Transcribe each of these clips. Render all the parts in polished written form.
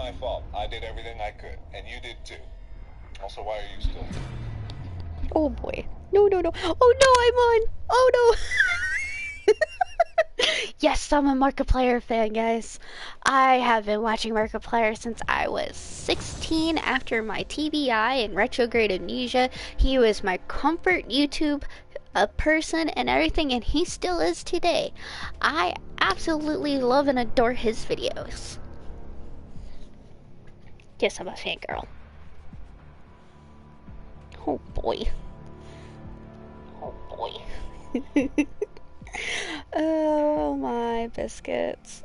my fault. I did everything I could, and you did too. Also, why are you still here? Oh boy. No, no, no. Oh no, I'm on. Oh no. Yes, I'm a Markiplier fan, guys. I have been watching Markiplier since I was 16 after my TBI and retrograde amnesia. He was my comfort YouTube person and everything, and he still is today. I absolutely love and adore his videos. Yes, I'm a fangirl. Oh boy. Oh boy. Oh my biscuits.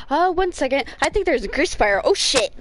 One second. I think there's a grease fire. Oh shit.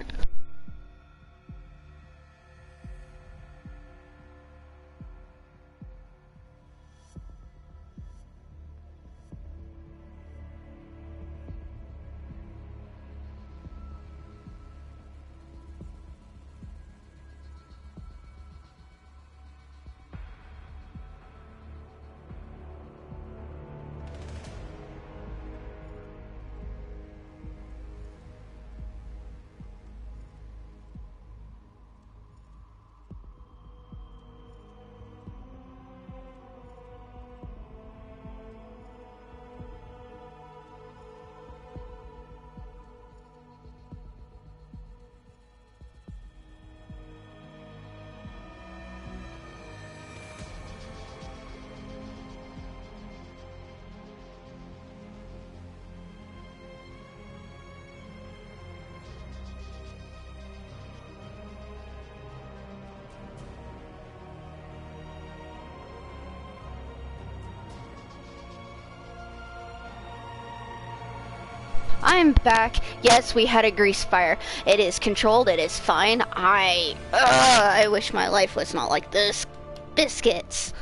I'm back. Yes, we had a grease fire. It is controlled. It is fine. I wish my life was not like this. Biscuits.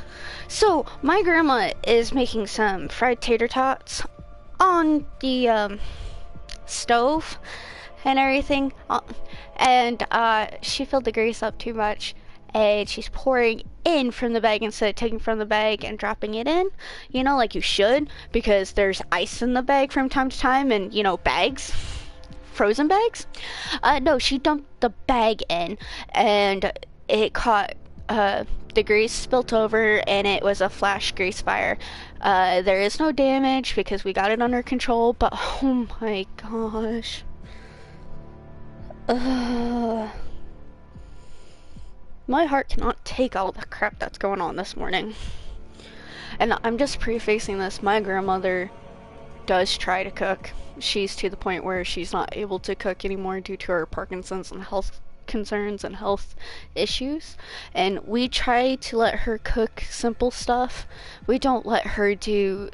So, my grandma is making some fried tater tots on the, stove and everything. And she filled the grease up too much. And she's pouring in from the bag instead of taking from the bag and dropping it in, you know, like you should, because there's ice in the bag from time to time, and you know, bags, frozen bags. No, she dumped the bag in, and it caught the grease spilt over, and it was a flash grease fire. There is no damage because we got it under control, but oh my gosh. My heart cannot take all the crap that's going on this morning. And I'm just prefacing this, my grandmother does try to cook. She's to the point where she's not able to cook anymore due to her Parkinson's and health concerns and health issues. And we try to let her cook simple stuff. We don't let her do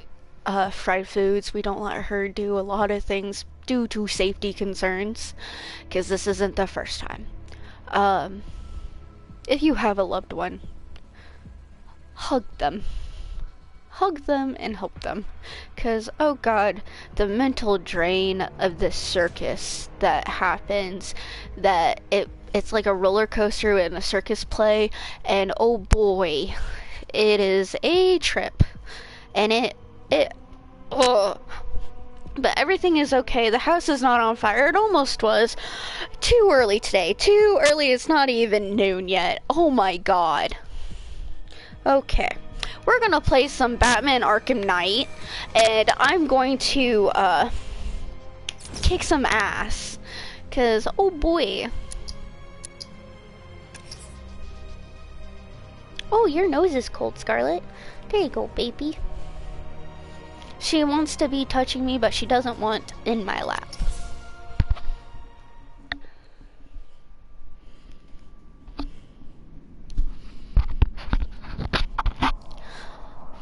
fried foods. We don't let her do a lot of things due to safety concerns, because this isn't the first time. If you have a loved one, hug them. Hug them and help them. Because, oh god, the mental drain of this circus that happens, that it's like a roller coaster in a circus play, and oh boy, it is a trip. And but everything is okay. The house is not on fire. It almost was. Too early today. Too early. It's not even noon yet. Oh my god. Okay. We're gonna play some Batman Arkham Knight. And I'm going to, kick some ass. Cause, oh boy. Oh, your nose is cold, Scarlet. There you go, baby. She wants to be touching me, but she doesn't want in my lap.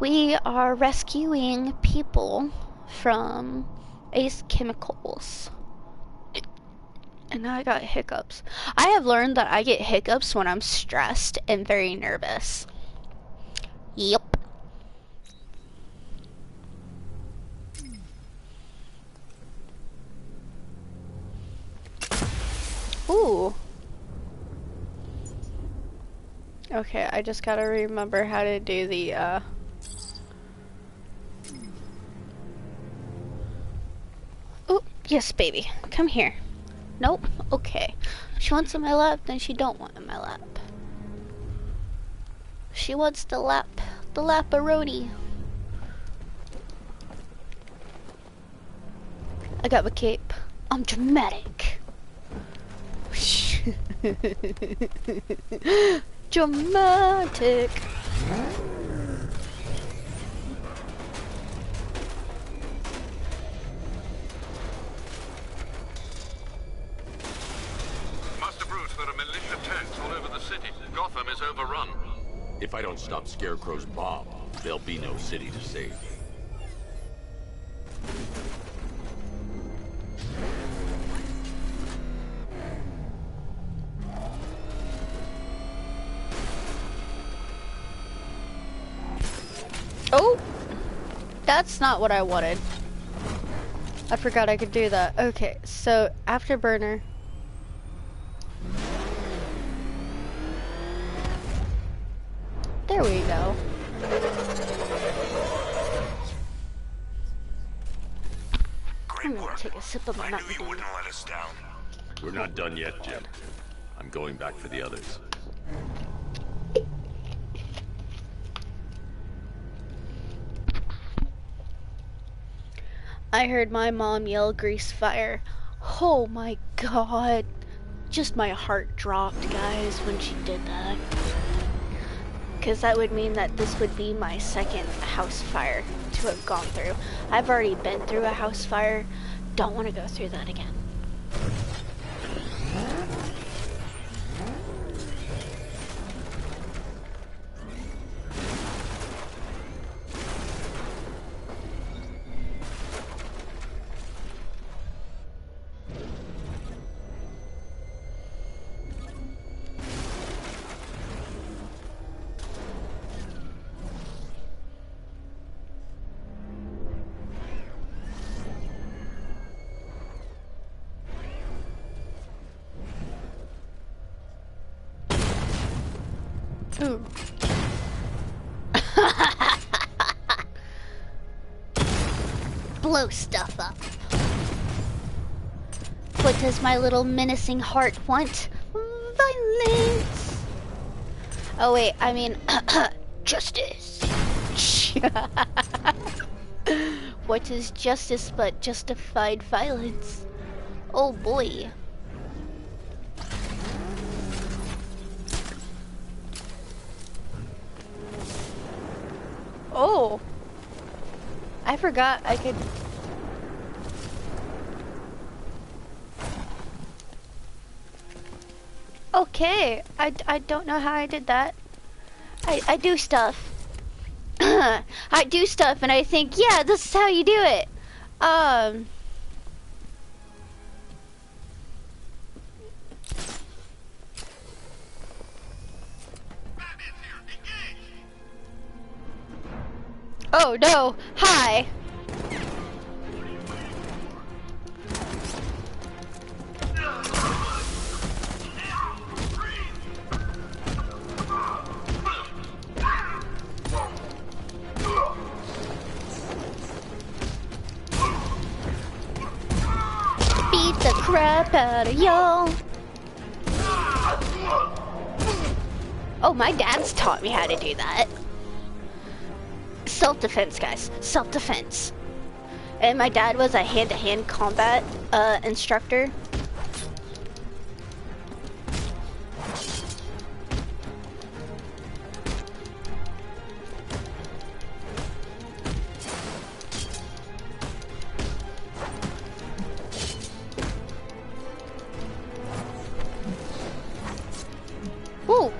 We are rescuing people from Ace Chemicals. And now I got hiccups. I have learned that I get hiccups when I'm stressed and very nervous. Yep. Ooh. Okay. Okay, I just gotta remember how to do the, Oh, yes, baby. Come here. Nope. Okay. She wants in my lap, then she don't want in my lap. She wants the laparoni. I got my cape. I'm dramatic. Dramatic. Master Bruce, there are militia tanks all over the city. Gotham is overrun. If I don't stop Scarecrow's bomb, there'll be no city to save. Oh! That's not what I wanted. I forgot I could do that. Okay, so afterburner. There we go. I'm gonna take a sip of my Mountain Dew. Let us down. We're not done yet, Jim. I'm going back for the others. I heard my mom yell grease fire. Oh my god. Just my heart dropped, guys, when she did that. Because that would mean that this would be my second house fire to have gone through. I've already been through a house fire. Don't want to go through that again. Ooh. Blow stuff up. What does my little menacing heart want? Violence! Oh wait, I mean, justice. What is justice but justified violence? Oh boy. Oh, I forgot I could. Okay, I don't know how I did that. I do stuff. I do stuff and I think, yeah, this is how you do it. Oh no, hi. Beat the crap out of y'all. Oh, my dad's taught me how to do that. Self-defense, guys. Self-defense. And my dad was a hand-to-hand combat instructor. Ooh.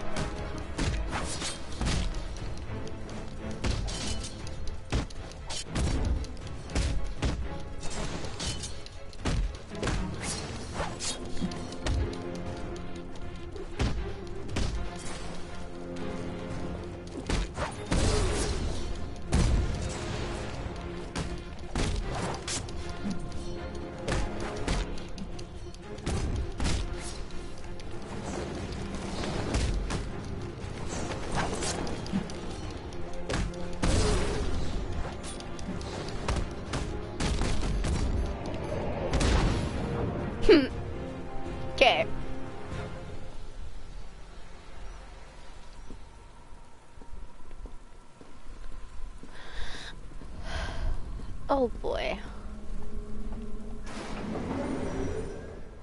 Oh boy.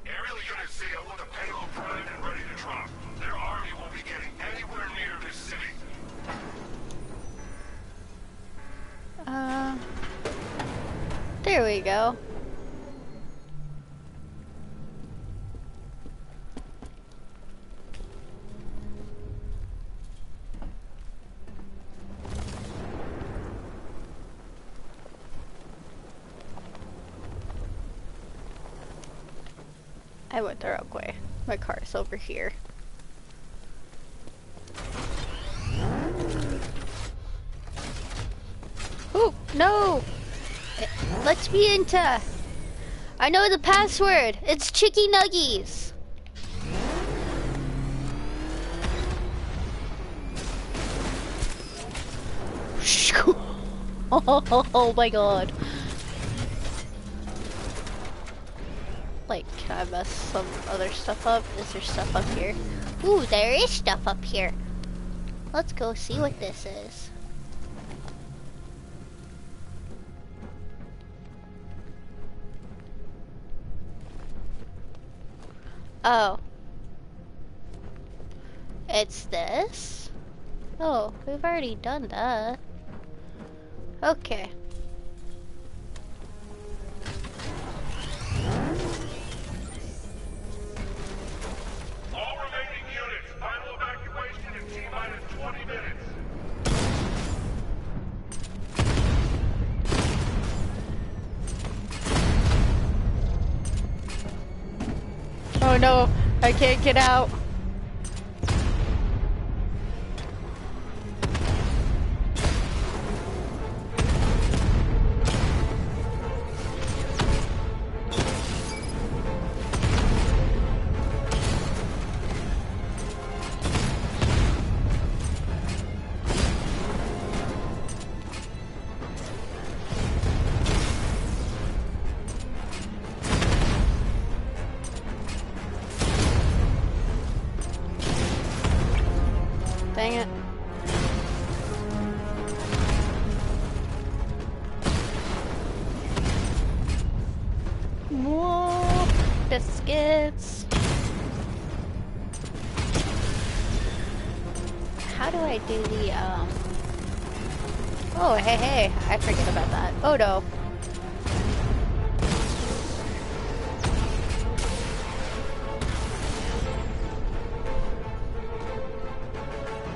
Aerial units say I want the payload primed and ready to drop. Their army won't be getting anywhere near this city. There we go. I went the wrong way. My car's over here. Oh, no! Let's be into... I know the password! It's Chicky Nuggies! Oh my god. Like, can I mess some other stuff up? Is there stuff up here? Ooh, there is stuff up here. Let's go see what this is. Oh. It's this? Oh, we've already done that. Okay. All remaining units, final evacuation in T-minus 20 minutes. Oh no, I can't get out. Dang it. More biscuits. How do I do the, Oh, hey, I forget about that. Oh no.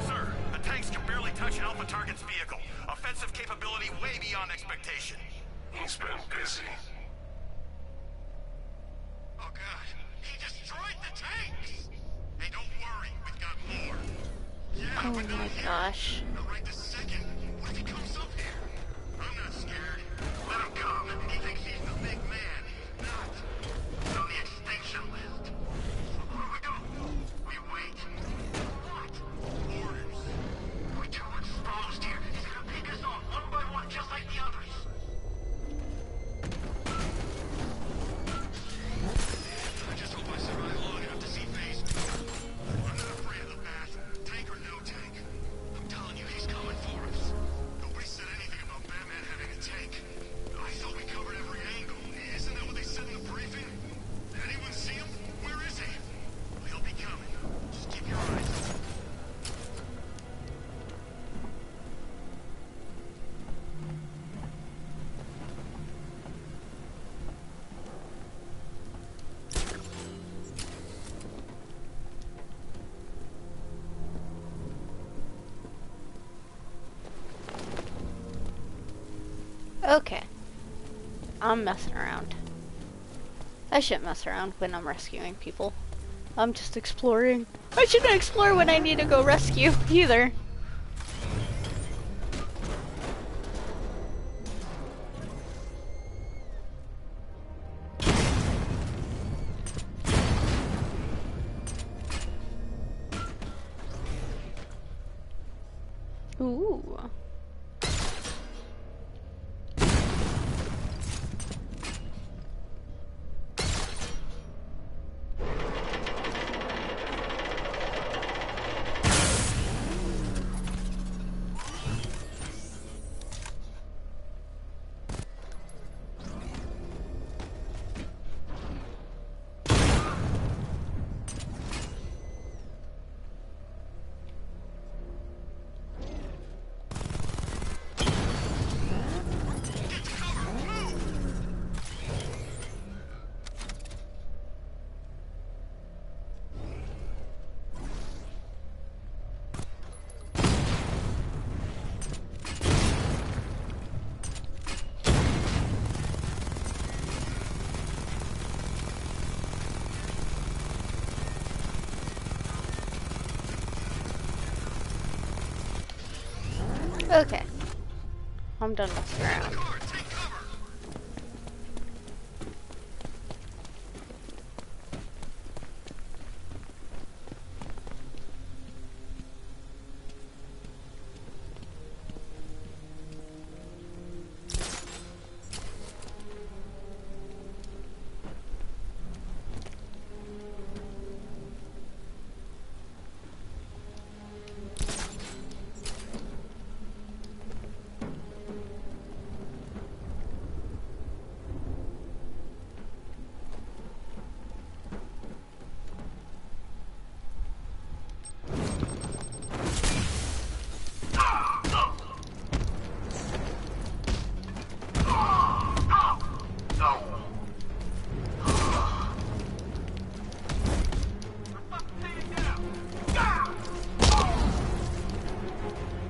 Sir, the tanks can barely touch Alpha Target's vehicle. Offensive capability way beyond expectation. He's been busy. Oh god, he destroyed the tanks! Hey, don't worry, we've got more. Yeah, Oh but not my here. gosh. Not right this second. What if he comes up here? I'm not scared. Let him come. He thinks he's the big man. He's not. He's on the extinction list. So what do? We wait. What? Orders. We're too exposed here. He's gonna pick us off one by one, just like the others. I just hope I survive long enough to see phase 2. I'm not afraid of the bat, tank or no tank. I'm telling you, he's coming for us. Nobody said anything about Batman having a tank. I thought we covered every angle. Isn't that what they said in the briefing? Anyone see him? Where is he? He'll be coming. Just keep your eyes open. Okay. I'm messing around. I shouldn't mess around when I'm rescuing people. I'm just exploring. I shouldn't explore when I need to go rescue either. Ooh. Okay. I'm done messing around. Car, take cover!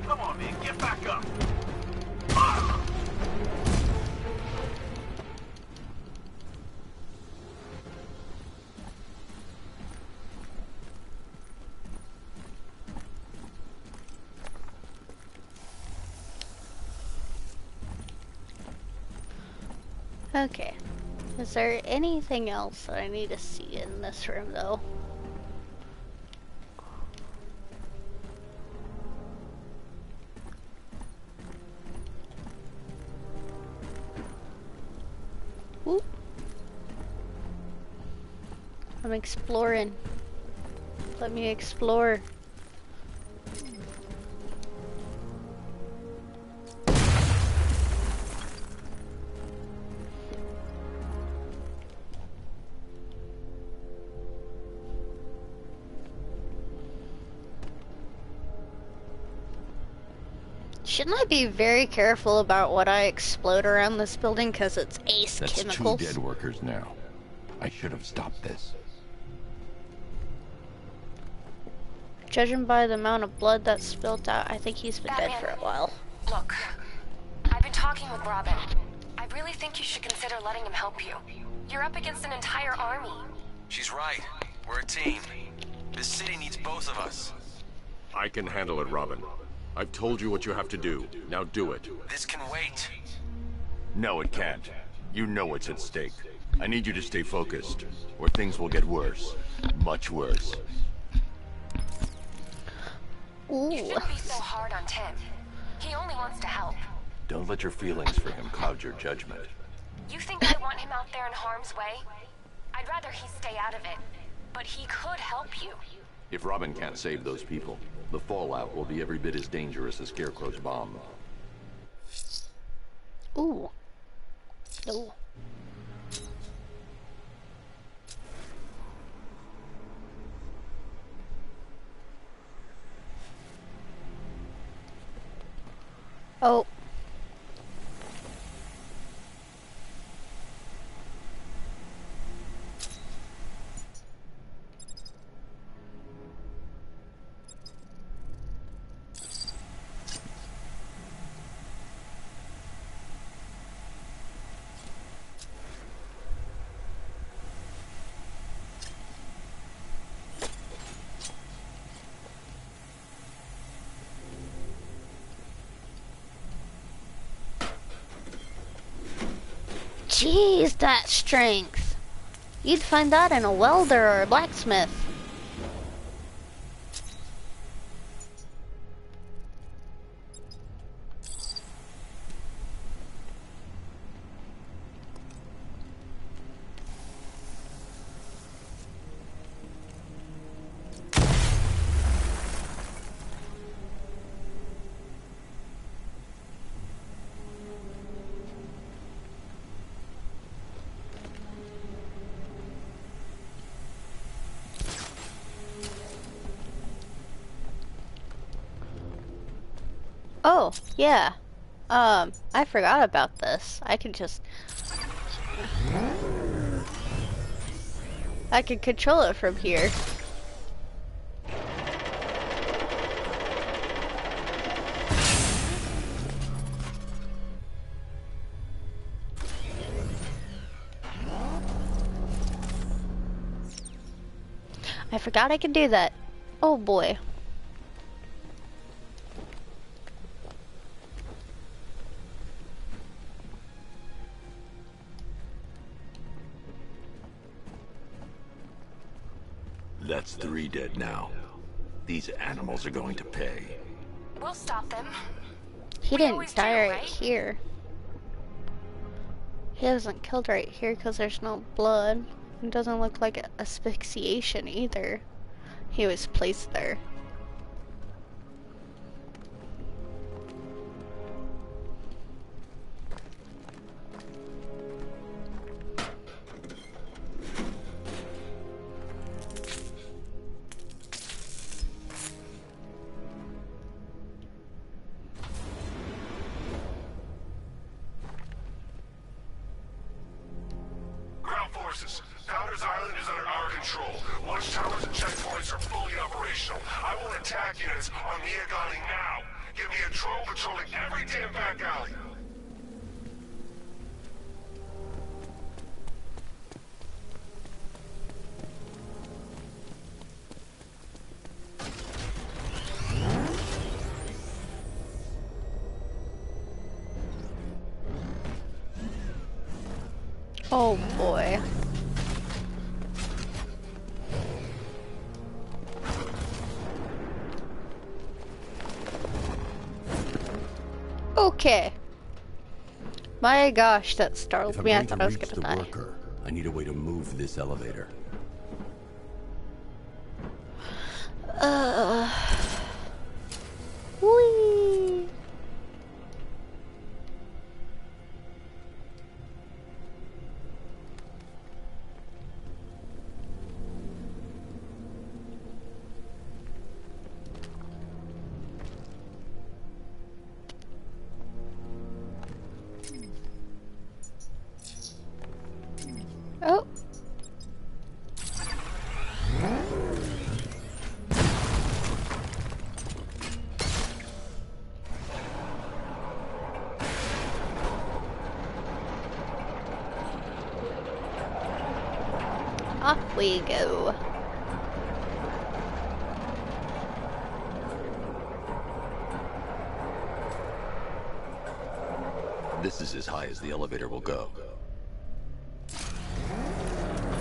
Come on, man, get back up! Okay. Is there anything else that I need to see in this room, though? Oop. I'm exploring. Let me explore. Shouldn't I be very careful about what I explode around this building because it's ace That's chemicals? 2 dead workers now. I should have stopped this. Judging by the amount of blood that's spilled out, I think he's been dead for a while. Look, I've been talking with Robin. I really think you should consider letting him help you. You're up against an entire army. She's right. We're a team. This city needs both of us. I can handle it, Robin. I've told you what you have to do. Now do it. This can wait. No, it can't. You know what's at stake. I need you to stay focused, or things will get worse. Much worse. Ooh. You shouldn't be so hard on Tim. He only wants to help. Don't let your feelings for him cloud your judgment. You think I want him out there in harm's way? I'd rather he stay out of it. But he could help you. If Robin can't save those people, the fallout will be every bit as dangerous as Scarecrow's bomb. Ooh. Ooh. Oh. Jeez, that strength. You'd find that in a welder or a blacksmith. Oh, yeah. I forgot about this. I could control it from here. I forgot I could do that. Oh boy. That's 3 dead now. These animals are going to pay. We'll stop them. He We always didn't die do, right right? here. He wasn't killed right here because there's no blood. It doesn't look like asphyxiation either. He was placed there. Ground forces, Founders Island is under our control. Watchtowers and checkpoints are fully operational. I will attack units on Miagani now. Give me a drone patrolling every damn back alley. Oh boy. Okay. My gosh, that startled If I'm me. I going thought to I was reach gonna the die. worker, I need a way to move this elevator. Whee! Oh. Off we go. This is as high as the elevator will go.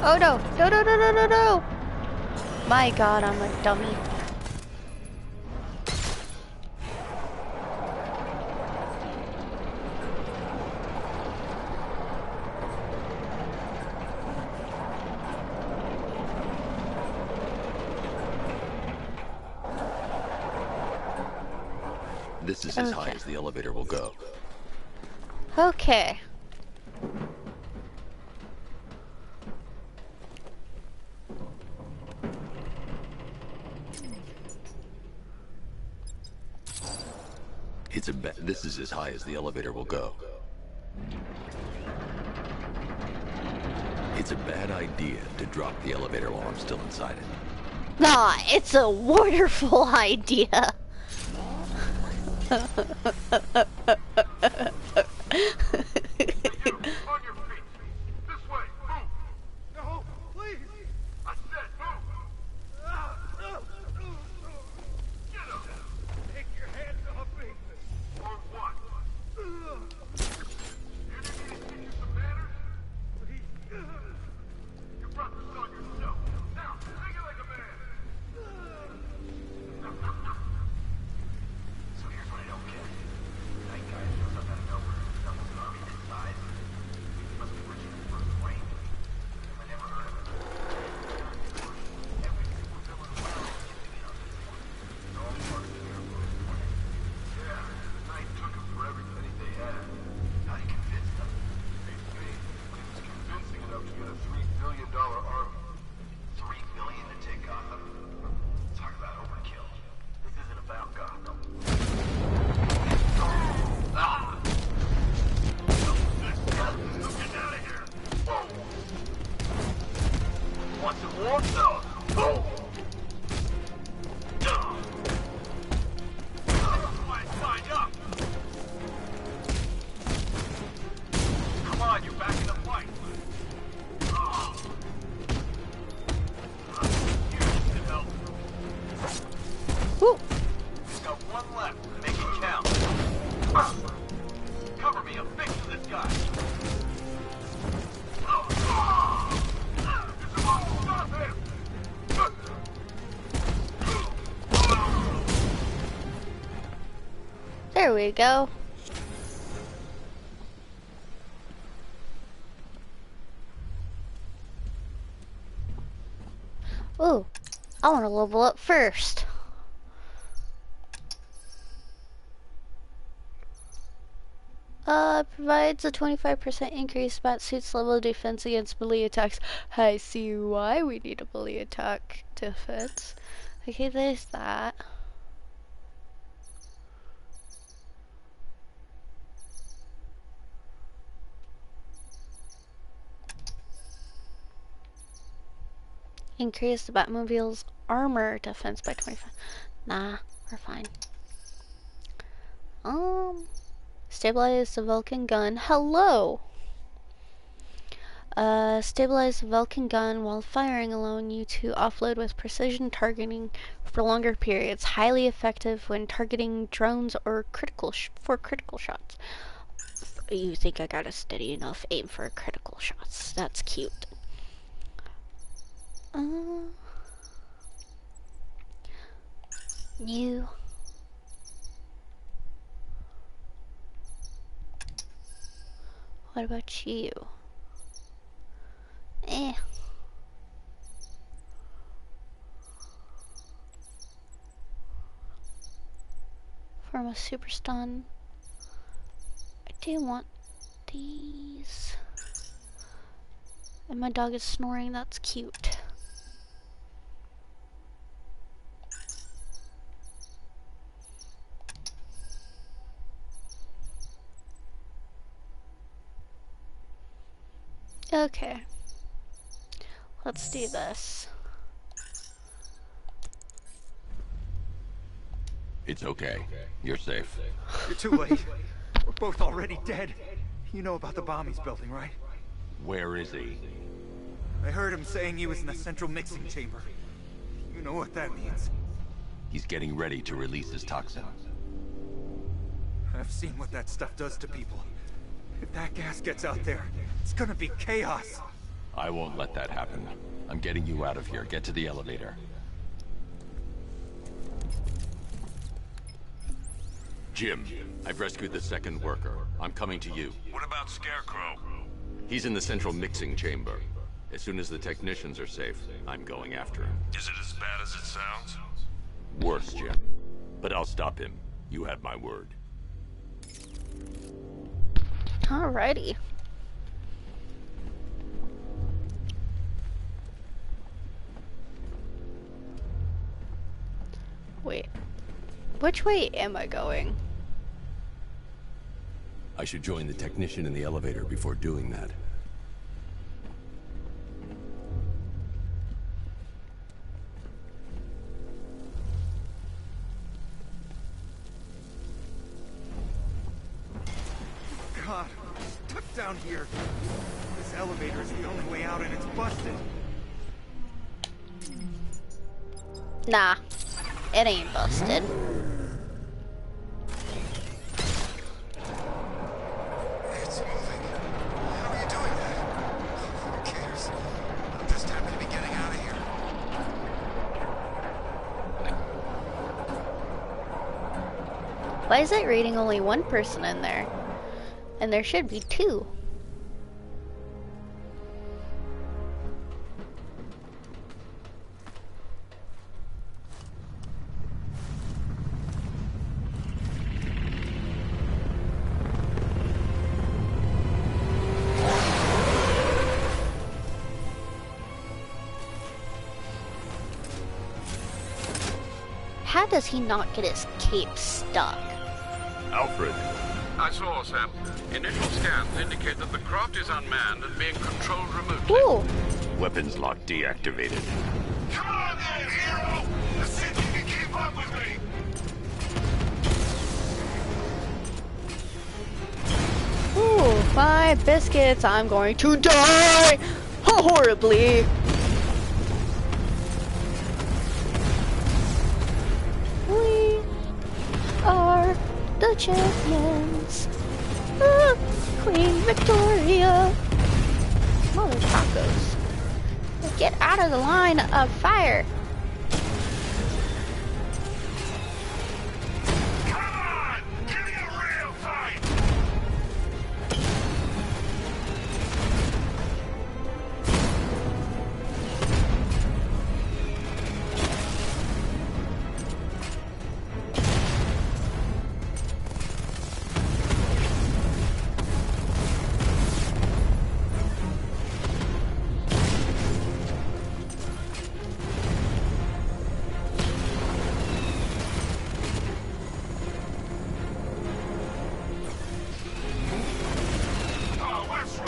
Oh no! No, no, no, no, no, no! My god, I'm a dummy. This is as high Okay. as the elevator will go. Okay. This is as high as the elevator will go. It's a bad idea to drop the elevator while I'm still inside it. Nah, it's a wonderful idea. On your feet. This way. Move. No, please. I said move. Get up. Take your hands off me. Or what? You need me to teach you some manners? Please. You brought this on yourself. Now, take it like a man. So here's what I don't get. I There we go. Ooh, I want to level up first. Provides a 25% increase Batsuit's level of defense against melee attacks. I see why we need a melee attack defense. Okay, there's that. Increase the Batmobile's armor defense by 25. Nah, we're fine. Stabilize the Vulcan gun. Hello! Stabilize the Vulcan gun while firing, allowing you to offload with precision targeting for longer periods. Highly effective when targeting drones or critical shots. You think I got a steady enough aim for critical shots? That's cute. You. What about you? From a super stun. I do want these. And my dog is snoring, that's cute. Okay. Let's do this. It's okay. You're safe. You're too late. We're both already dead. You know about the bomb he's building, right? Where is he? I heard him saying he was in the central mixing chamber. You know what that means. He's getting ready to release his toxin. I've seen what that stuff does to people. If that gas gets out there, it's gonna be chaos. I won't let that happen. I'm getting you out of here. Get to the elevator. Jim, I've rescued the second worker. I'm coming to you. What about Scarecrow? He's in the central mixing chamber. As soon as the technicians are safe, I'm going after him. Is it as bad as it sounds? Worse, Jim. But I'll stop him. You have my word. Alrighty. Wait. Which way am I going? I should join the technician in the elevator before doing that. God, I'm stuck down here. This elevator is the only way out and it's busted. Nah, it ain't busted. It's moving. How are you doing that? Who cares? I'm just happy to be getting out of here. Why is it reading only one person in there? And there should be two. How does he not get his cape stuck? Alfred. I saw, Sam. Initial scans indicate that the craft is unmanned and being controlled remotely. Ooh! Weapons lock deactivated. Come on then, hero! Let's see if you can keep up with me! Ooh, my biscuits, I'm going to die horribly. We are the champions. Queen Victoria. Mother tacos. Get out of the line of fire. Come on! Give me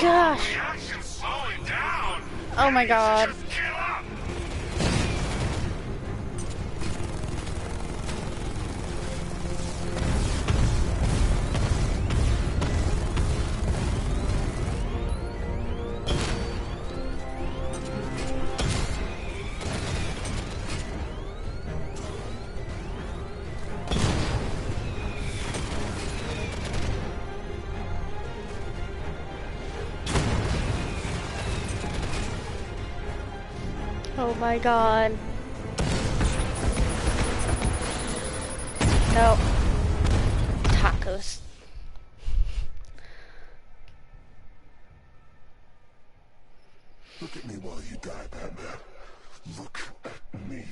gosh. Reaction's slowing down. Oh my god. Just give up. Oh my god. No. Tacos. Look at me while you die, Batman. Look at me.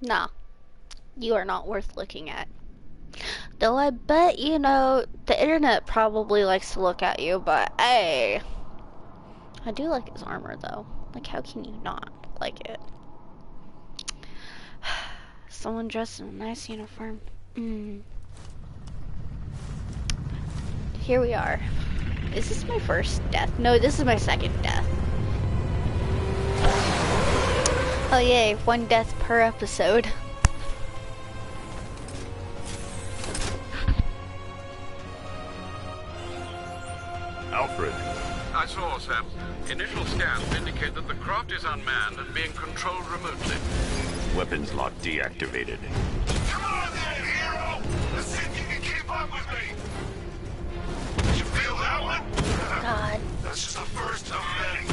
Nah. You are not worth looking at. Though I bet, you know, the internet probably likes to look at you, but hey. I do like his armor though. Like, how can you not like it? Someone dressed in a nice uniform. Here we are. Is this my first death? No, this is my second death. Oh yay, 1 death per episode. Alfred. I saw, Sam. Initial scans indicate that the craft is unmanned and being controlled remotely. Weapons lock deactivated. Come on then, hero! Let's see if you can keep up with me. You feel that one? God. That's just the first of many.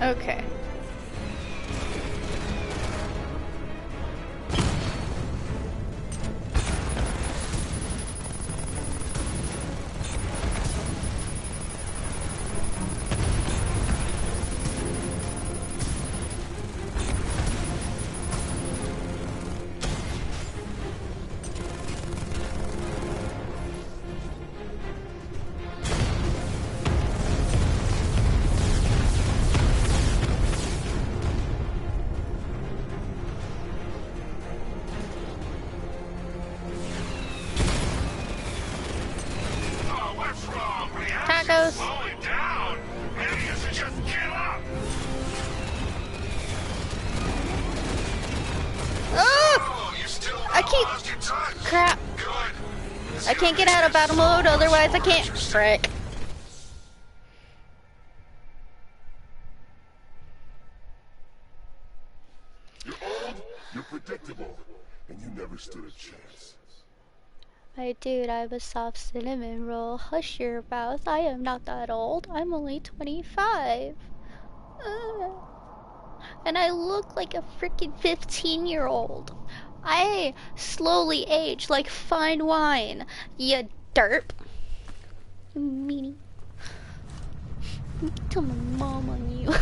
Okay. Tacos. Slow it down. Maybe you should just give up. Oh! You still I keep... lost your touch. Crap. Good. I can't get out of battle mode, otherwise I can't. Frick. You're old, you're predictable, and you never stood a chance. My dude, I'm a soft cinnamon roll. Hush your mouth. I am not that old. I'm only 25. And I look like a freaking 15-year-old. I slowly age like fine wine. You derp. You meanie. Tell my mom on you.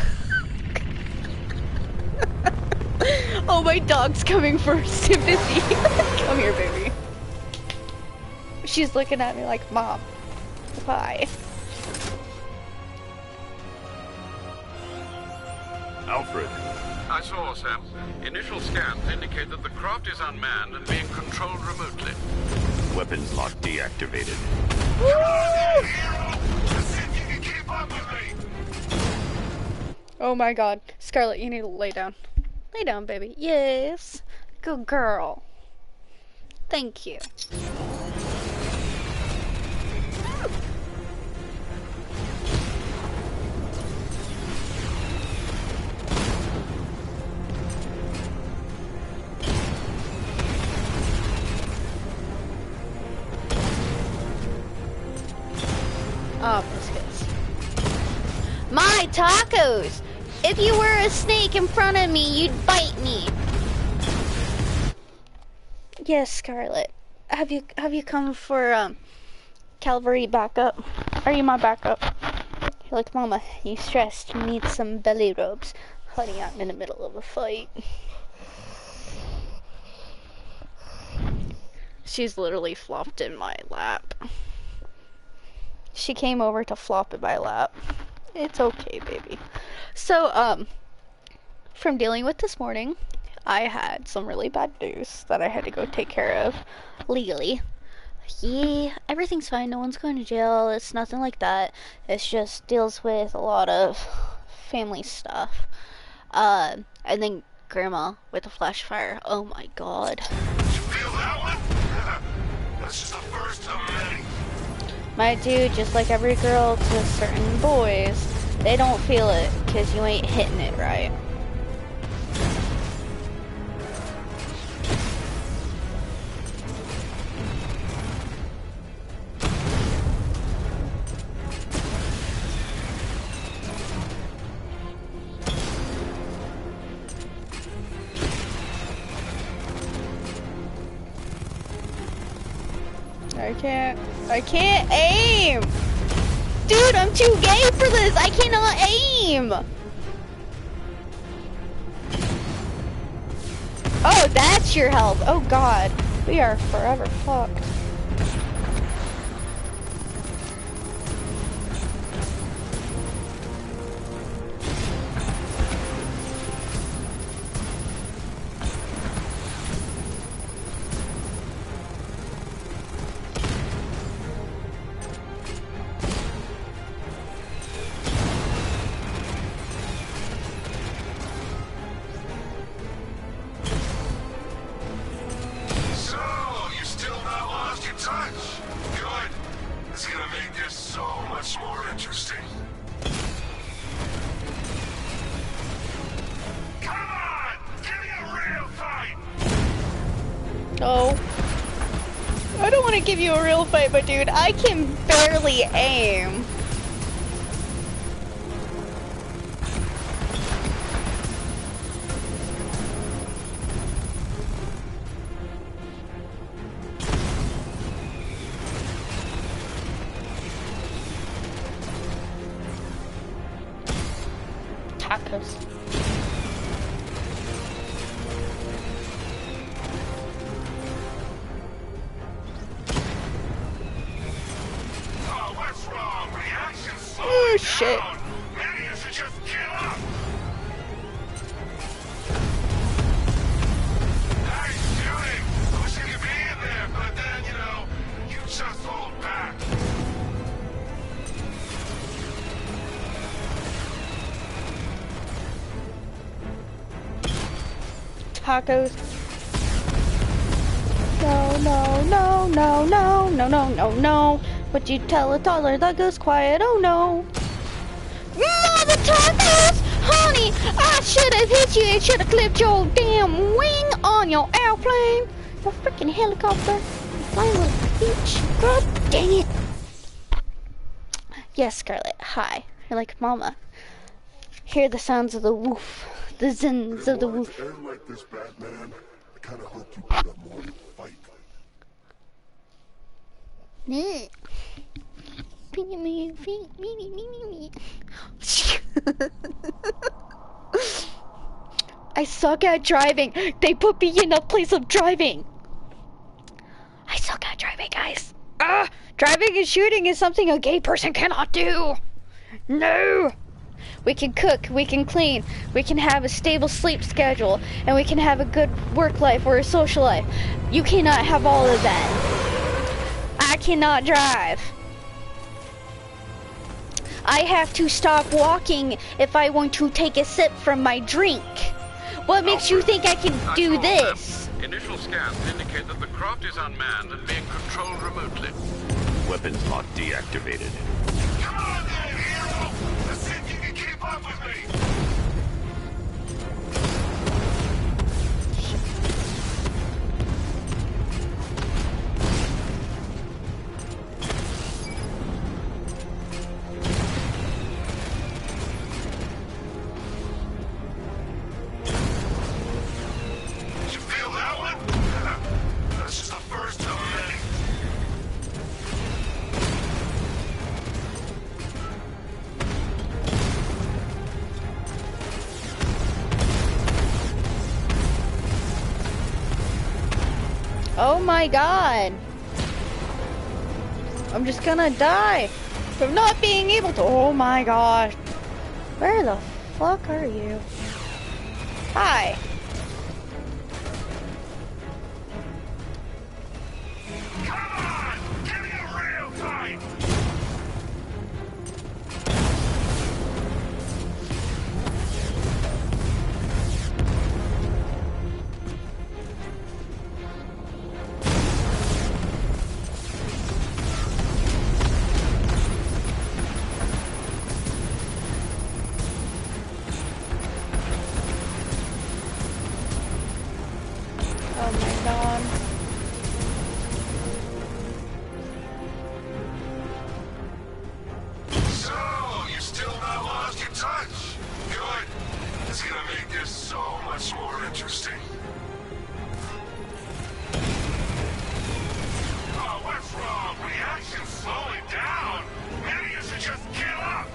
Oh, my dog's coming for sympathy. Come here, baby. She's looking at me like, Mom, why? Alfred. I saw, Sam. Initial scans indicate that the craft is unmanned and being controlled remotely. Weapons lock deactivated. Oh my god. Scarlet, you need to lay down. Lay down, baby. Yes. Good girl. Thank you. Oh, biscuits. My tacos! If you were a snake in front of me, you'd bite me. Yes, Scarlet. Have you come for cavalry backup? Are you my backup? You're like, Mama, you stressed. You need some belly rubs. Honey, I'm in the middle of a fight. She's literally flopped in my lap. She came over to flop in my lap. It's okay, baby. So, from dealing with this morning, I had some really bad news that I had to go take care of legally. Yeah, everything's fine. No one's going to jail. It's nothing like that. It's just deals with a lot of family stuff. And then Grandma with the flash fire. Oh my God. You feel that one? That's just the first of many. My dude, just like every girl to certain boys, they don't feel it because you ain't hitting it right. I can't aim! Dude, I'm too gay for this! I cannot aim! Oh, that's your health! Oh God, we are forever fucked. Oh. I don't want to give you a real fight, but dude, I can barely aim. Tacos. Oh shit. Maybe you should just give up. Nice shooting. I wish I could be in there, but then, you know, you just hold back. Tacos. No, no, no, no, no, no, no, no, no. Would you tell a toddler that goes quiet? Oh no. Mother tacos! Honey, I should have hit you and should have clipped your damn wing on your airplane. Your freaking helicopter. Flying little bitch. God dang it. Yes, Scarlet. Hi. You're like, Mama. Hear the sounds of the woof. The zins of the woof. Like this, Batman, I kind of hope you put up more of a fight. Me. I suck at driving. They put me in a place of driving. I suck at driving, guys. Driving and shooting is something a gay person cannot do. No. We can cook, we can clean, we can have a stable sleep schedule, and we can have a good work life or a social life. You cannot have all of that. I cannot drive. I have to stop walking if I want to take a sip from my drink. What makes you think I can do this? Initial scans indicate that the craft is unmanned and being controlled remotely. Weapons lock deactivated. Come on then, hero! Let's see if you can keep up with me! Oh my god. I'm just gonna die from not being able to. Oh my gosh. Where the fuck are you? Hi. Come on! Give me a real fight! Oh my god. So, you still not lost your touch? Good. It's gonna make this so much more interesting. Oh, what's wrong? Reaction slowing down. Maybe you should just give up.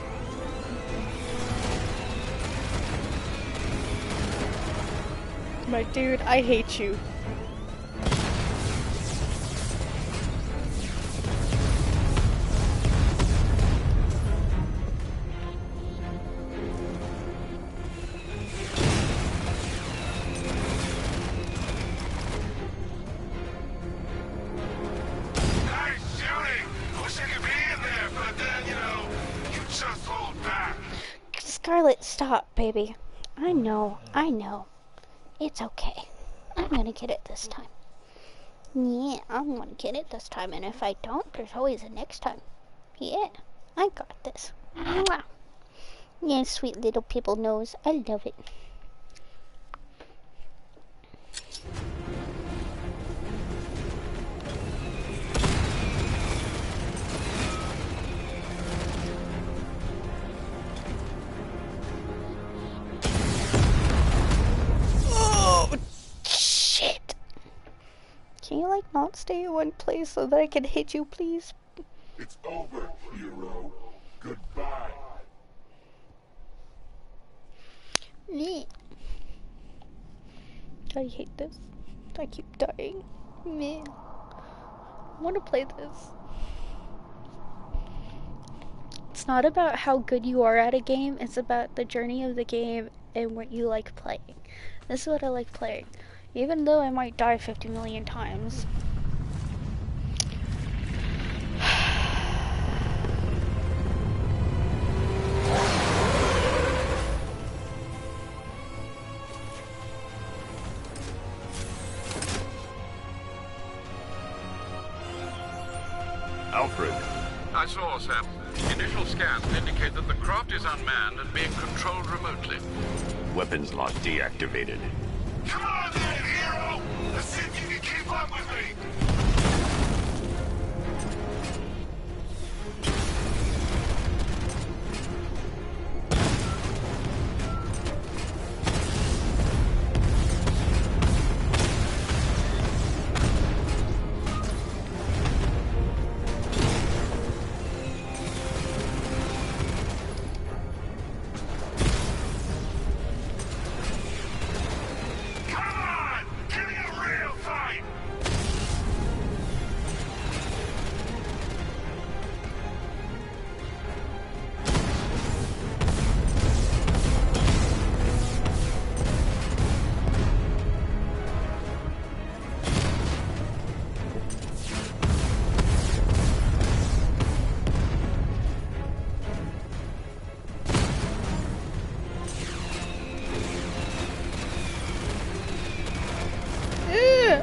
My dude, I hate you. Nice shooting. Wish I could be in there, but then, you know, you just hold back. Scarlet, stop, baby. I know. It's okay. I'm gonna get it this time. Yeah, I'm gonna get it this time, and if I don't, there's always a next time. Yeah, I got this. Mwah. Yeah, sweet little people nose. I love it. Oh, shit. Can you, like, not stay in one place so that I can hit you, please? It's over, hero. Goodbye. Meh. I hate this. I keep dying. Meh. I want to play this. It's not about how good you are at a game, it's about the journey of the game and what you like playing. This is what I like playing. Even though I might die 50 million times. Alfred, I saw, Sam. Initial scans indicate that the craft is unmanned and being controlled remotely. weapons lock deactivated. Come on then, hero! Let's see if you can keep up with me!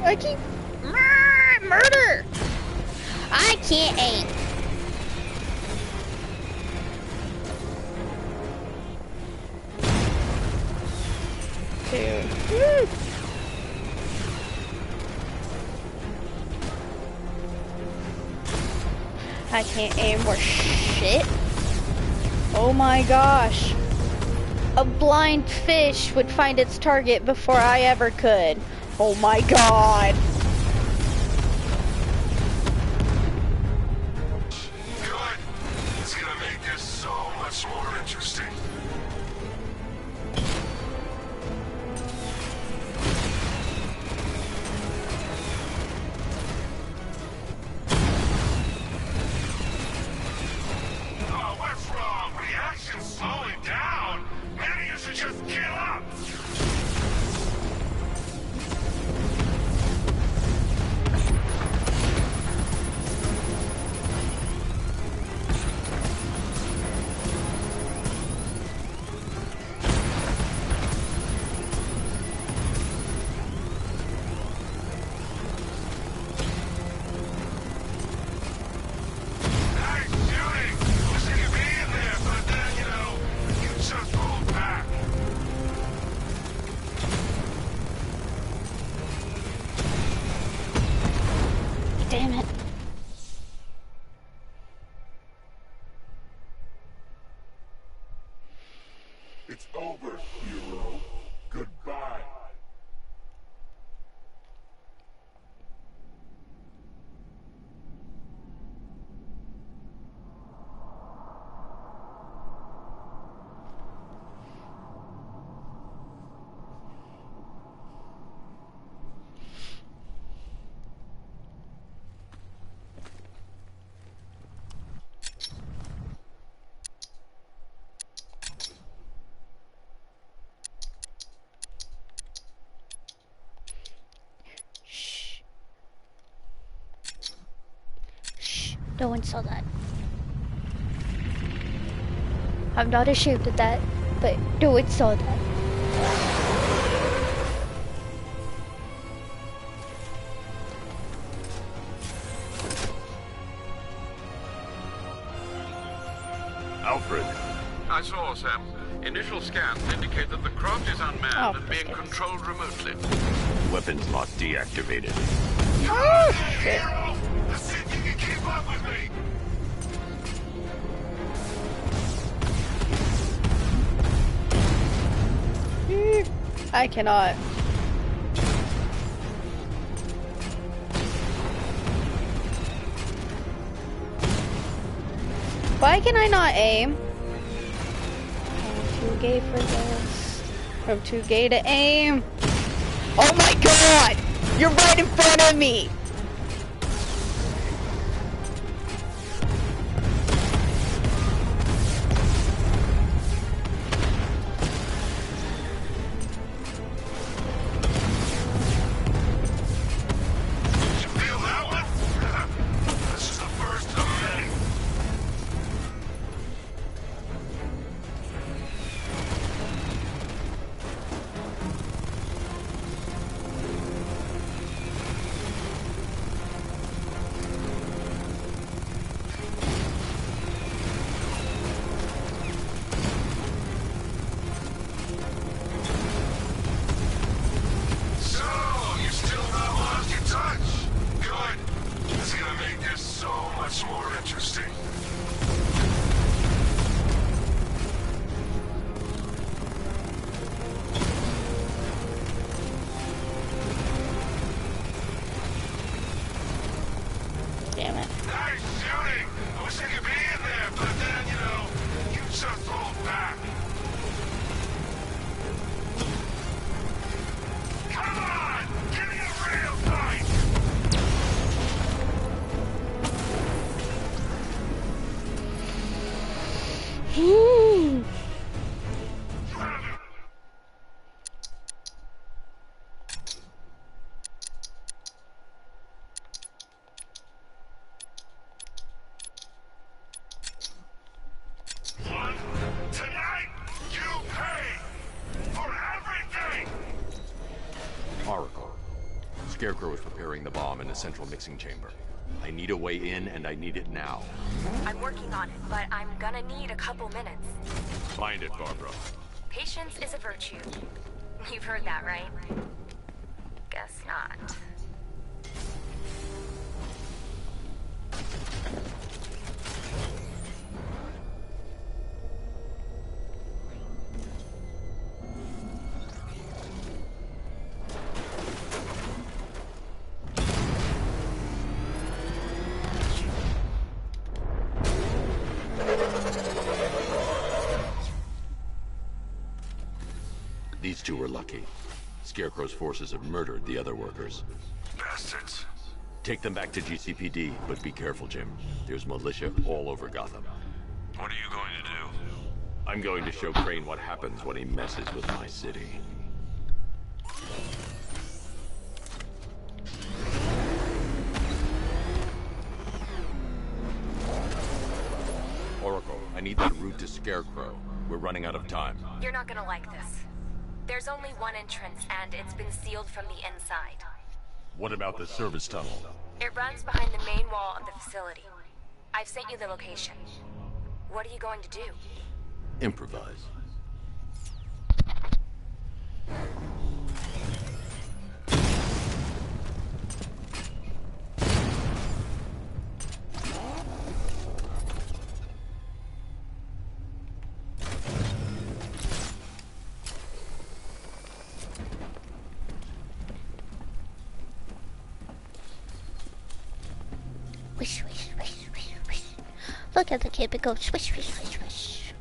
I keep murder. I can't aim. Dude. I can't aim worth shit. Oh my gosh. A blind fish would find its target before I ever could. Oh my god. Good. It's gonna make this so much more interesting. Damn it. It's over, hero. Goodbye. Shh. Shh. No one saw that. I'm not ashamed of that, but no one saw that. Alfred. I saw, Sam. Initial scans indicate that the craft is unmanned Oh, and being goodness. controlled remotely. Weapons lock deactivated. Oh, shit. Hero! Let's see if you can keep up with me! I cannot. Why can I not aim? I'm too gay for this. I'm too gay to aim. Oh my god! You're right in front of me! You feel that one? This is the first of many. So, you still not lost your touch? Good. It's gonna make this so much more interesting. Damn it. Nice shooting! I wish I could be in there, but then, you know, you just rolled back. Come on! Give me a real fight! Hmm. Tonight, you pay for everything! Oracle. Scarecrow is preparing the bomb in the central mixing chamber. I need a way in, and I need it now. I'm working on it, but I'm gonna need a couple minutes. Find it, Barbara. Patience is a virtue. You've heard that, right? Guess not. These two were lucky. Scarecrow's forces have murdered the other workers. Bastards. Take them back to GCPD, but be careful, Jim. There's militia all over Gotham. What are you going to do? I'm going to show Crane what happens when he messes with my city. Oracle, I need that route to Scarecrow. We're running out of time. You're not gonna like this. There's only one entrance, and it's been sealed from the inside. What about the service tunnel? It runs behind the main wall of the facility. I've sent you the location. What are you going to do? Improvise. Swish, swish, swish, swish, swish. Look at the kid go swish, swish, swish, swish.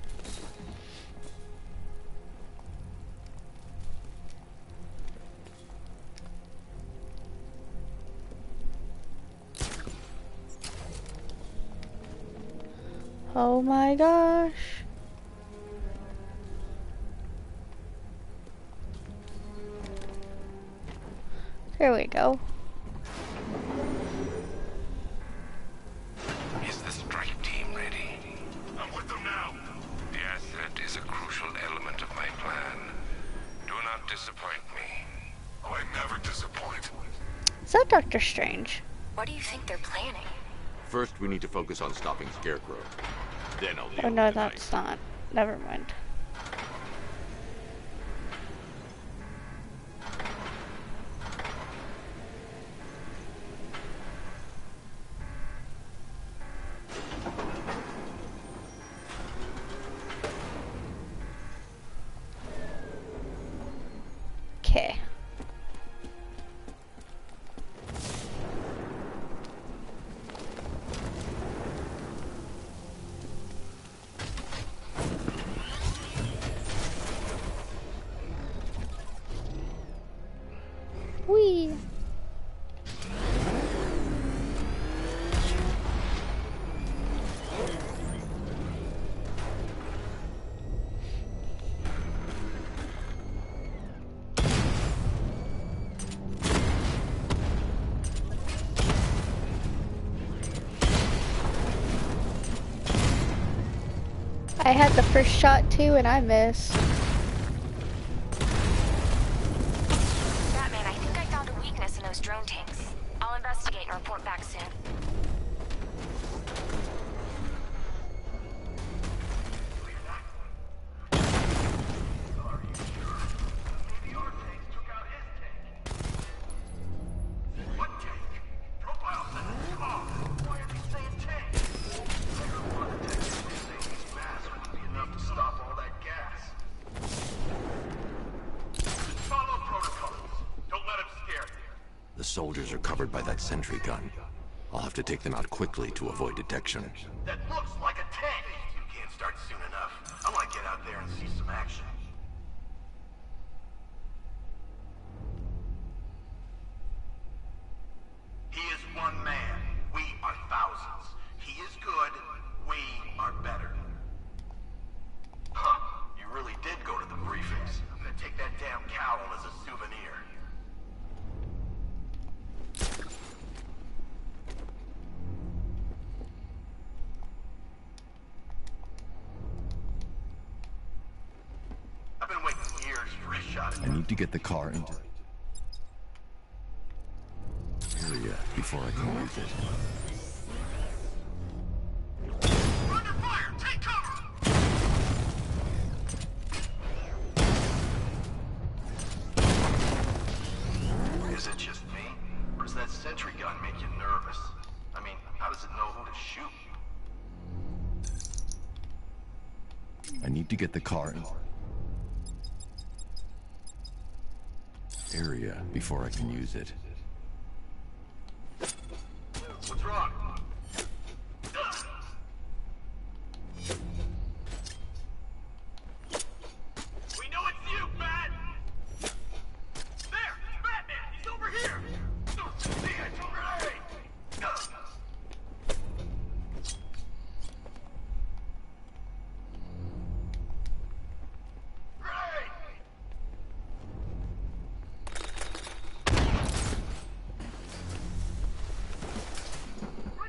Oh my gosh. There we go. Is the strike team ready? I'm with them now. The asset is a crucial element of my plan. Do not disappoint me. Oh, I never disappoint. Is that Doctor Strange? What do you think they're planning? First, we need to focus on stopping Scarecrow. Then I'll deal Oh no, with the that's not. Never mind. Okay. Whee! I had the first shot too and I missed. Batman, I think I found a weakness in those drone tanks. I'll investigate and report back soon. What tank? Profile says car. Why are they saying tank? These masks would be enough to stop all that gas. Just follow protocols. Don't let him scare you. The soldiers are covered by that sentry gun. I'll have to take them out quickly to avoid detection. That looks like a tank. You can't start soon enough. I want to get out there and see some action. He is one man. We are thousands. He is good. We are better. Huh. You really did go to the briefings. I'm gonna take that damn cowl as a souvenir. I've been waiting years for a shot at I need to get the car into area before I can use it. Under fire! Take cover! Is it just me? Or does that sentry gun make you nervous? I mean, how does it know who to shoot? I need to get the car in area before I can use it. What's wrong? We know it's you, Bat! There! Batman! He's over here! See, I told her, hey! Great!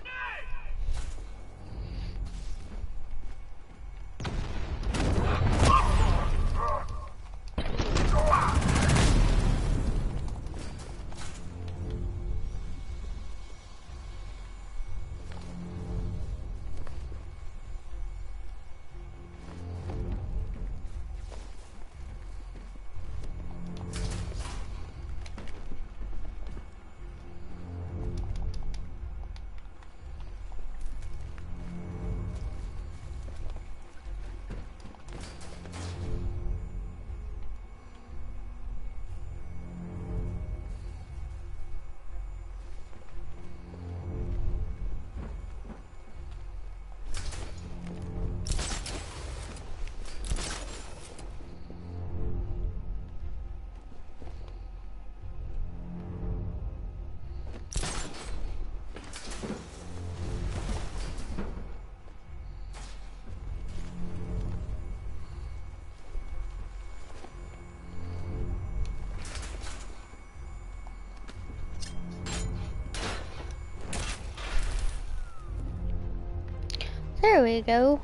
There we go.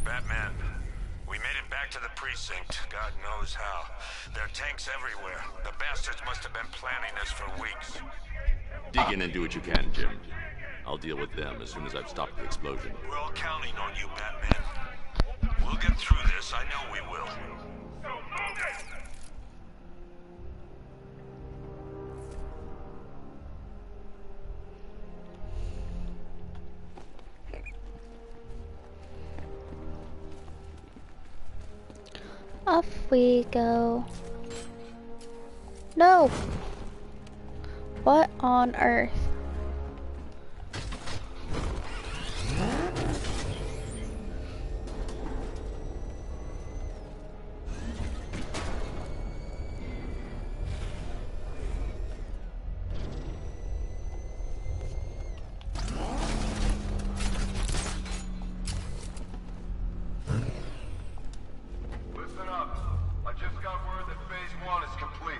Batman, we made it back to the precinct. God knows how. There are tanks everywhere. The bastards must have been planning this for weeks. Dig in and do what you can, Jim. I'll deal with them as soon as I've stopped the explosion. We're all counting on you, Batman. We'll get through this. I know we will. Off we go. No! What on earth? Listen up. I just got word that phase 1 is complete.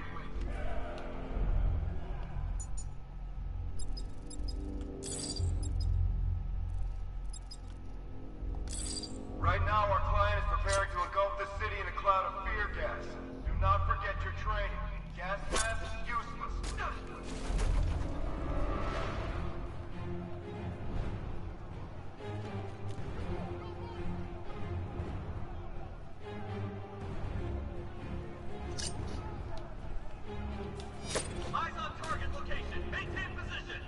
Right now, our client is preparing to engulf the city in a cloud of fear gas. Do not forget your training. Gas mask, useless. Eyes on target location. Maintain position.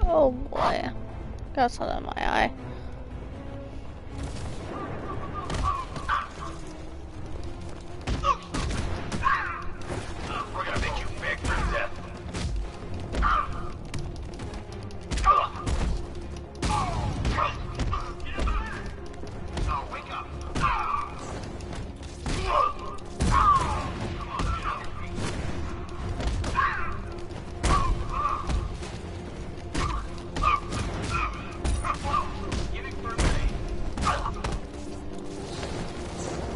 Oh boy. Got something in my eye. We're gonna make you beg for death. Oh, wake up.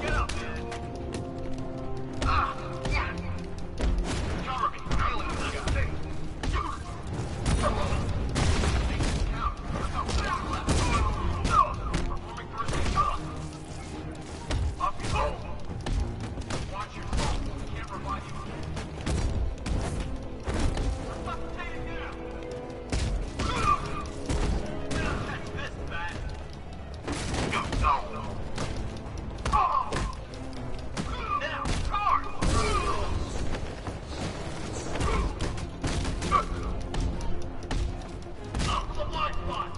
Get up, man. Cover me. I'll let you go. Performing first aid. Up you go. Watch your phone. Can't revive you. Resuscitating now. Catch this, bat. No. Now, charge! The blind spot!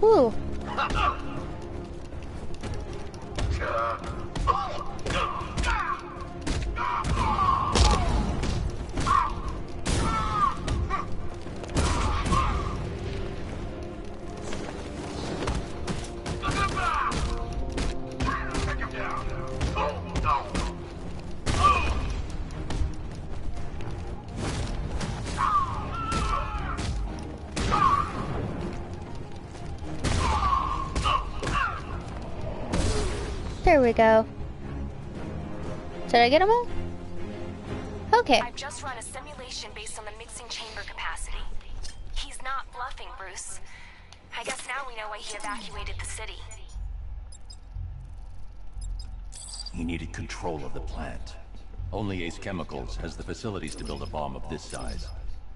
Whew. Take him down. Oh, no. There we go. Did I get them all? Okay. I've just run a simulation based on the mixing chamber capacity. He's not bluffing, Bruce. I guess now we know why he evacuated the city. He needed control of the plant. Only Ace Chemicals has the facilities to build a bomb of this size.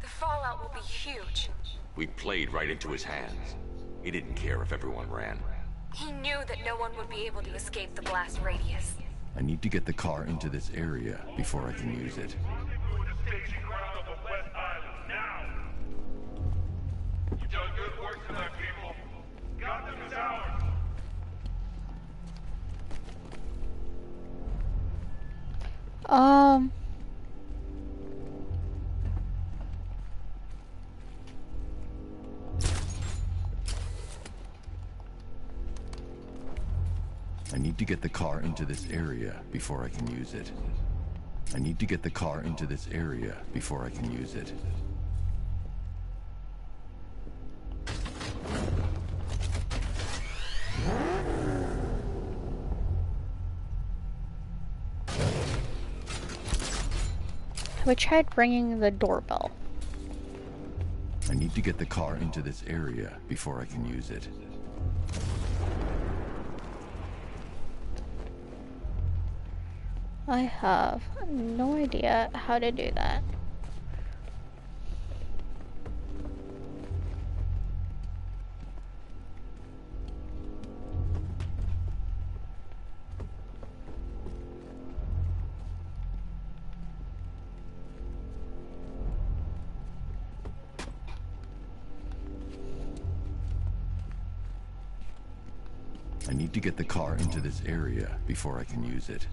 The fallout will be huge. We played right into his hands. He didn't care if everyone ran. He knew that no one would be able to escape the blast radius. I need to get the car into this area before I can use it. Rendezvous at the staging ground of the West Island, now! You've done good work tonight, people. Gotham is ours! I need to get the car into this area before I can use it. I need to get the car into this area before I can use it. We tried ringing the doorbell. I need to get the car into this area before I can use it. I have no idea how to do that. I need to get the car into this area before I can use it.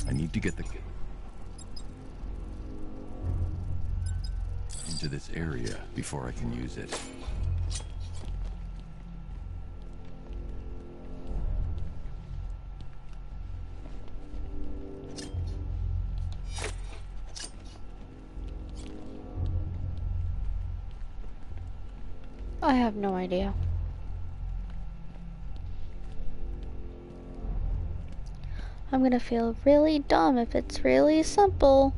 I need to get the into this area before I can use it. I have no idea. I'm gonna feel really dumb if it's really simple.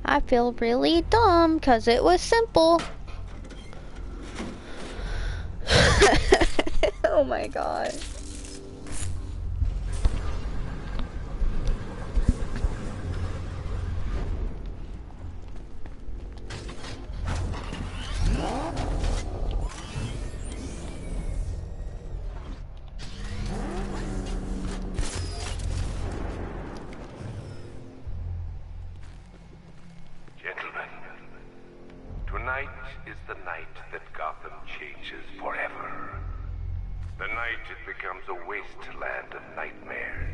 I feel really dumb because it was simple. Oh my god. Tonight is the night that Gotham changes forever. The night it becomes a wasteland of nightmares.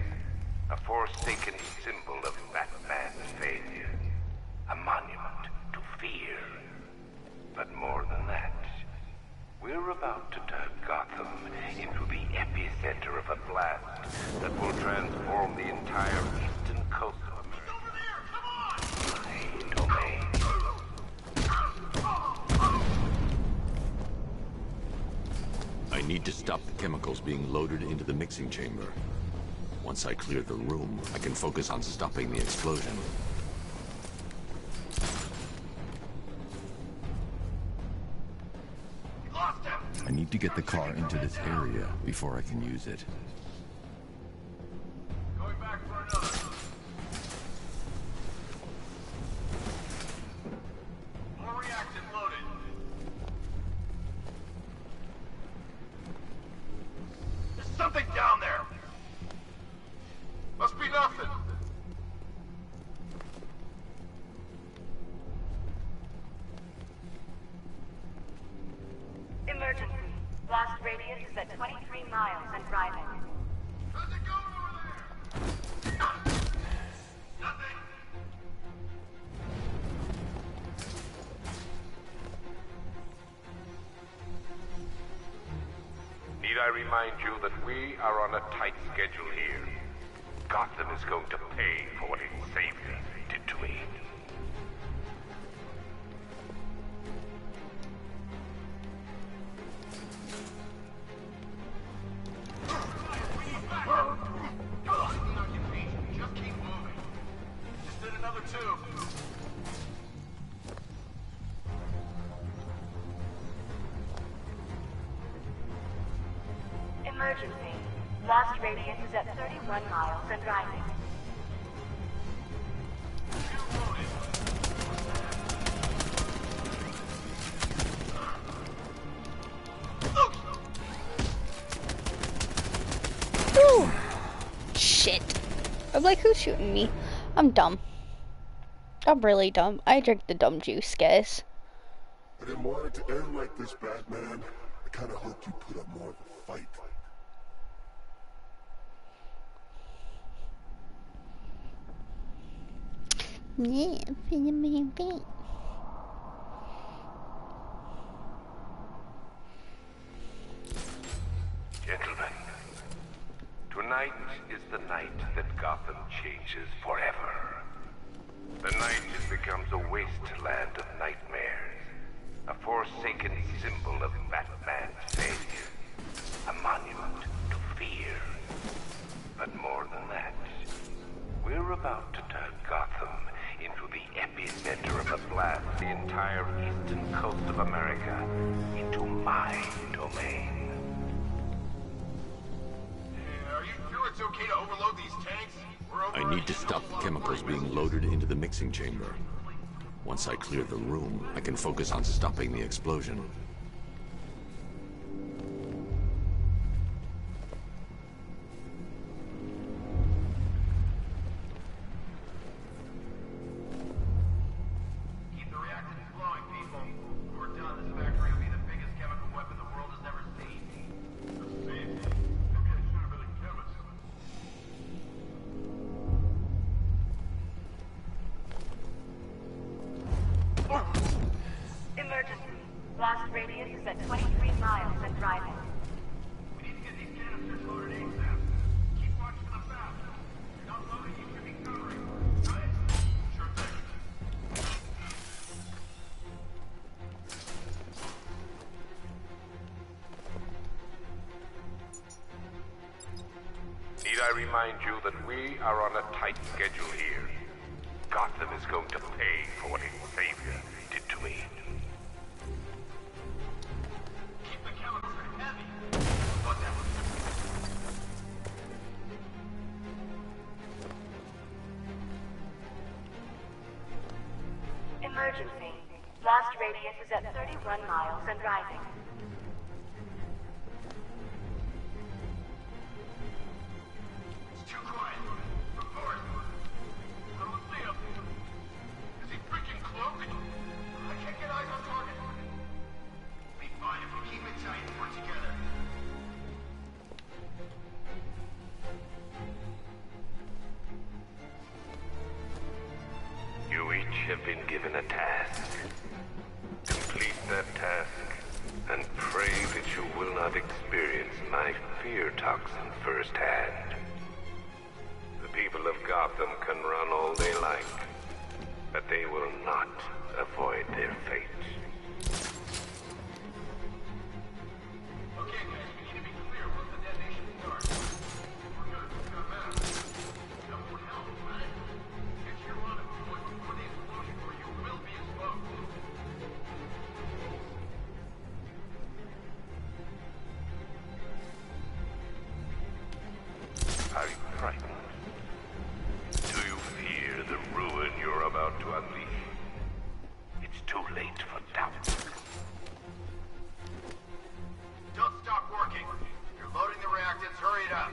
A forsaken symbol of Batman's failure. A monument to fear. But more than that, we're about to turn Gotham into the epicenter of a blast that will transform the entire eastern coast of America. My domain. I need to stop the chemicals being loaded into the mixing chamber. Once I clear the room, I can focus on stopping the explosion. I need to get the car into this area before I can use it. Going back for another. More reactant loaded. There's something down there. Must be nothing. Emergency. Blast radius is at 23 miles and driving. How's it going over there? Nothing. remind you that we are on a tight schedule here. Gotham is going to pay for what its savior did to me. Just keep moving. Just did another tube. Emergency. Blast radius is at 31 miles and rising. Ooh. Shit. I'm like, who's shooting me? I'm dumb. I'm really dumb. I drink the dumb juice, guys. I didn't want it to end like this, Batman. I kinda hoped you put up more of a fight. Yeah, Gentlemen, tonight is the night that Gotham changes forever. The night it becomes a wasteland of nightmares, a forsaken symbol of Batman's failure, a monument to fear. But more than that, we're about to turn Gotham into the epicenter of a blast the entire eastern coast of America into my domain. Are you sure it's okay to overload these tanks? I need to stop the chemicals being loaded into the mixing chamber. Once I clear the room, I can focus on stopping the explosion. Keep the reactants flowing, people. When we're done, this factory will be the biggest chemical weapon the world has never seen. Maybe I should have been a chemist. Emergency. Blast radius is at 23 miles and rising. We need to get these canisters loaded ASAP. Keep watching the map. If you're not loading, you should be covering. Right? Sure thing. Need I remind you that we are on a tight schedule here? Gotham is going to pay for what its savior did to me. Keep the chemicals heavy. Whatever. Emergency. Blast radius is at 31 miles and rising. It's too quiet. Report. I don't see him. Is he freaking cloaked? I can't get eyes on target. Be fine if we keep it tight and work together. You each have been given a task. Complete that task, and pray that you will not experience my fear toxin firsthand. The people of Gotham can run all they like, but they will not avoid their fate. Okay, guys, we need to be clear once the detonation starts. We're good. We've got maps. That won't help, right? Get your run at the point before the explosion, or you will be exposed. Are you frightened? Do you fear the ruin you're about to unleash? It's too late for doubt. Don't stop working. If you're loading the reactants, hurry it up.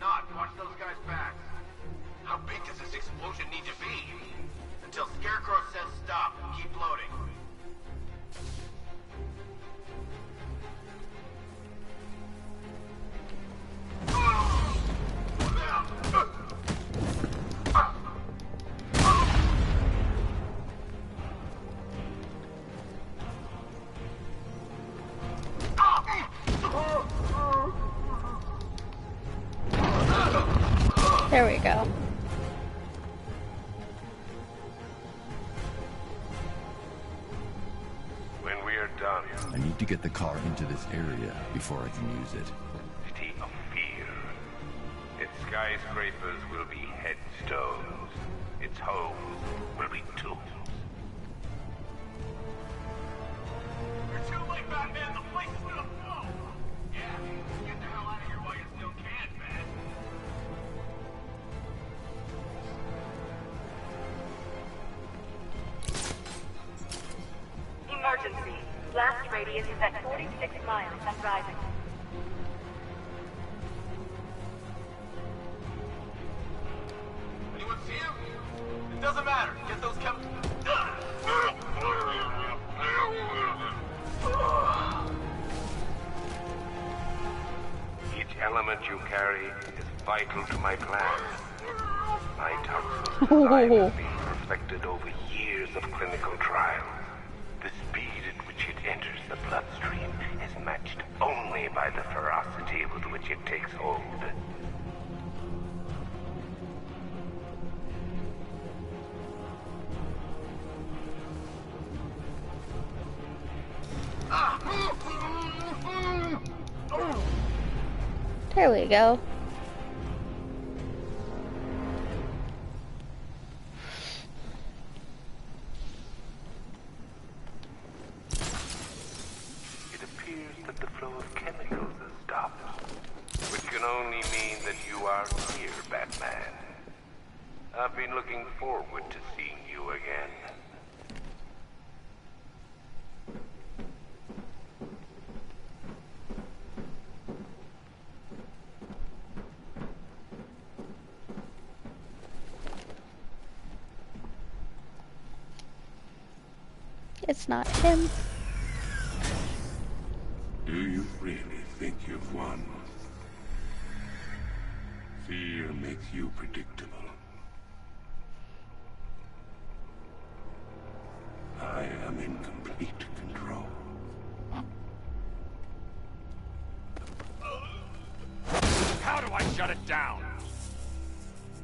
Not, watch those guys' backs. How big does this explosion need to be? Until Scarecrow says stop, keep loading. There we go. When we are done, I need to get the car into this area before I can use it. city of fear. Its skyscrapers will be headstones. Its homes will be tombs. You're too late, Batman. The place is gonna blow. Yeah, get the hell out of here while you still can, man. Emergency. Blast radius is at 46 miles and rising. Anyone see him? It doesn't matter. Get those chemicals. Each element you carry is vital to my plan. My toxin design has been perfected over years of clinical trials. The speed at which it enters the bloodstream is matched only by the ferocity with which it takes hold. There we go. It appears that the flow of chemicals has stopped, which can only mean that you are here, Batman. I've been looking forward to seeing you again. It's not him. Do you really think you've won? Fear makes you predictable. I am in complete control. How do I shut it down?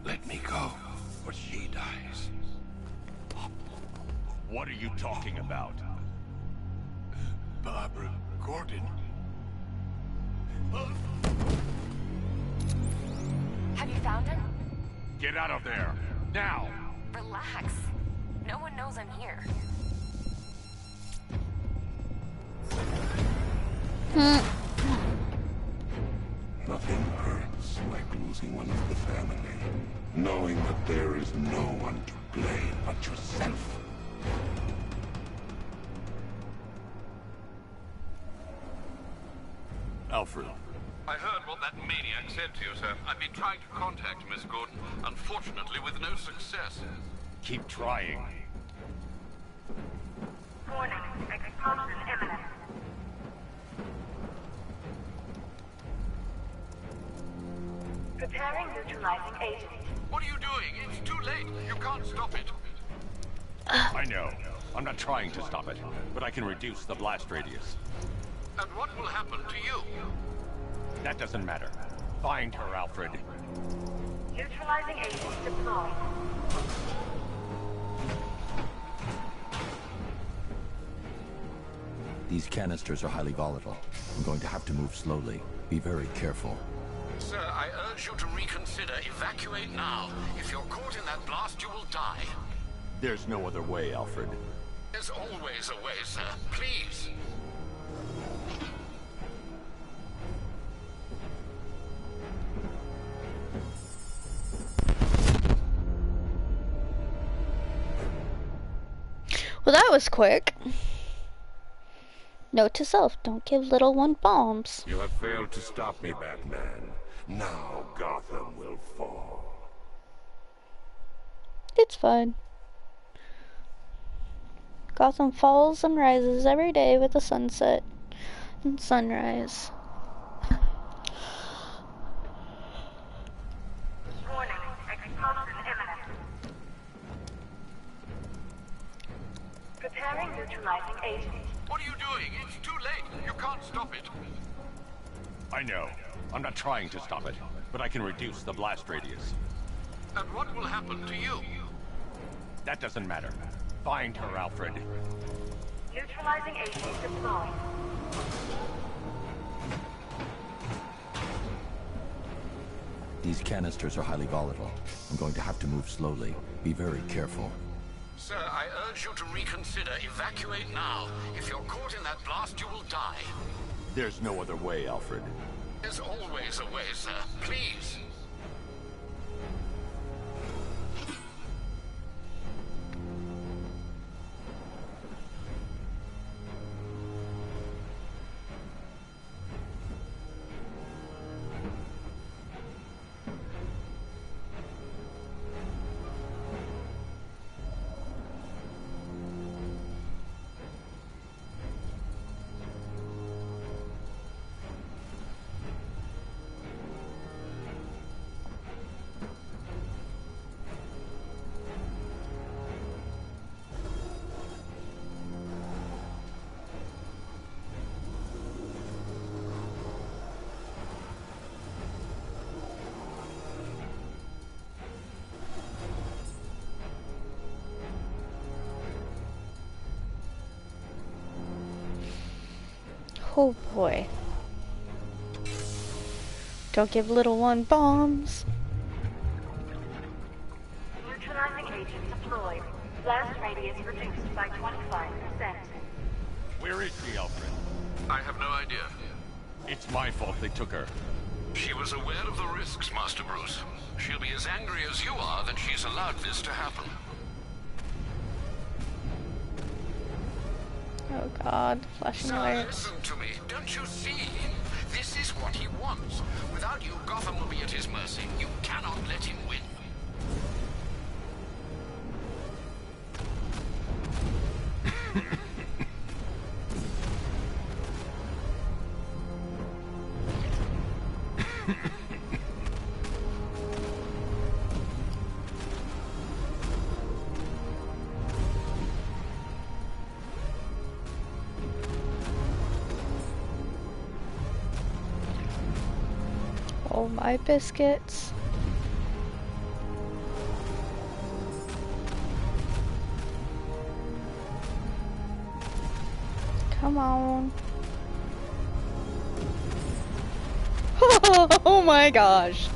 Let me go, or she dies. What are you talking about? Barbara Gordon. Have you found him? Get out of there! Now! Relax. No one knows I'm here. Nothing hurts like losing one of the family. Knowing that there is no one to blame but yourself. Alfred. I heard what that maniac said to you, sir. I've been trying to contact Miss Gordon, unfortunately with no success. Keep trying. Warning. Explosion imminent. Preparing neutralizing agent. What are you doing? It's too late. You can't stop it. I know. I'm not trying to stop it, but I can reduce the blast radius. And what will happen to you? That doesn't matter. Find her, Alfred. Neutralizing agent deployed. These canisters are highly volatile. I'm going to have to move slowly. Be very careful. Sir, I urge you to reconsider. Evacuate now. If you're caught in that blast, you will die. There's no other way, Alfred. There's always a way, sir. Please. Well, that was quick. Note to self, don't give little one bombs. You have failed to stop me, Batman. Now Gotham will fall. It's fine. Gotham falls and rises every day with the sunset and sunrise. Warning. Explosion imminent. Preparing neutralizing agent. What are you doing? It's too late. You can't stop it. I know. I'm not trying to stop it, but I can reduce the blast radius. And what will happen to you? That doesn't matter. Find her, Alfred. Neutralizing agent deployed. These canisters are highly volatile. I'm going to have to move slowly. Be very careful. Sir, I urge you to reconsider. Evacuate now. If you're caught in that blast, you will die. There's no other way, Alfred. There's always a way, sir. Please. Oh boy. Don't give little one bombs. Neutralizing agent deployed. Blast radius reduced by 25%. Where is she, Alfred? I have no idea. It's my fault they took her. She was aware of the risks, Master Bruce. She'll be as angry as you are that she's allowed this to happen. Oh god, flashing Sir, alerts. listen to me. Don't you see? This is what he wants. Without you, Gotham will be at his mercy. You cannot let him win. Oh my biscuits. Come on. Oh my gosh.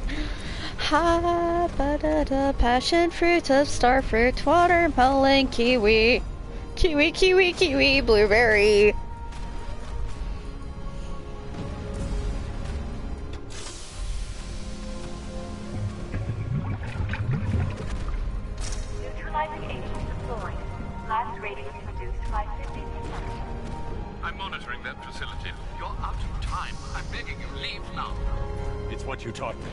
Ha ba da da, passion fruit of starfruit, watermelon, kiwi. Kiwi, kiwi, kiwi, blueberry. Neutralizing agent deployed. Blast radius reduced by 50%. I'm monitoring that facility. You're out of time. I'm begging you, leave now. It's what you taught me.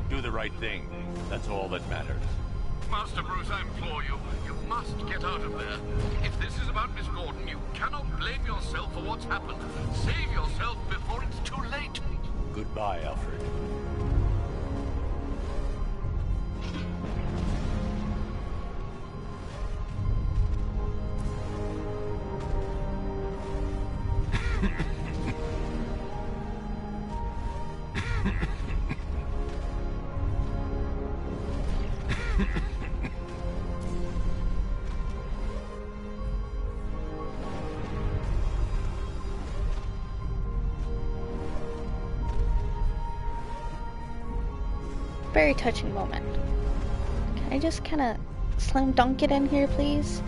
Do the right thing. That's all that matters. Master Bruce, I implore you. You must get out of there. If this is about Miss Gordon, you cannot blame yourself for what's happened. Save yourself before it's too late. Goodbye, Alfred. Very touching moment. Can I just kind of slam dunk it in here, please?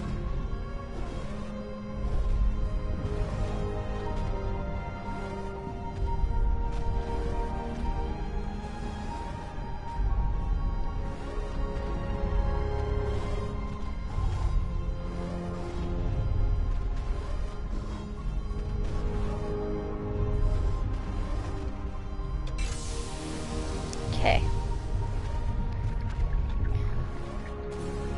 Okay.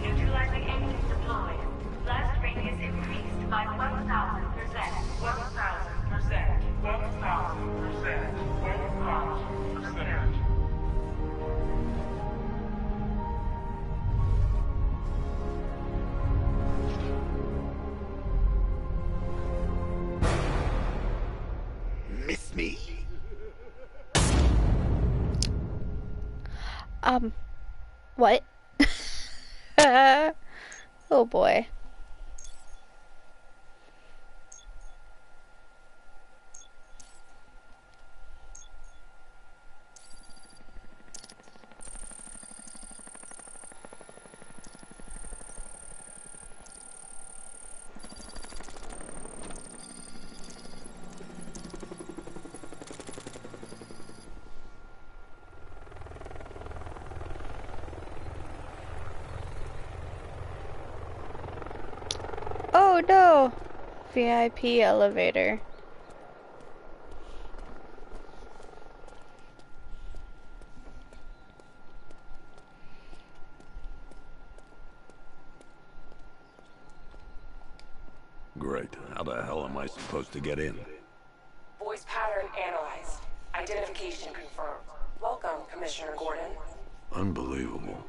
Neutralizing agent deployed. Blast radius increased by 1,000%. 1,000%. 1,000%. 1,000%. Miss me? What? Oh boy. Oh no! VIP elevator. Great. How the hell am I supposed to get in? Voice pattern analyzed. Identification confirmed. Welcome, Commissioner Gordon. Unbelievable.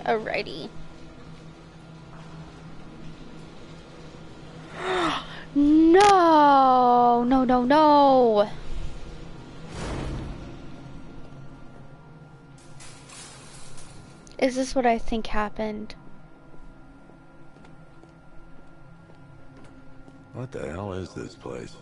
Alrighty. No! No, no, no! Is this what I think happened? What the hell is this place?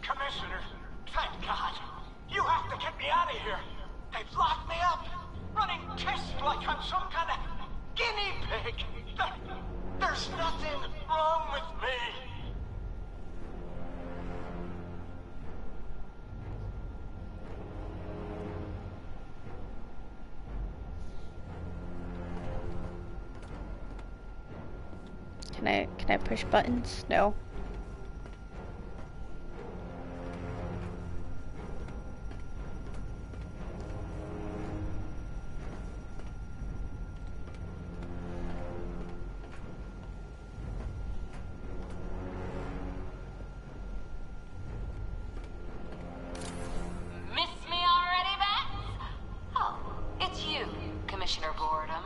Commissioner, thank God. You have to get me out of here. They've locked me up, running tests like I'm some kind of guinea pig. There's nothing wrong with me. Can I push buttons? No. Miss me already, Bats? Oh, it's you, Commissioner Boredom.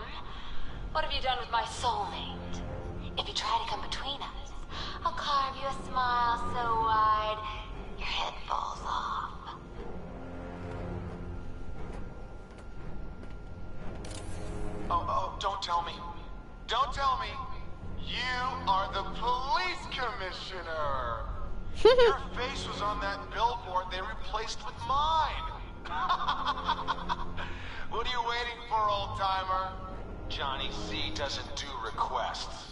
What have you done with my soulmate? If you try to come between us, I'll carve you a smile so wide, your head falls off. Oh, don't tell me. Don't tell me. You are the police commissioner. Your face was on that billboard they replaced with mine. What are you waiting for, old-timer? Johnny C doesn't do requests.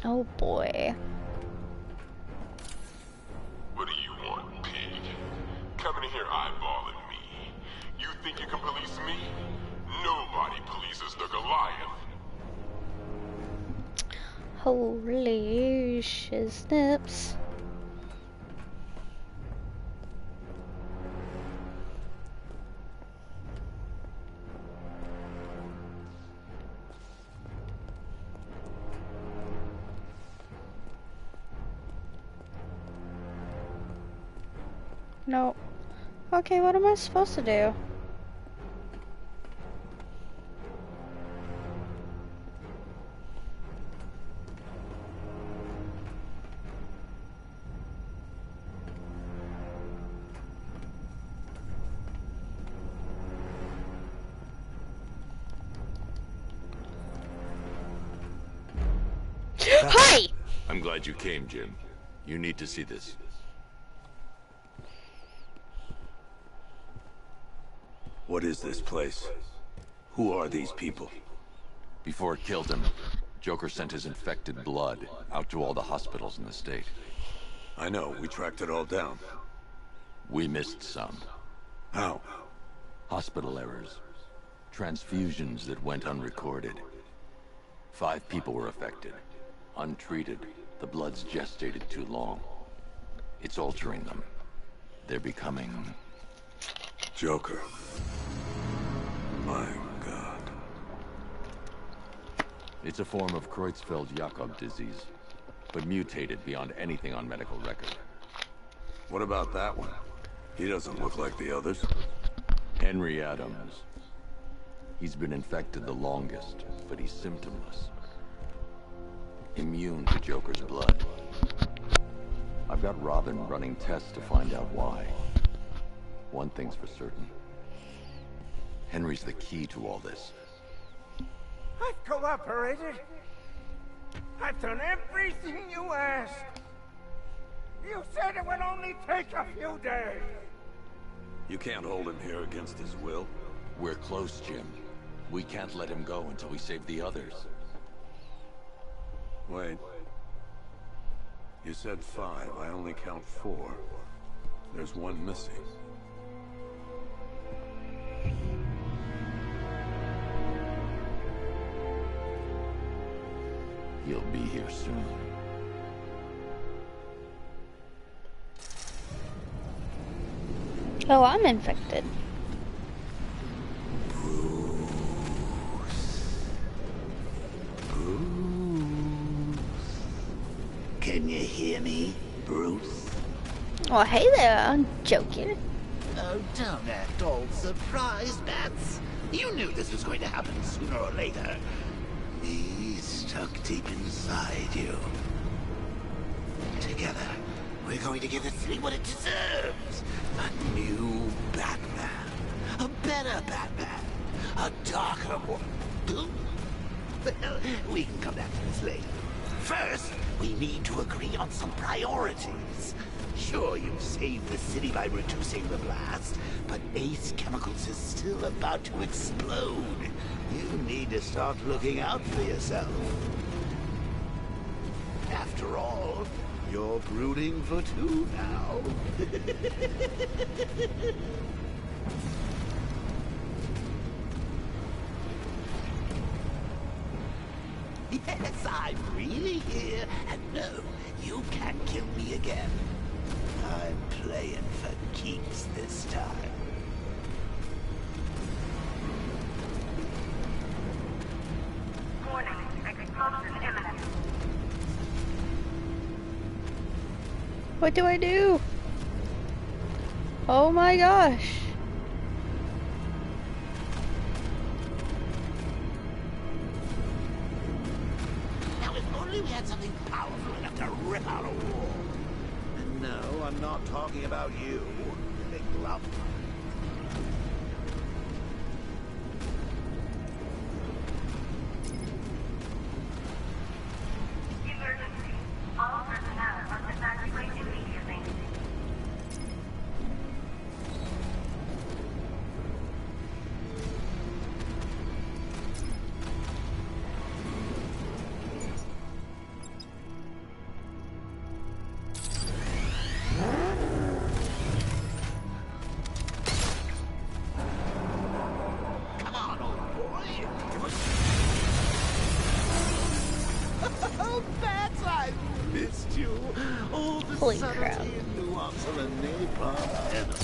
Oh boy. What do you want, pig? Coming in here eyeballing me. You think you can police me? Nobody polices the Goliath. Holy shiznips. No. Okay, what am I supposed to do? Hi! I'm glad you came, Jim. You need to see this. What is this place? Who are these people? Before it killed him, Joker sent his infected blood out to all the hospitals in the state. I know, we tracked it all down. We missed some. How? Hospital errors. Transfusions that went unrecorded. 5 people were affected. Untreated, the blood's gestated too long. It's altering them. They're becoming... Joker. My God. It's a form of Creutzfeldt-Jakob disease, but mutated beyond anything on medical record. What about that one? He doesn't look like the others. Henry Adams. He's been infected the longest, but he's symptomless. Immune to Joker's blood. I've got Robin running tests to find out why. One thing's for certain. Henry's the key to all this. I've cooperated. I've done everything you asked. You said it would only take a few days. You can't hold him here against his will. We're close, Jim. We can't let him go until we save the others. Wait. You said 5. I only count 4. There's one missing. He'll be here soon. Oh, I'm infected. Can you hear me, Bruce? Well, hey there, I'm joking. Oh, don't act all surprised, Bats. You knew this was going to happen sooner or later. He's stuck deep inside you. Together, we're going to give the city what it deserves. A new Batman. A better Batman. A darker one. Well, we can come back to this later. First, we need to agree on some priorities. Sure, you've saved the city by reducing the blast, but Ace Chemicals is still about to explode. You need to start looking out for yourself. After all, you're brooding for 2 now. Yes, I'm really here, and no, you can't kill me again. I'm playing for keeps this time. Warning, explosion imminent. What do I do? Oh my gosh. Now, if only we had something powerful enough to rip out a wall. And no, I'm not talking about you, big lump. Emergency. All personnel must evacuate immediately. Come on, old boy. Oh, Bats, I missed you. All the Holy subtlety crap. and nuance of a napalm enemy.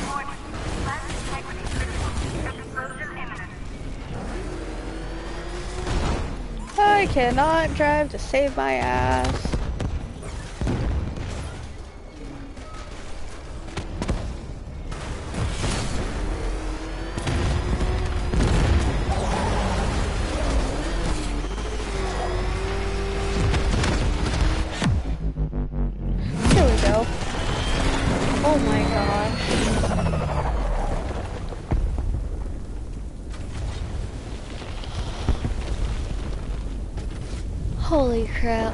Warning, plant integrity critical. Explosion imminent. I cannot drive to save my ass. Here we go. Oh my gosh. Holy crap.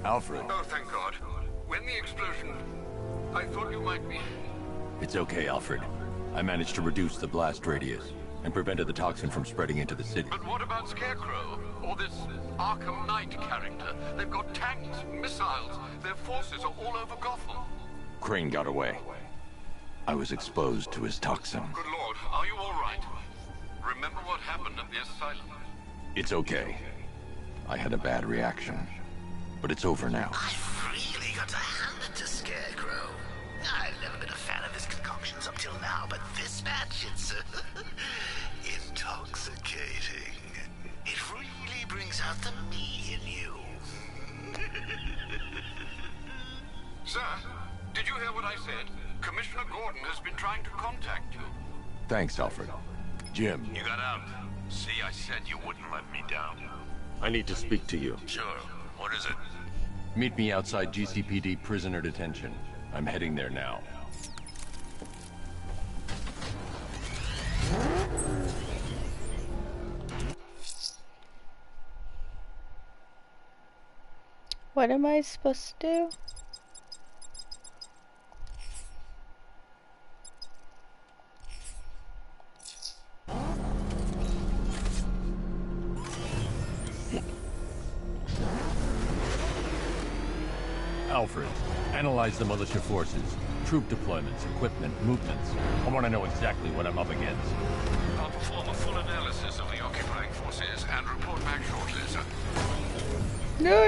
Alfred. Oh, thank God. When the explosion... I thought you might be... It's okay, Alfred. I managed to reduce the blast radius and prevented the toxin from spreading into the city. But what about Scarecrow? Or this Arkham Knight character? They've got tanks, missiles. Their forces are all over Gotham. Crane got away. I was exposed to his toxin. Good Lord, are you all right? Remember what happened at the asylum? It's okay. I had a bad reaction. But it's over now. I've really got to hand it to Scarecrow. I've never been a fan of his concoctions up till now, but this match, it's intoxicating. It really brings out the me in you. Sir, did you hear what I said? Commissioner Gordon has been trying to contact you. Thanks, Alfred. Jim. You got out. See, I said you wouldn't let me down. I need to speak to you. Sure. What is it? Meet me outside GCPD prisoner detention. I'm heading there now. What am I supposed to do? Alfred, analyze the militia forces, troop deployments, equipment, movements. I want to know exactly what I'm up against. I'll perform a full analysis of the occupying forces and report back shortly, sir. No.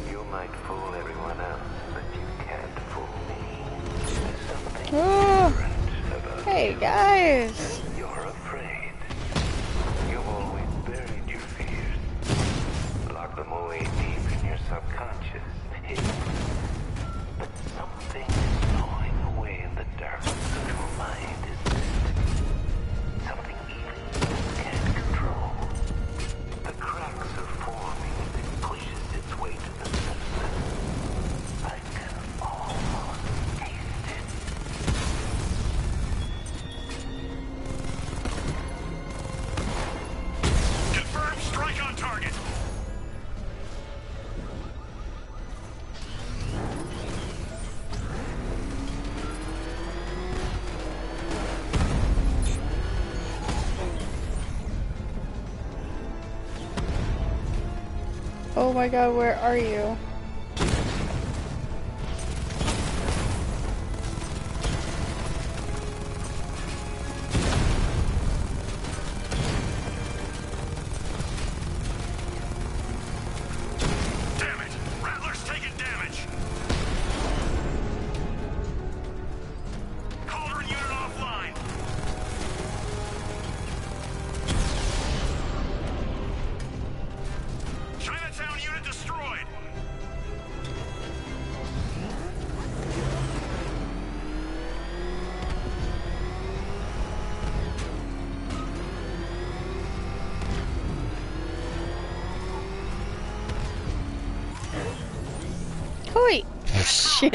You might fool everyone else, but you can't fool me. There's something different about Hey you. guys. You're afraid. You've always buried your fears. Locked them away deep in your subconscious. But something is gnawing away in the darkness of your mind, isn't it? Something even you can't control. The cracks are forming as it pushes its way to the surface. I can almost taste it. Confirm strike on target. Oh my god, where are you? Damn it! Rattler's taking damage. Cauldron unit offline. Chinatown unit destroyed. Hoi! Shit.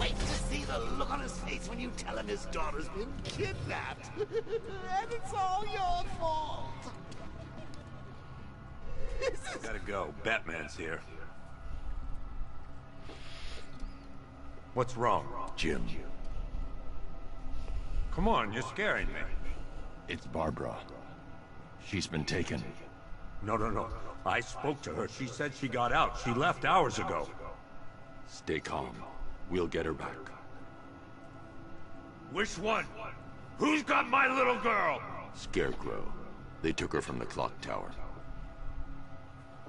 Wait to see the look on his face when you tell him his daughter's been kidnapped. And it's all your fault. Gotta go. Batman's here. What's wrong? Jim. Come on, you're scaring me. It's Barbara. She's been taken. No. I spoke to her. She said she got out. She left hours ago. Stay calm. We'll get her back. Which one? Who's got my little girl? Scarecrow. They took her from the clock tower.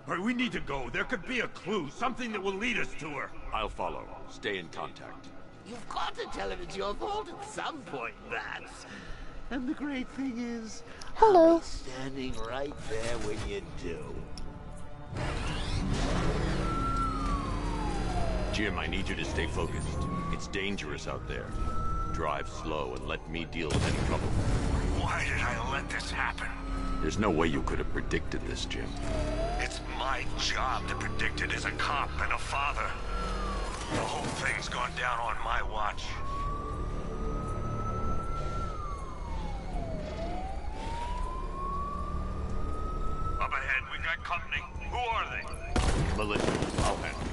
All right, we need to go. There could be a clue, something that will lead us to her. I'll follow. Stay in contact. You've got to tell him it's your fault at some point, Bats. And the great thing is, hello. I'll be standing right there when you do. Jim, I need you to stay focused. It's dangerous out there. Drive slow and let me deal with any trouble. Why did I let this happen? There's no way you could have predicted this, Jim. It's my my job to predict it as a cop and a father. The whole thing's gone down on my watch. Up ahead, we got company. Who are they? Militia. I'll handle it.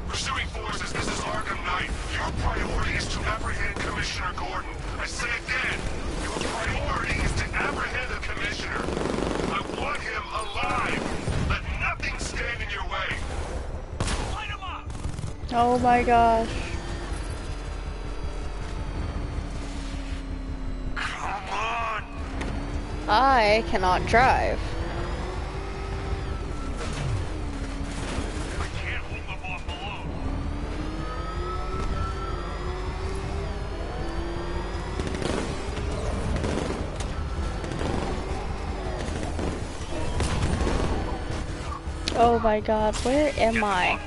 Pursuing forces, this is Arkham Knight. Your priority is to apprehend Commissioner Gordon. I say again, your priority is to apprehend the Commissioner. I want him alive. Let nothing stand in your way. Light him up! Oh my gosh. Come on! I cannot drive. I can't hold them off alone. Oh my god, where am I?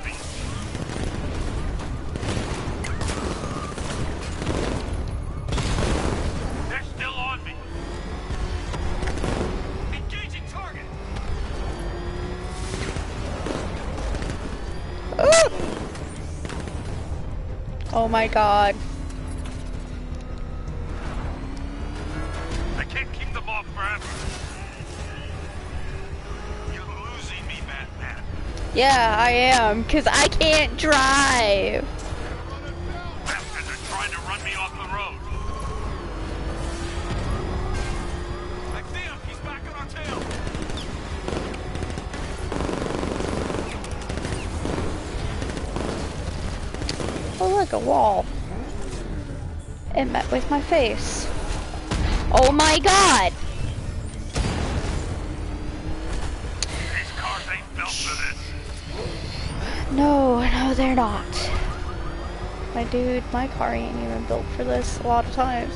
They're still on me. Engaging target. Ooh! Oh my god. I can't keep them off forever. You're losing me, Batman. Yeah, I am, cause I can't drive. Bastards are trying to run me off the road. I see him. He's back on our tail. Oh look, a wall. It met with my face. Oh my god! These cars ain't built for this. No, no they're not. My dude, my car ain't even built for this a lot of times.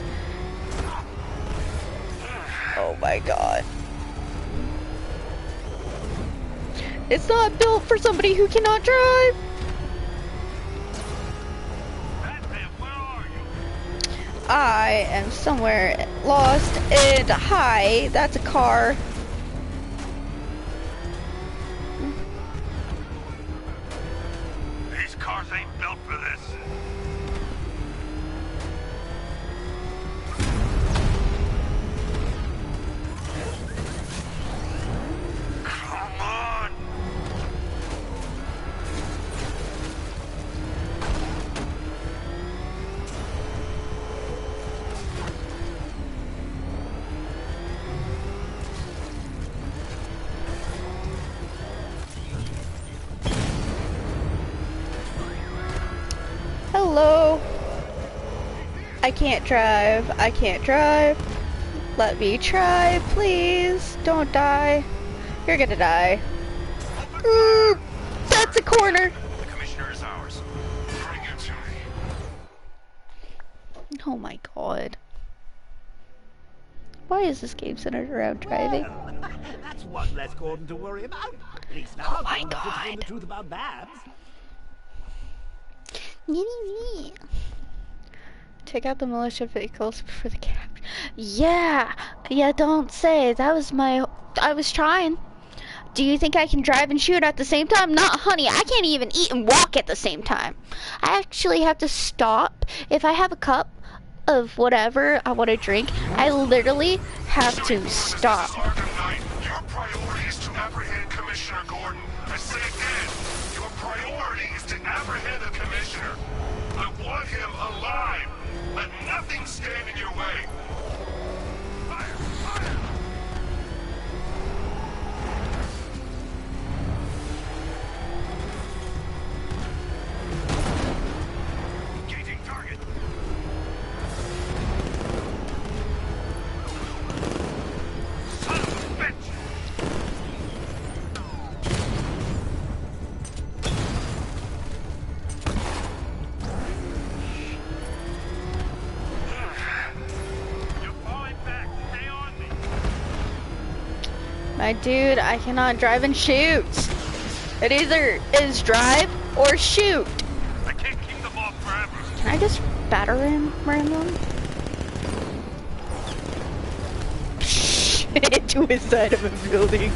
Oh my god. It's not built for somebody who cannot drive! Batman, where are you? I am somewhere lost and hi, that's a car. These cars ain't built for this. Come on! Hello. I can't drive. I can't drive. Let me try, please. Don't die. You're gonna die. That's a corner. The Commissioner is ours. Bring him to me. Oh my god. Why is this game centered around driving? Well, that's one less Gordon to worry about. At least now Oh my Gordon puts god. in the truth about Babs. Take out the militia vehicles before the capture. Yeah, don't say. That was I was trying. Do you think I can drive and shoot at the same time? Not, honey. I can't even eat and walk at the same time. I actually have to stop. If I have a cup of whatever I want to drink, I literally have to stop. Arkham Knight, your priority is to apprehend Commissioner Gordon. I say again, your priority is to apprehend the Commissioner. I want him alive. Let nothing stand in your way. Fire! Fire! Engaging target. Son of a bitch! You're falling back. Stay on me. My dude, I cannot drive and shoot. It either is drive or shoot. I can't keep them off forever. Can I just batter him random? Shh. into his side of a building.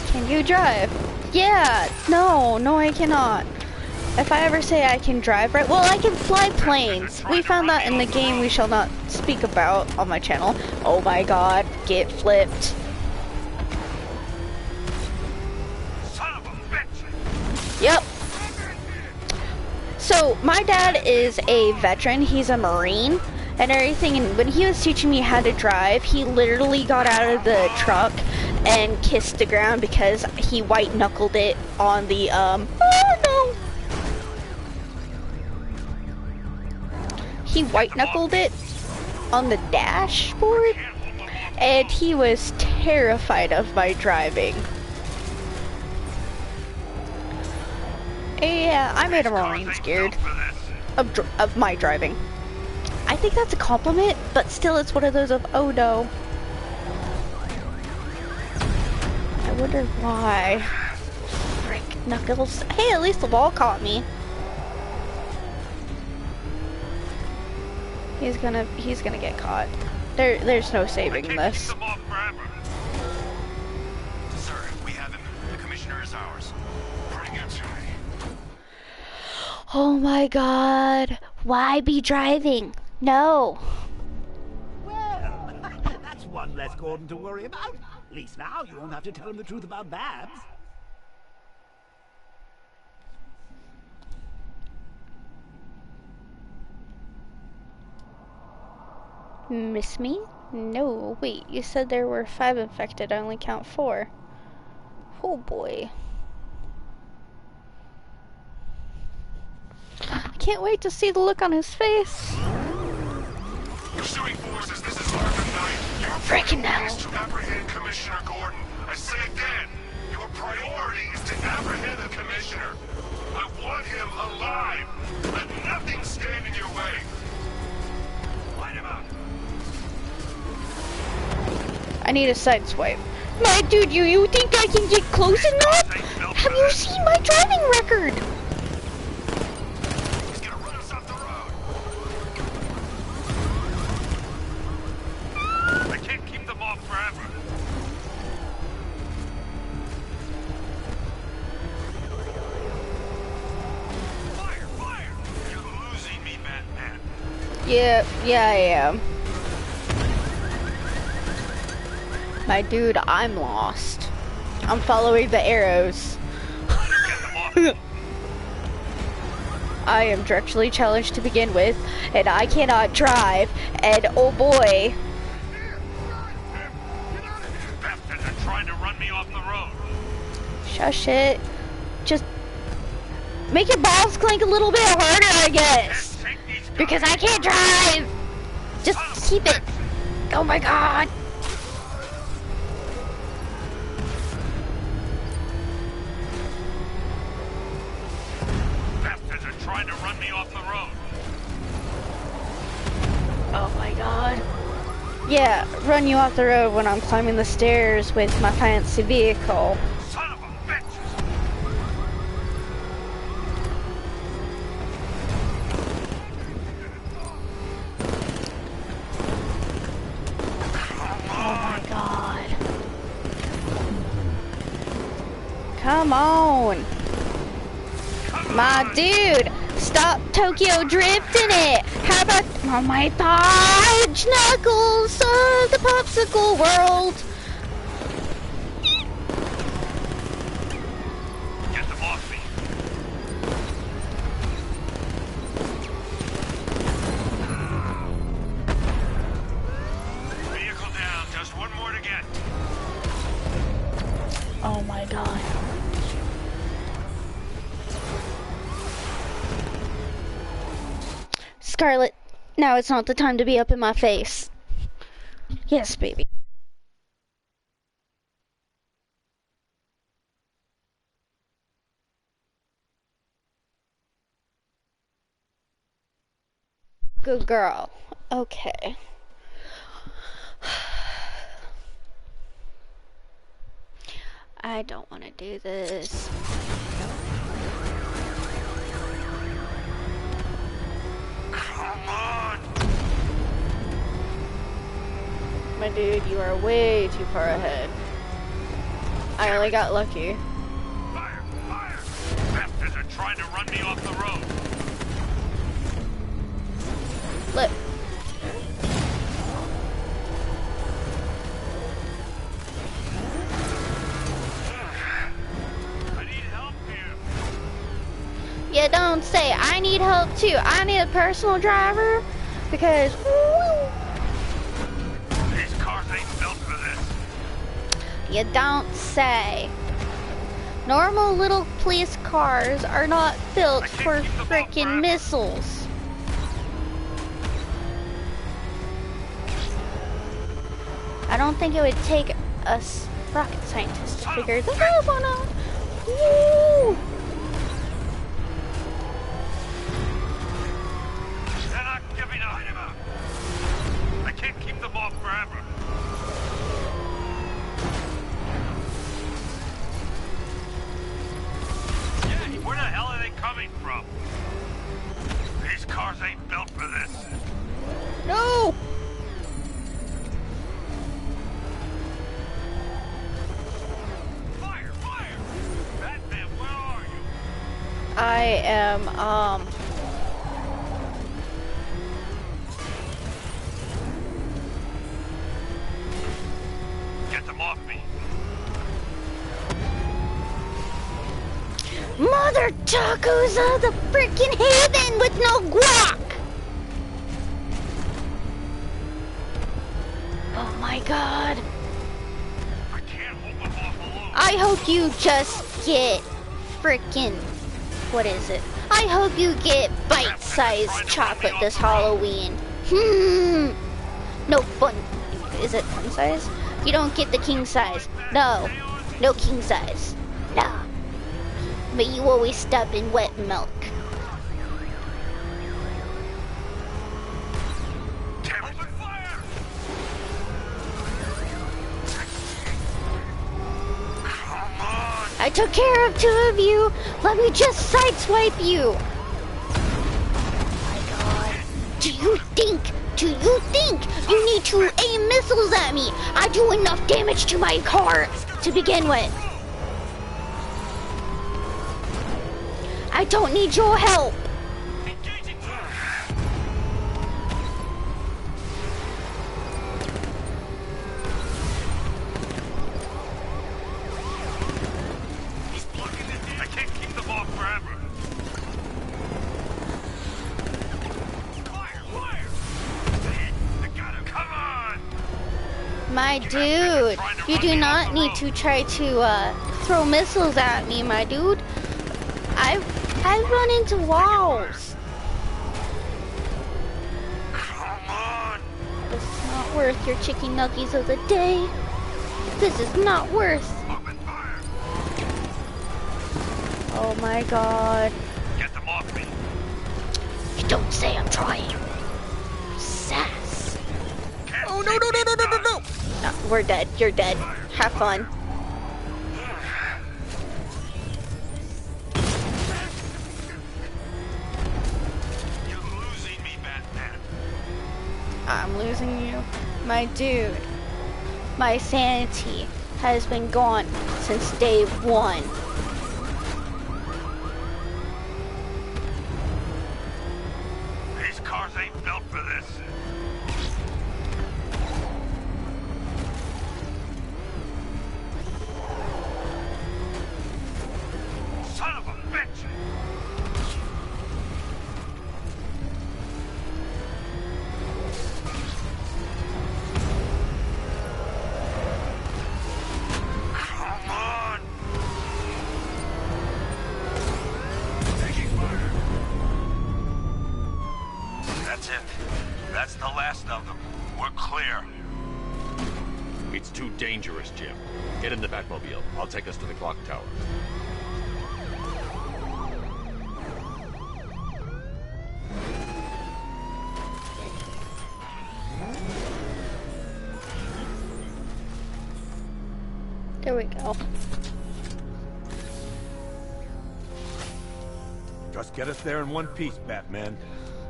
Can you drive? Yeah, no, I cannot. If I ever say I can drive, right? Well, I can fly planes. We found that in the game we shall not speak about on my channel. Oh my god, get flipped. Yep. So, my dad is a veteran. He's a Marine and everything. And when he was teaching me how to drive, he literally got out of the truck and kissed the ground because he white-knuckled it on the, oh no! He white-knuckled it on the dashboard, and he was terrified of my driving. Yeah, I made a Marine scared of my driving. I think that's a compliment, but still it's one of those of, oh no. I wonder why. Frick, Knuckles. Hey, at least the ball caught me. He's gonna get caught. There's no saving this. Sir, we have him. The commissioner is ours. Bring him to me. Oh my god. Why be driving? No. Well, that's one less Gordon to worry about. At least now you won't have to tell him the truth about Babs. Miss me? No, wait, you said there were 5 infected, I only count 4. Oh boy. I can't wait to see the look on his face. Pursuing forces, this is Arkham Knight. Your Freaking priority is to apprehend Commissioner Gordon. I say again, your priority is to apprehend the Commissioner. I want him alive. Let nothing stand in your way. Light him up. I need a side swipe. My dude, you think I can get close enough? Have you seen my driving record? He's gonna run us off the road. I can't keep them off forever. Fire! Fire! You're losing me, Batman. Yeah, I am. My dude, I'm lost. I'm following the arrows. I am directionally challenged to begin with, and I cannot drive, and oh boy. Bastards are trying to run me off the road. Shush it. Just make your balls clank a little bit harder, I guess. Because I can't drive. Just keep it. Oh my god. Trying to run me off the road. Oh my god. Yeah, run you off the road when I'm climbing the stairs with my fancy vehicle. Son of a bitch! Oh my god. Come on. My dude, stop Tokyo drifting it. How about, oh my fudge knuckles of the popsicle world. Get them off me. Vehicle down, just one more to get. Oh my god. Scarlet, now it's not the time to be up in my face. Yes, baby. Good girl. Okay. I don't want to do this. Come on! My dude, you are way too far ahead. I only got lucky. Fire! Fire! Bastards are trying to run me off the road. Flip. I need help here. You don't say. I need help too. I need a personal driver because These cars ain't built for this. you don't say. Normal little police cars are not built for frickin' missiles. I don't think it would take us rocket scientists to figure this one out. Woo! They're not giving up. I can't keep them off forever. Yeah, where the hell are they coming from? These cars ain't built for this. No! Fire! Fire! Batman, where are you? I am, Get them off me. Mother tacos of the frickin' heathen with no guac! Oh my god. I can't hold them off alone. I hope you just get frickin', what is it? I hope you get bite-sized chocolate this Halloween. No fun, is it fun size? You don't get the king size. No, no king size. No. But you always step in wet milk. Open fire! Come on! I took care of 2 of you. Let me just sideswipe you. Oh my god. Do you think you need to aim missiles at me? I do enough damage to my car to begin with. I don't need your help. Engaging fire! He's blocking it. I can't keep them off forever. Fire! Fire! I got him. Come on! My dude, you do not need to try to throw missiles at me, my dude. I've run into walls. Come on! This is not worth your chicken nuggets of the day. This is not worth. Open fire! Oh my god. Get them off me! You don't say I'm trying. Sass. Can't Oh no. No, we're dead. You're dead. Have fun. You're losing me, Batman. I'm losing you. My dude, my sanity has been gone since day 1. These cars ain't built for this. Son of a bitch! Come on! Taking fire! That's it. That's the last of them. We're clear. It's too dangerous, Jim. Get in the Batmobile. I'll take us to the clock tower. There we go. Just get us there in one piece, Batman.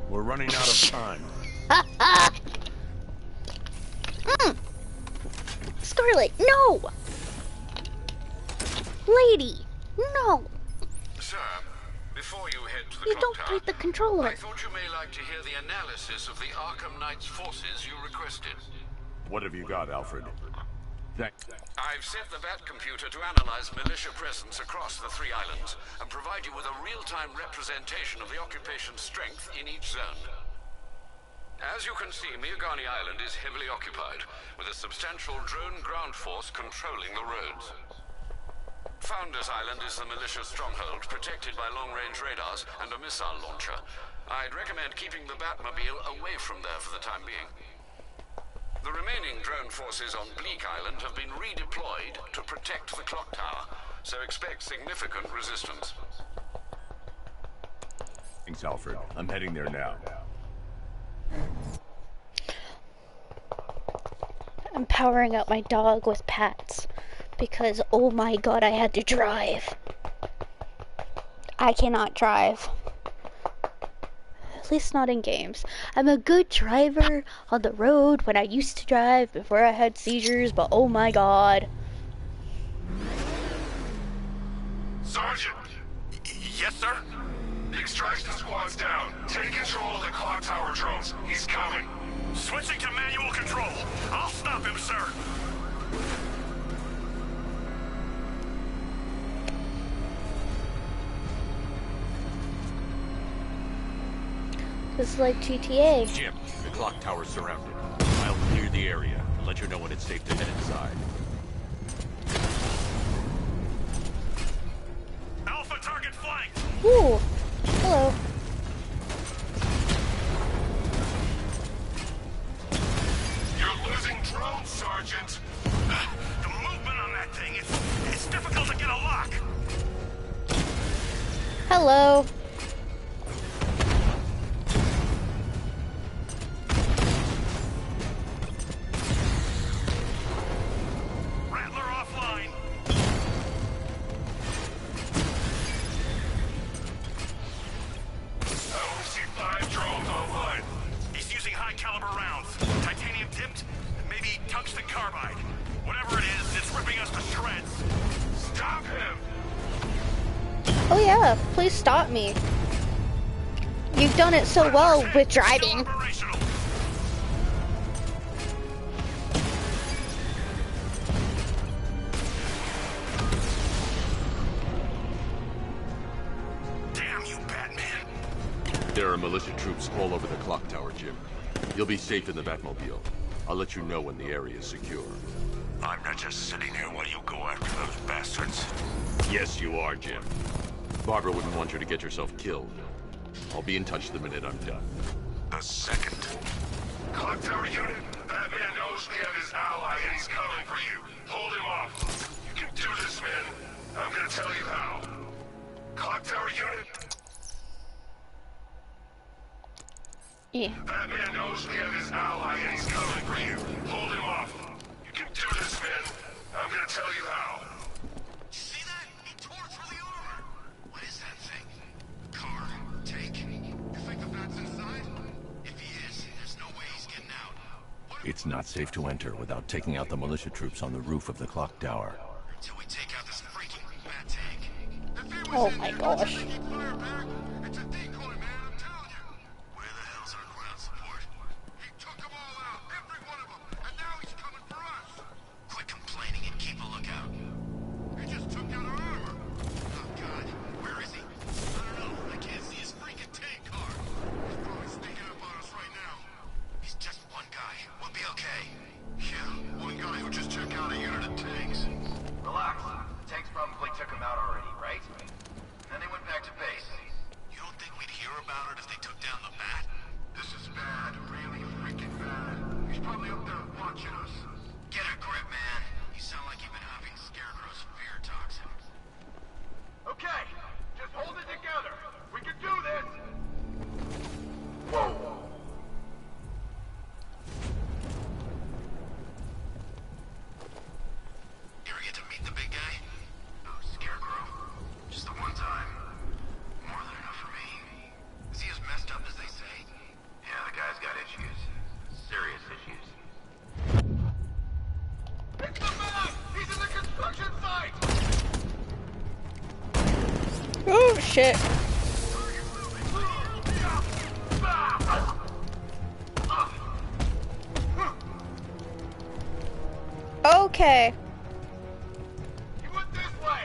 We're running out of time. Charlotte, no! Lady, no! Sir, before you head to the You clock don't tower, break the controller. I thought you may like to hear the analysis of the Arkham Knight's forces you requested. What have you got, Alfred? I've set the Bat computer to analyze militia presence across the 3 islands and provide you with a real-time representation of the occupation's strength in each zone. As you can see, Miagani Island is heavily occupied, with a substantial drone ground force controlling the roads. Founders Island is the militia's stronghold, protected by long-range radars and a missile launcher. I'd recommend keeping the Batmobile away from there for the time being. The remaining drone forces on Bleak Island have been redeployed to protect the clock tower, so expect significant resistance. Thanks, Alfred. I'm heading there now. I'm powering up my dog with pats because, oh my god, I had to drive. I cannot drive. At least not in games. I'm a good driver on the road when I used to drive before I had seizures, but oh my god. Sergeant! Yes, sir? The extraction squad's down. Take control of the clock tower drones. He's coming. Switching to manual control. I'll stop him, sir. It's like GTA. Jim, the clock tower's surrounded. I'll clear the area and let you know when it's safe to head inside. Alpha target flanked. Ooh. Hello. You're losing drones, Sergeant. The movement on that thing, it's difficult to get a lock. Hello. Oh yeah, please stop me. You've done it so well with driving. Damn you, Batman. There are militia troops all over the clock tower, Jim. You'll be safe in the Batmobile. I'll let you know when the area is secure. I'm not just sitting here while you go after those bastards. Yes, you are, Jim. Barbara wouldn't want you to get yourself killed. I'll be in touch the minute I'm done. The second. Clock tower unit, Batman knows we have his ally and he's coming for you. Hold him off. You can do this, man. I'm gonna tell you how. Clock tower unit. Yeah. Batman knows we have his ally and he's coming for you. Hold him off. You can do this, man. I'm gonna tell you how. See that? He tore through the armor. What is that thing? Car? Tank? You think the Bat's inside? If he is, there's no way he's getting out. It's not safe to enter without taking out the militia troops on the roof of the clock tower. Until we take out this freaking Bat tank. Oh my gosh. It's a decoy, man, I'm telling you. Where the hell's our ground support? He took them all out, every one of them, and now he's coming for us. Quit complaining and keep a lookout. He just took out our armor. Oh God, where is he? I don't know. I can't see his freaking tank car. He's probably sneaking up on us right now. He's just one guy. We'll be okay. Yeah, one guy who just took out a unit of tanks. Relax. The tanks probably took him out already, right? Then they went back to base. You don't think we'd hear about it if they took down the Bat? This is bad, really freaking bad. He's probably up there watching us. Get a grip, man. You sound like you've been huffing Scarecrow's fear toxin. Okay, just hold it together. We can do this. Whoa. You ever get to meet the big guy? Oh, Scarecrow. Just the one time. More than enough for me. Is he as messed up as they say? Yeah, the guy's got issues. Serious issues. Construction site! Oh shit. Okay. He went this way!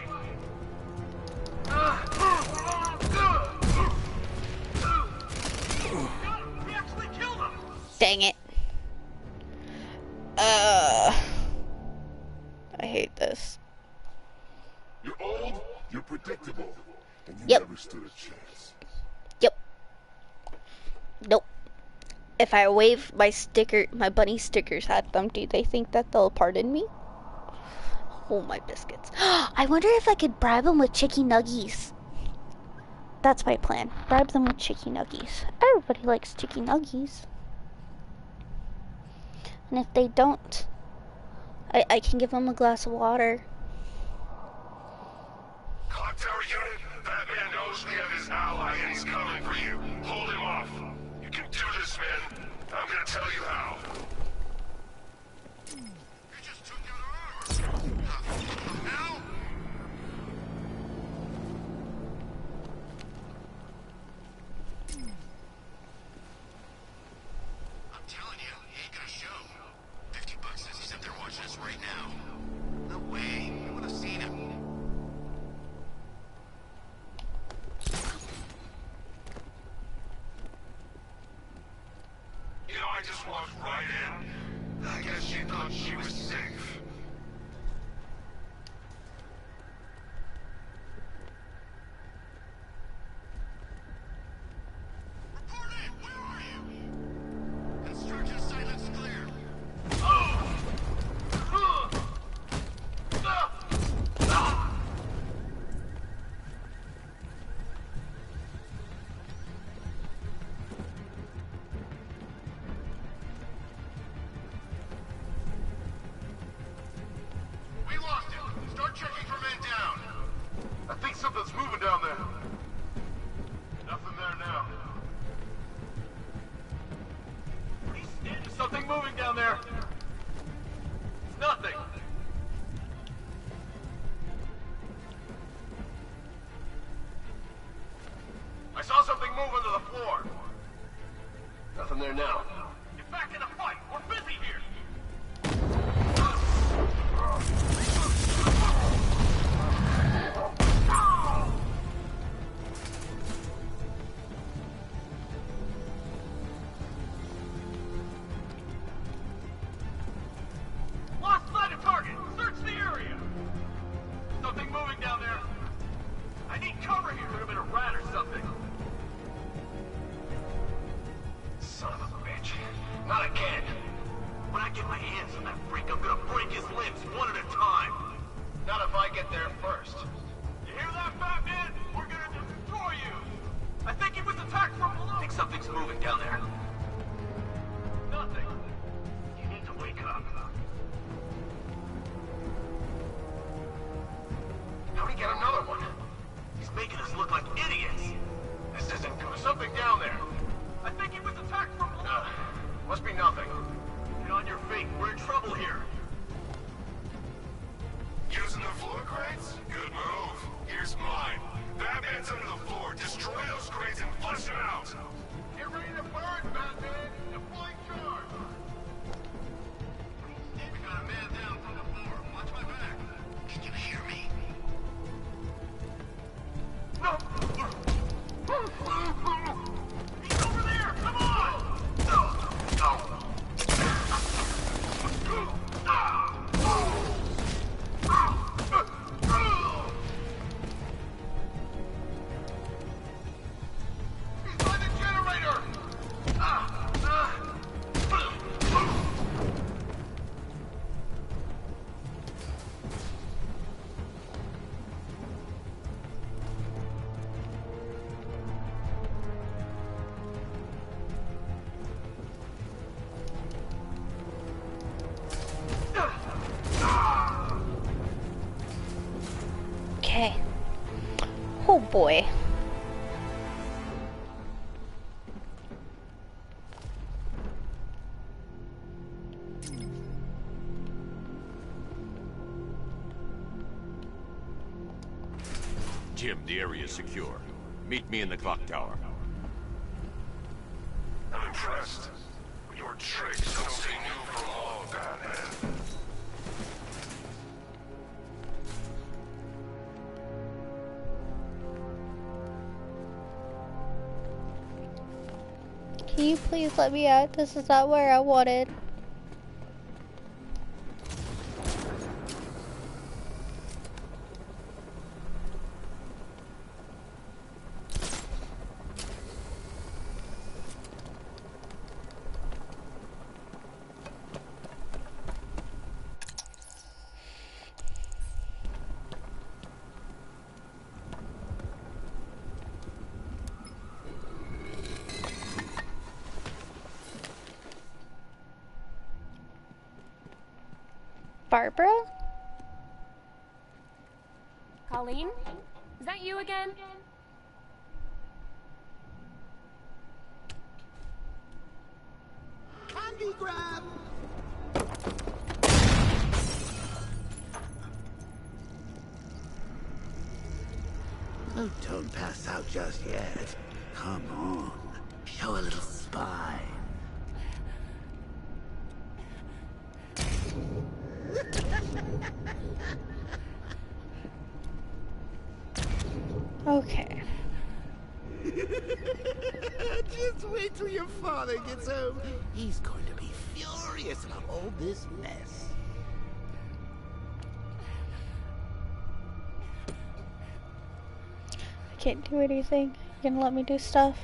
We actually killed him! Dang it. I hate this. You're old, you're predictable, and you Yep. never stood a chance. Yep. Nope. If I wave my bunny stickers at them, do they think that they'll pardon me? Oh, my biscuits. I wonder if I could bribe them with chicky nuggies. That's my plan. Bribe them with chicky nuggies. Everybody likes chicky nuggies. And if they don't, I can give them a glass of water. Clock Tower unit, Batman knows we have his ally and he's coming for you. Hold him off. You can do this, man. I'm gonna tell you how. You just took out our armor! Now? I'm telling you, he ain't gonna show. $50 says he's up there watching us right now. No way. We would have seen him. You know, I just walked right in. I guess she thought she was safe. Report in! Where are you? Construction site looks clear. We lost him. Start checking for men down. I think something's moving down there. Nothing there now. There's something moving down there. Nothing. I saw something move under the floor. Nothing there now. Get back in the fight. We're busy here. Lost sight of target. Search the area. Something moving down there. I need cover here. Could have been a rat or something. Son of a bitch. Not again. When I get my hands on that freak, I'm gonna break his limbs one at a time. Not if I get there first. You hear that, Batman? We're gonna destroy you. I think he was attacked from below. I think something's moving down there. Nothing. You need to wake up. How'd he get another one? He's making us look like idiots. This isn't good. Something down there. I think he was attacked from below. Must be nothing. Get on your feet. We're in trouble here. Using the floor crates? Good move. Here's mine. Batman's under the floor. Destroy those crates and flush them out. Get ready to burn, Batman. Deploying charge. We got a man down from the floor. Watch my back. Can you hear me? No! He's over there. Come on! He's by the generator! Okay. Oh boy. Jim, the area is secure. Meet me in the clock tower. I'm impressed. Your tricks don't stay new for long, Batman. Can you please let me out? This is not where I wanted. Barbara? Colleen? Is that you again? Candy grab! Oh, don't pass out just yet. Come on. Show a little spine. Okay. Just wait till your father gets home. He's going to be furious about all this mess. I can't do anything. You gonna let me do stuff?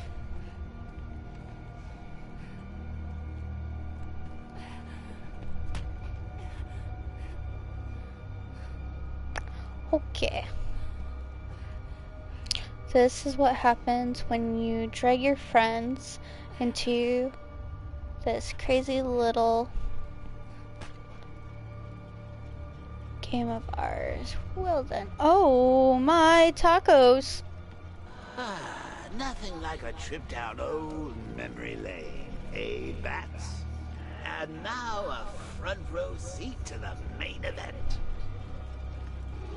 Okay. This is what happens when you drag your friends into this crazy little game of ours. Well then. Oh, my tacos. Nothing like a trip down old memory lane, eh, Bats? And now a front row seat to the main event.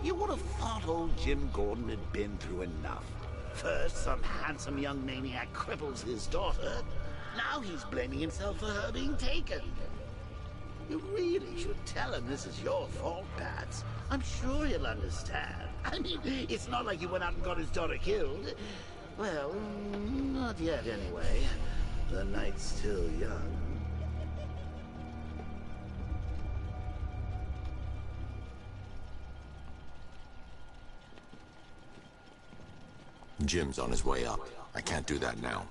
You would have thought old Jim Gordon had been through enough. First, some handsome young maniac cripples his daughter. Now he's blaming himself for her being taken. You really should tell him this is your fault, Bats. I'm sure he'll understand. I mean, it's not like you went out and got his daughter killed. Well, not yet anyway. The night's still young. Jim's on his way up. I can't do that now.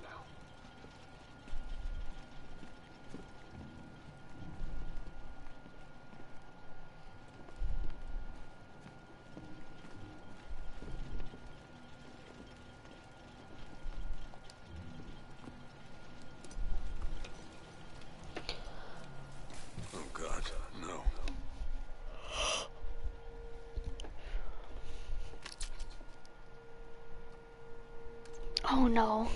Oh God, no. Oh no.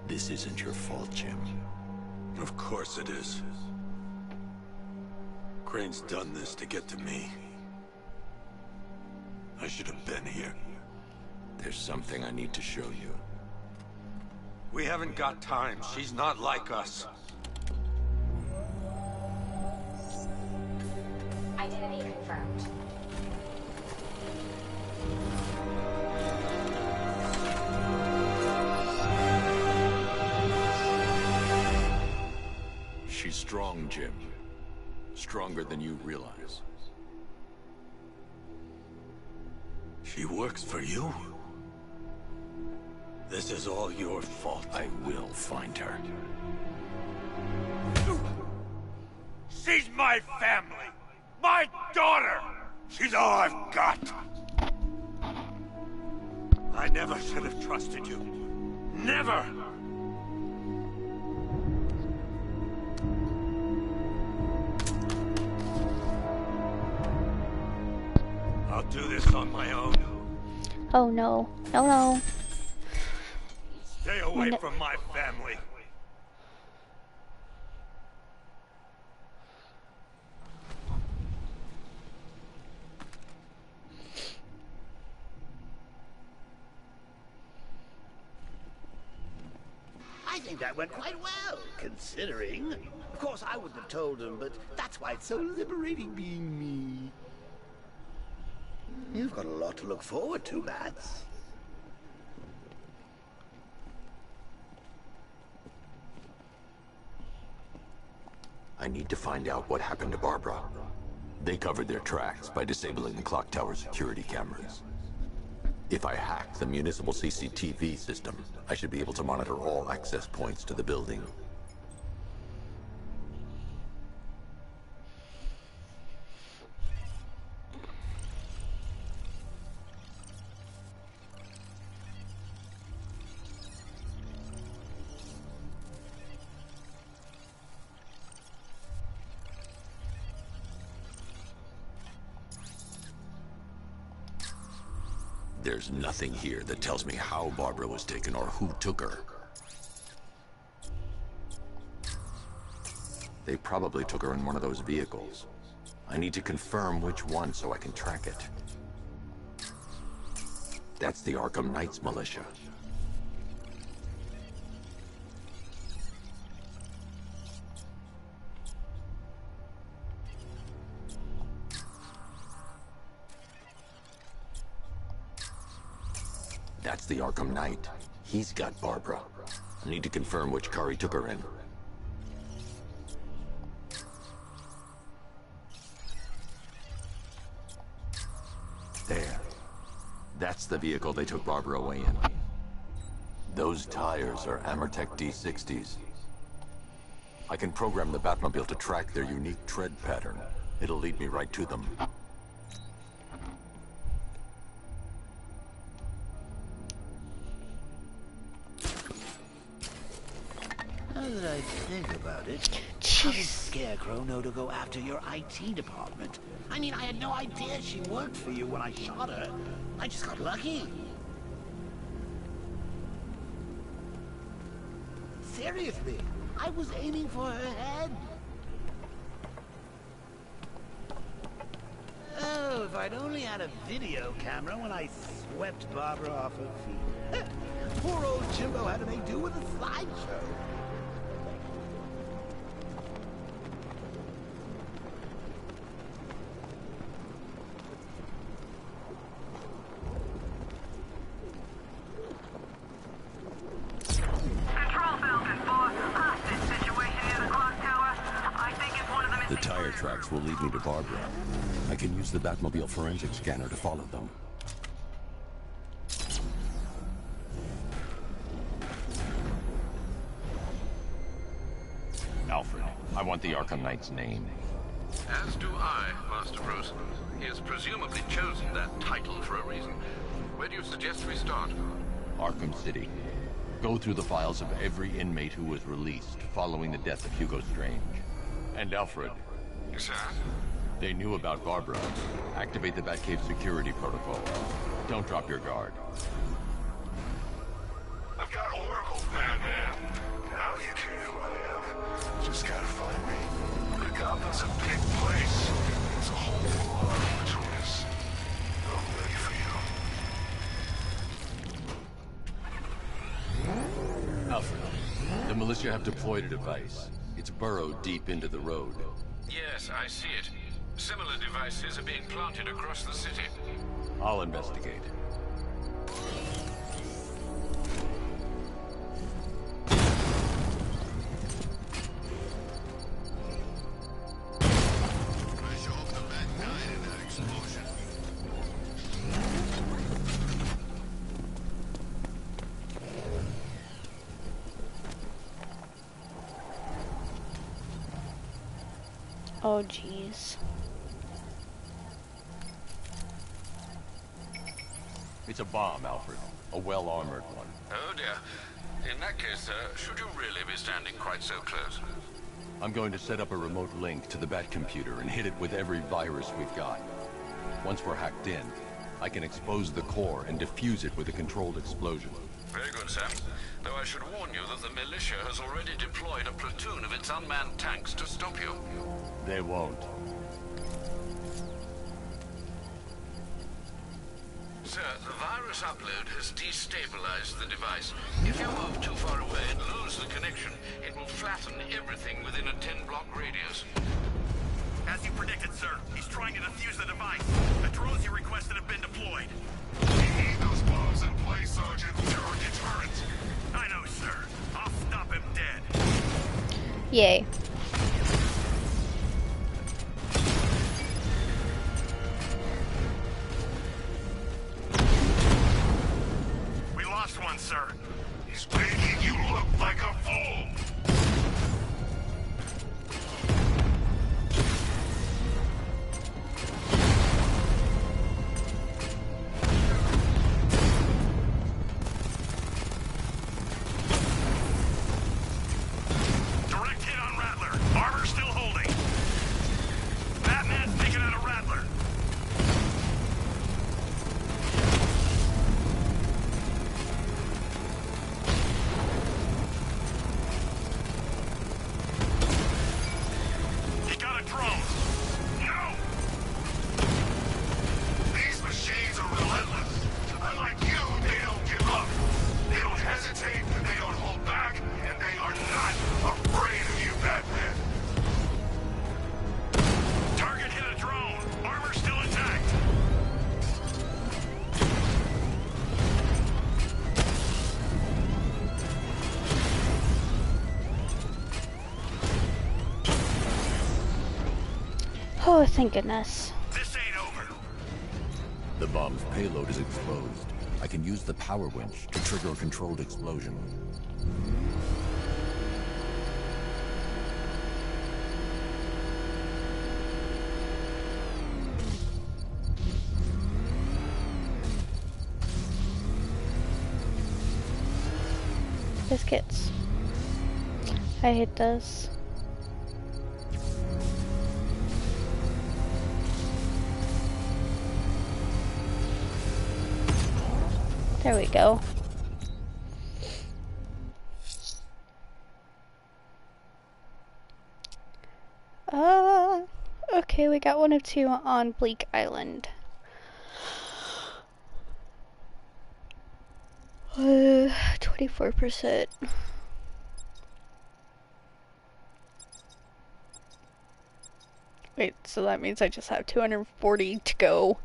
This isn't your fault, Jim. Of course it is. Crane's done this to get to me. I should have been here. There's something I need to show you. We haven't got time. She's not like us. Identity confirmed. She's strong, Jim. Stronger than you realize. She works for you? This is all your fault. I will find her. She's my family! My daughter! She's all I've got! I never should have trusted you. Never! I'll do this on my own. Oh no. No, no. Stay away from my family. think that went quite well, considering. Of course, I wouldn't have told him, but that's why it's so liberating being me. You've got a lot to look forward to, Mads. I need to find out what happened to Barbara. They covered their tracks by disabling the clock tower security cameras. If I hack the municipal CCTV system, I should be able to monitor all access points to the building. There's nothing here that tells me how Barbara was taken or who took her. They probably took her in one of those vehicles. I need to confirm which one so I can track it. That's the Arkham Knights militia. That's the Arkham Knight. He's got Barbara. I need to confirm which car he took her in. There. That's the vehicle they took Barbara away in. Those tires are Amertech D60s. I can program the Batmobile to track their unique tread pattern. It'll lead me right to them. Now that I think about it, how did Scarecrow know to go after your IT department? I mean, I had no idea she worked for you when I shot her. I just got lucky. Seriously, I was aiming for her head. Oh, if I'd only had a video camera when I swept Barbara off her feet. Poor old Jimbo had to make do with a slideshow. The tire tracks will lead me to Barbara. I can use the Batmobile forensic scanner to follow them. Alfred, I want the Arkham Knight's name. As do I, Master Bruce. He has presumably chosen that title for a reason. Where do you suggest we start? Arkham City. Go through the files of every inmate who was released following the death of Hugo Strange. And Alfred. Sir? They knew about Barbara. Activate the Batcave security protocol. Don't drop your guard. I've got Oracle's Batman. Now you can who I am. Just gotta find me. The Gotham's a big place. There's a whole lot between us. I'm ready for you. Alfred, the militia have deployed a device. It's burrowed deep into the road. Yes, I see it. Similar devices are being planted across the city. I'll investigate. Oh, jeez. It's a bomb, Alfred. A well-armored one. Oh dear. In that case, should you really be standing quite so close? I'm going to set up a remote link to the Batcomputer and hit it with every virus we've got. Once we're hacked in, I can expose the core and defuse it with a controlled explosion. Very good, Sam. Though I should warn you that the militia has already deployed a platoon of its unmanned tanks to stop you. They won't. Sir, the virus upload has destabilized the device. If you move too far away and lose the connection, it will flatten everything within a 10-block radius. As you predicted, sir, he's trying to defuse the device. The drones you requested have been deployed. We need those bombs in place, Sergeant. They're our deterrent. I know, sir. I'll stop him dead. Yay. We lost one, sir. He's making you look like a fool. Direct hit on Rattler. Armor still holding. Batman's taking out a Rattler. He got a drone. No! These machines are relentless. Unlike you, they don't give up. They don't hesitate, they don't hold back, and they are not afraid of you, Batman. Target hit a drone. Armor still intact. Oh, thank goodness. This ain't over. The bomb's payload is exposed. I can use the power winch to trigger a controlled explosion. Biscuits. I hate this. There we go. Okay, we got 1 of 2 on Bleak Island. 24%. Wait, so that means I just have 240 to go.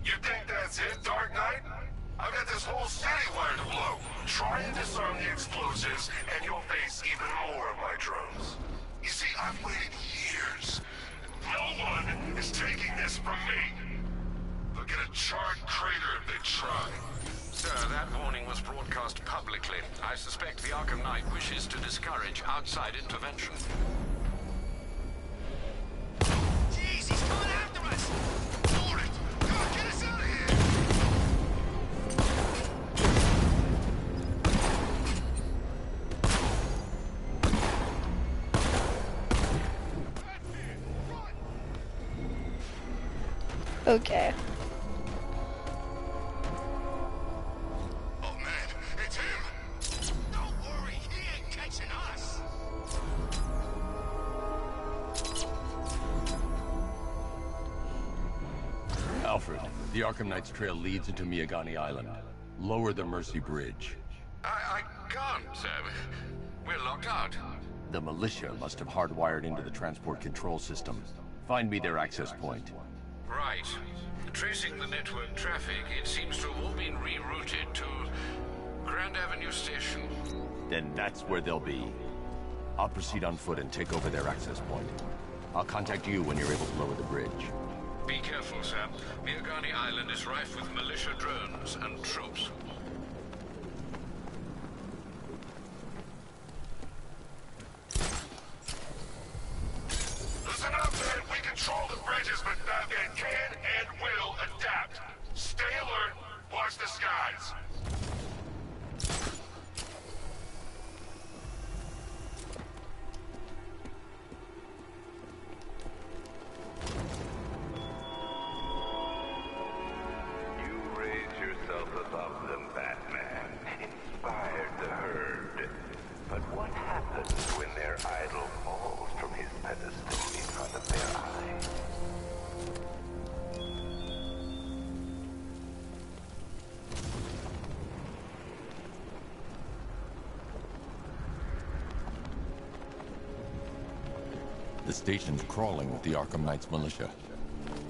You think that's it, Dark Knight? I've got this whole city wired to blow. Try and disarm the explosives, and you'll face even more of my drones. You see, I've waited years. No one is taking this from me. They'll get a charred crater if they try. Sir, that warning was broadcast publicly. I suspect the Arkham Knight wishes to discourage outside intervention. Jeez, he's coming after us! Hold it! Come on, get us out of here! Okay. Oh man, it's him! Don't worry, he ain't catching us! Alfred, the Arkham Knight's trail leads into Miagani Island. Lower the Mercy Bridge. I can't, sir. We're locked out. The militia must have hardwired into the transport control system. Find me their access point. Right. Tracing the network traffic, it seems to have all been rerouted to Grand Avenue Station. Then that's where they'll be. I'll proceed on foot and take over their access point. I'll contact you when you're able to lower the bridge. Be careful, sir. Miagani Island is rife with militia drones and troops. Listen up, man. We control the bridges, but Batman can and will adapt. Stay alert. Watch the skies. You raise yourself above them, Batman. In station's crawling with the Arkham Knight's militia.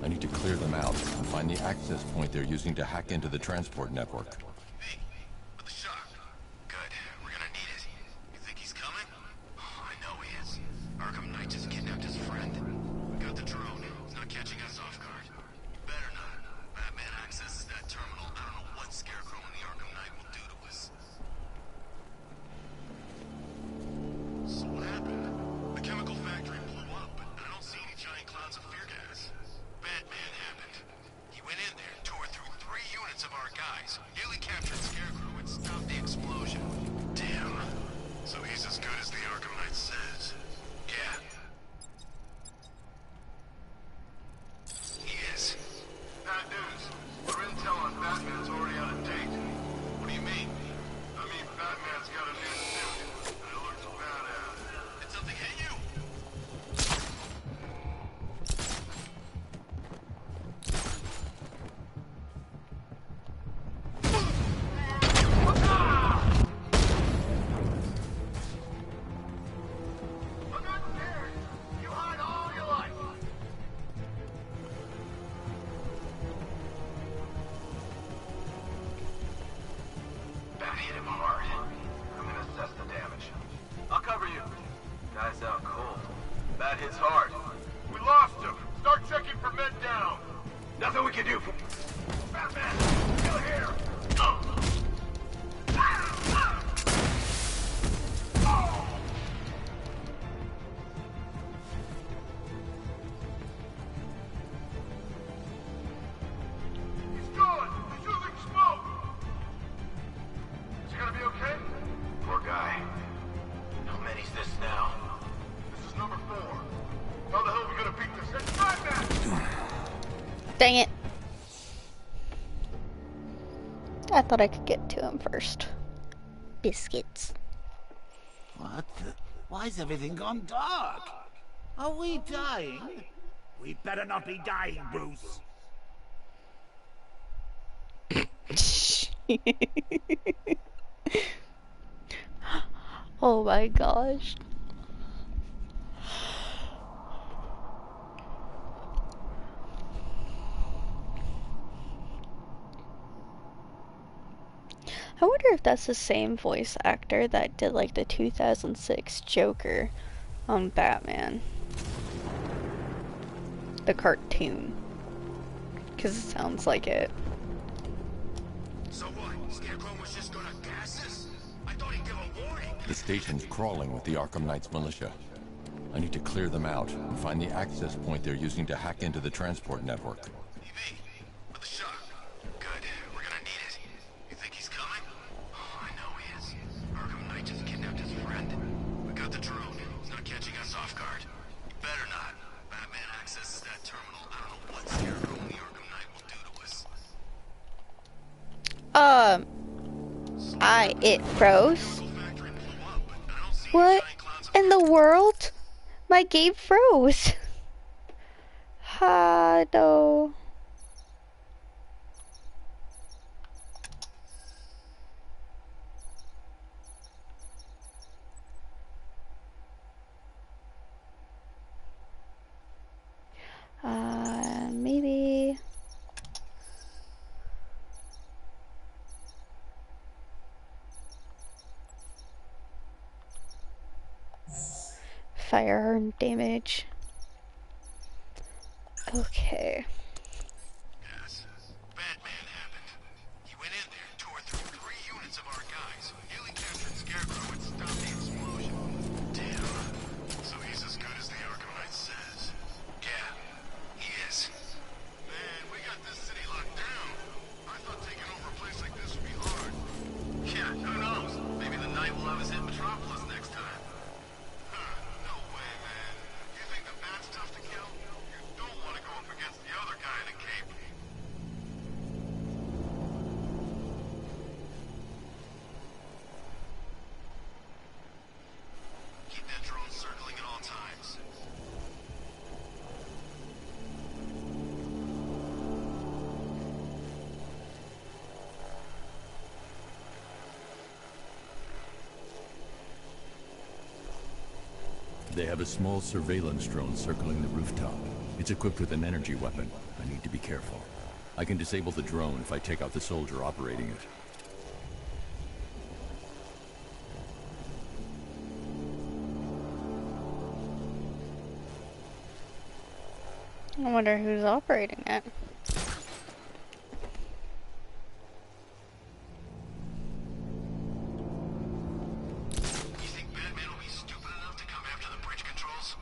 I need to clear them out and find the access point they're using to hack into the transport network. Hey, with the shock. Good. We're gonna need it. You think he's coming? Oh, I know he is. Arkham Knight just kidnapped his friend. We got the drone. He's not catching us off guard. Better not. Batman accesses that terminal. I don't know what Scarecrow and the Arkham Knight will do to us. So what happened? The chemical factory blew up, but I don't see any giant clouds of fear gas. Batman happened. He went in there, tore through 3 units of our guys, nearly captured Scarecrow and stopped the explosion. Damn. So he's as good as the Arkham Knight says. Yeah. He is. Bad news. Our intel on Batman's already out of date. What do you mean? I mean, Batman's got a new suit, and it looks badass. Did something hit you? You hide all your life. Bat hit him hard. I'm gonna assess the damage. I'll cover you. Guy's out cold. Bat hits hard. We lost him. Start checking for men down. Nothing we can do. Batman, still here. He's gone. He's using smoke. Is he gonna be okay? Poor guy. How many's this now? This is number 4. How the hell are we gonna beat this? It's Batman! Dang it. I thought I could get to him first. Biscuits. What the? Why's everything gone dark? Are we dying? We better not be dying, Bruce. Oh my gosh. I wonder if that's the same voice actor that did like the 2006 Joker on Batman. The cartoon. Because it sounds like it. So what? Scarecrow was just gonna gas us? I thought he'd give a warning. The station's crawling with the Arkham Knight's militia. I need to clear them out and find the access point they're using to hack into the transport network. EV, with the shock. Good. We're gonna need it. You think he's coming? Oh, I know he is. Arkham Knight just kidnapped his friend. We got the drone. He's not catching us off guard. Better not. Batman accesses that terminal. I don't know what Scarecrow and the Arkham Knight will do to us. It froze. What in the world? My game froze. No. Maybe. Firearm damage. Okay. Yes. Batman happened. He went in there, tore through 3 units of our guys, nearly captured Scarecrow and stopped the explosion. Damn. So he's as good as the Arkham Knight says. Yeah, he is. Man, we got this city locked down. I thought taking over a place like this would be hard. Yeah, who knows? Maybe the Knight will have us hit Metropolis next time. No way, man. You think the Bat's tough to kill? You don't want to go up against the other guy They have a small surveillance drone circling the rooftop. It's equipped with an energy weapon. I need to be careful. I can disable the drone if I take out the soldier operating it. I wonder who's operating it. You think Batman will be stupid enough to come after the bridge controls?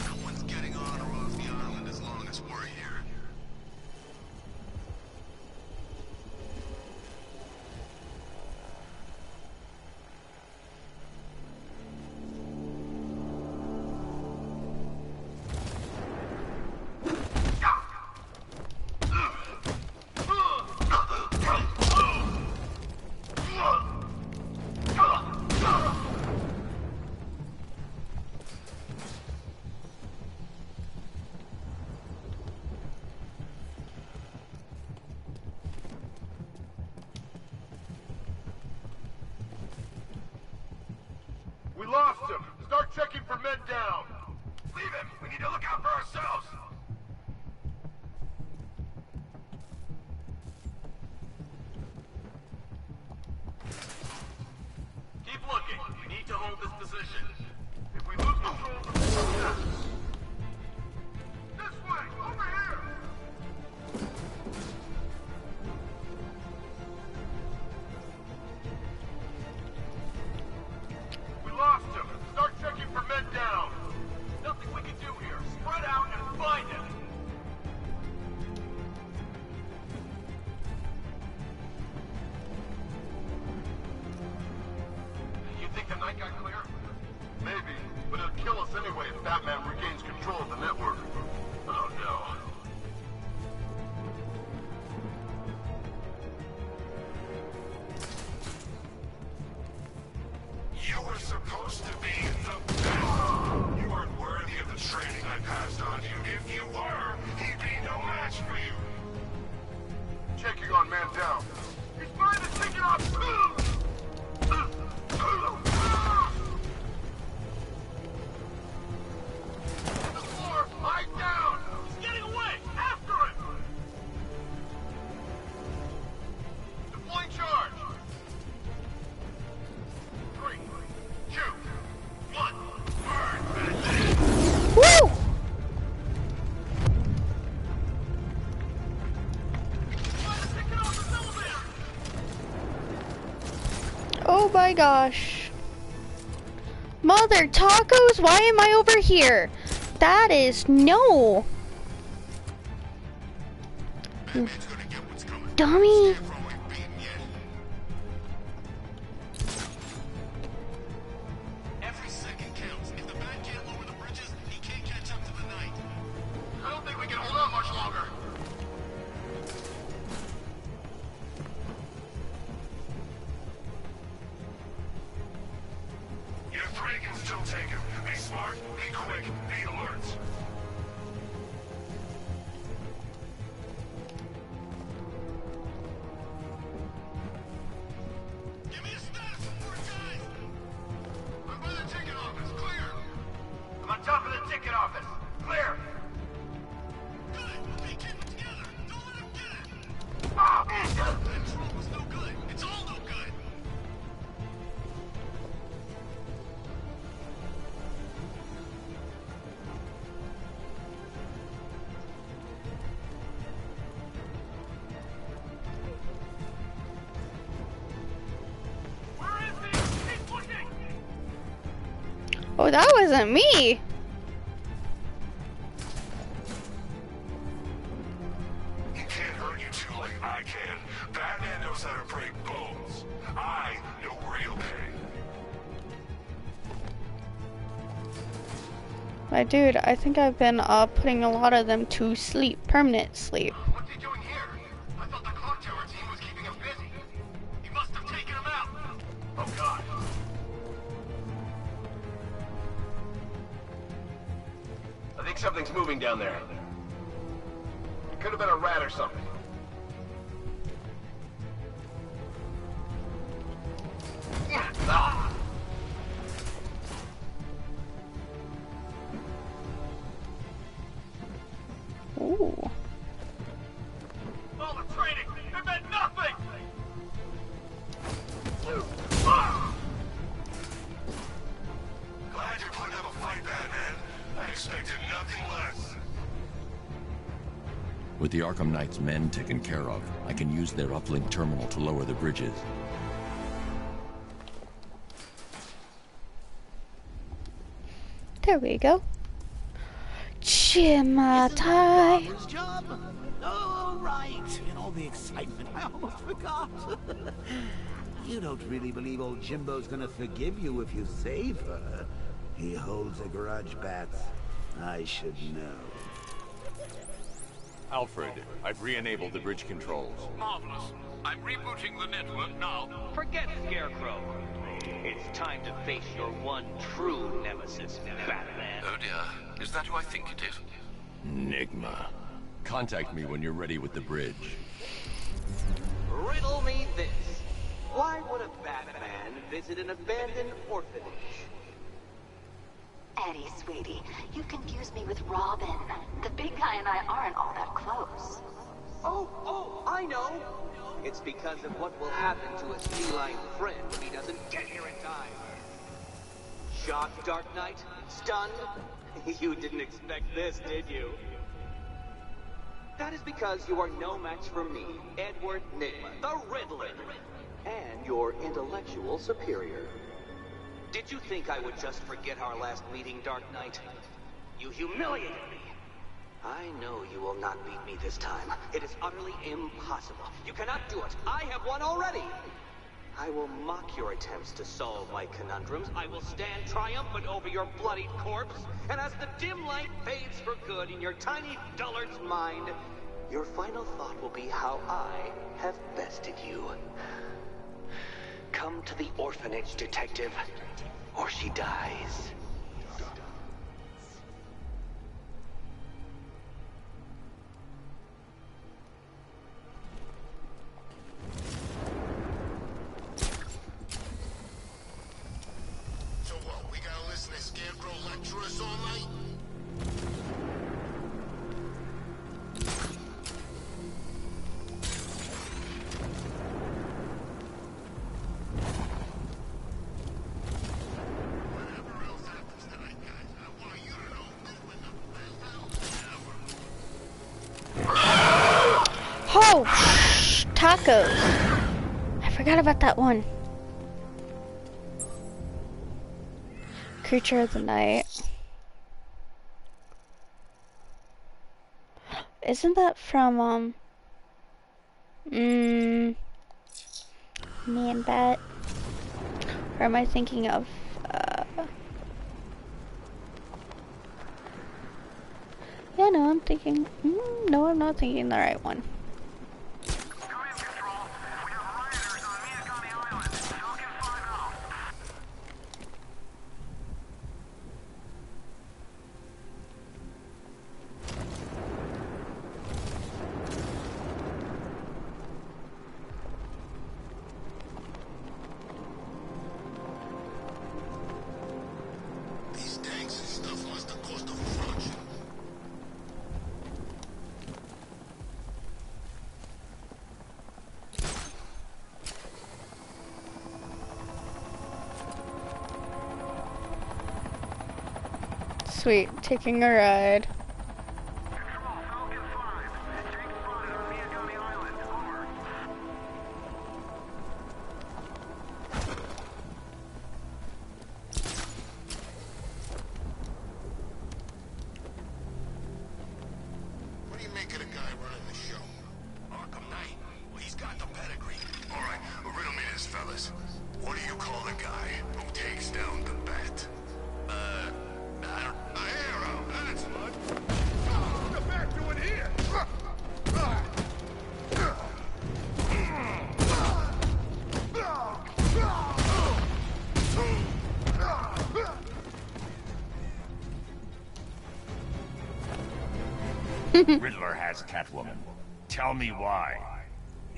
No one's getting on or off the island as long as we're here. We lost him. Start checking for men down. Leave him! We need to look out for ourselves! Keep looking. We need to hold this position. If we lose control of the system, This way! Over here! We lost him. Start checking for men down. nothing we can do here. Spread out and find him. You think the night got clear? Maybe, but it'll kill us anyway if Batman regains control of the network. Oh no. You were supposed to be the best. You aren't worthy of the training I passed on you. If you were, he'd be no match for you. Checking on man down. He's trying to take it off. The floor, lie down. He's getting away. After him. Deploying charge. 3, 2, 1. Burn, Batman. Woo! Oh my gosh. Mother tacos, why am I over here? That is no. Dummy. Every second counts. If the Bat can't lower the bridges, he can't catch up to the night. I don't think we can hold out much longer. Your 3 can still take him. Be smart, be quick, be alert. Give me a status report, guys! I'm by the ticket office. Clear! I'm on top of the ticket office. Clear. Good! Okay, keep it together! Don't let him get it! Ah! That drone was no good. It's all no good! Where is he? Keep looking! Oh, that wasn't me. He can't hurt you two like I can. Batman knows how to break bones. I know real pain. My dude, I think I've been putting a lot of them to sleep, permanent sleep. What's he doing here? I thought the clock tower team was keeping him busy. He must have taken him out. Oh God. think something's moving down there. It could have been a rat or something. Ah! Ooh. All the training, it meant nothing! Glad you're putting up a fight, Batman. I expected nothing less. With the Arkham Knight's men taken care of, I can use their uplink terminal to lower the bridges. There we go. Chimatai. Job? Oh, right. In all the excitement, I almost forgot. You don't really believe old Jimbo's gonna forgive you if you save her. He holds a grudge, Bats. I should know. Alfred, I've re-enabled the bridge controls. Marvelous. I'm rebooting the network now. Forget Scarecrow. It's time to face your one true nemesis, Batman. Oh dear. Is that who I think it is? Enigma. Contact me when you're ready with the bridge. Riddle me this. Why would a Batman visit an abandoned orphanage? Eddie, sweetie, you confused me with Robin. The big guy and I aren't all that close. Oh, I know. It's because of what will happen to his feline friend when he doesn't get here in time. Shocked, Dark Knight? Stunned? You didn't expect this, did you? That is because you are no match for me, Edward Nygma, the Riddler, and your intellectual superior. Did you think I would just forget our last meeting, Dark Knight? You humiliated me. I know you will not beat me this time. It is utterly impossible. You cannot do it. I have won already. I will mock your attempts to solve my conundrums. I will stand triumphant over your bloodied corpse. And as the dim light fades for good in your tiny dullard's mind, your final thought will be how I have bested you. Come to the orphanage, detective, or she dies. So what, we gotta listen to Scarecrow lecture us all night? Oh, tacos. I forgot about that one. Creature of the night. Isn't that from, Man Bat? Or am I thinking of, yeah, no, I'm thinking, no, I'm not thinking the right one. These tanks and stuff must have cost a fortune. Sweet, taking a ride. What do you make of the guy running the show? Arkham Knight? Well, he's got the pedigree. All right, riddle me this, fellas. What do you call the guy who takes down the Bat? A hero, that's what. What's the Bat doing here? Riddler has Catwoman. Tell me why.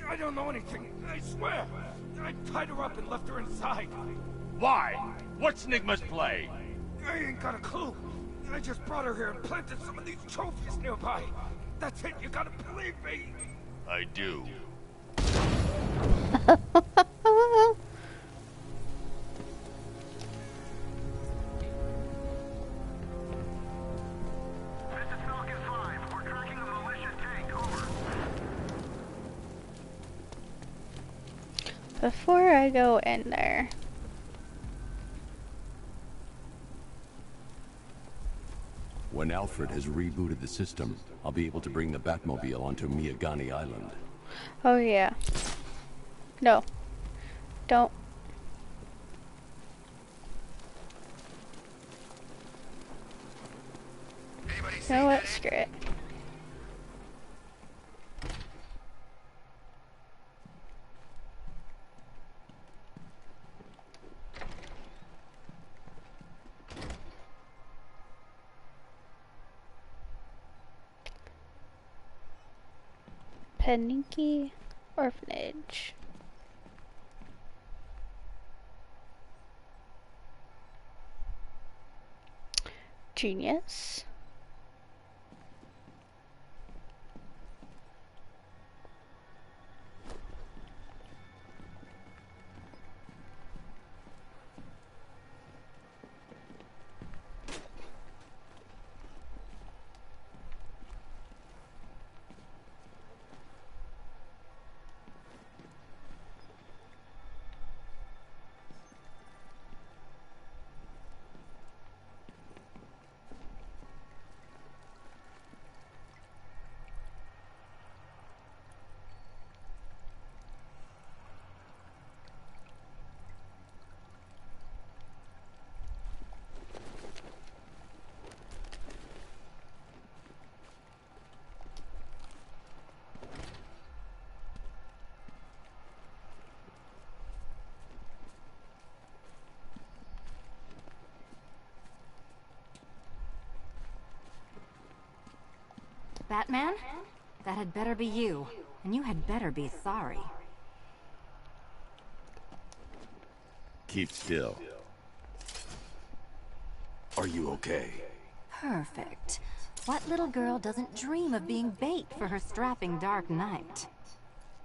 I don't know anything, I swear. I tied her up and left her inside. Why? What's Nigma's play? I ain't got a clue. I just brought her here and planted some of these trophies nearby. That's it, you gotta believe me. I do. Before I go in there, when Alfred has rebooted the system, I'll be able to bring the Batmobile onto Miyagani Island. oh yeah, no, don't. You know what, screw it. Paninki Orphanage. Genius. Batman? That had better be you. And you had better be sorry. Keep still. Are you okay? Perfect. What little girl doesn't dream of being bait for her strapping Dark Knight?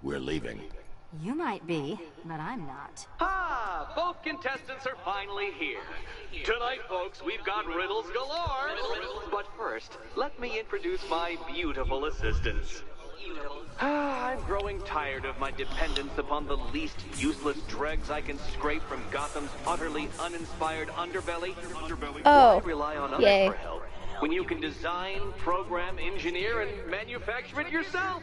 We're leaving. You might be, but I'm not. Ah, both contestants are finally here. Tonight, folks, we've got riddles galore. But first, let me introduce my beautiful assistants. I'm growing tired of my dependence upon the least useless dregs I can scrape from Gotham's utterly uninspired underbelly. Oh, I rely on others yay. for help when you can design, program, engineer, and manufacture it yourself.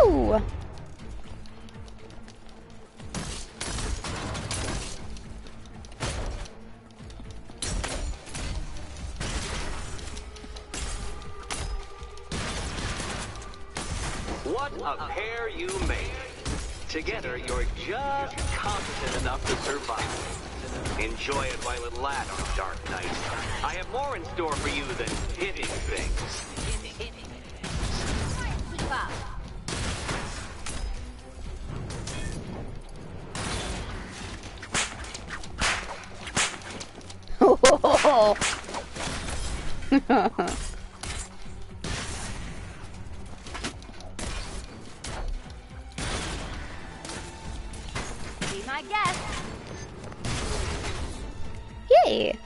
Woo! What a pair you make. Together, you're just competent enough to survive. Enjoy it while it lasts, Dark Knight. I have more in store for you than hitting things. Keep up. Be my guest. Yay!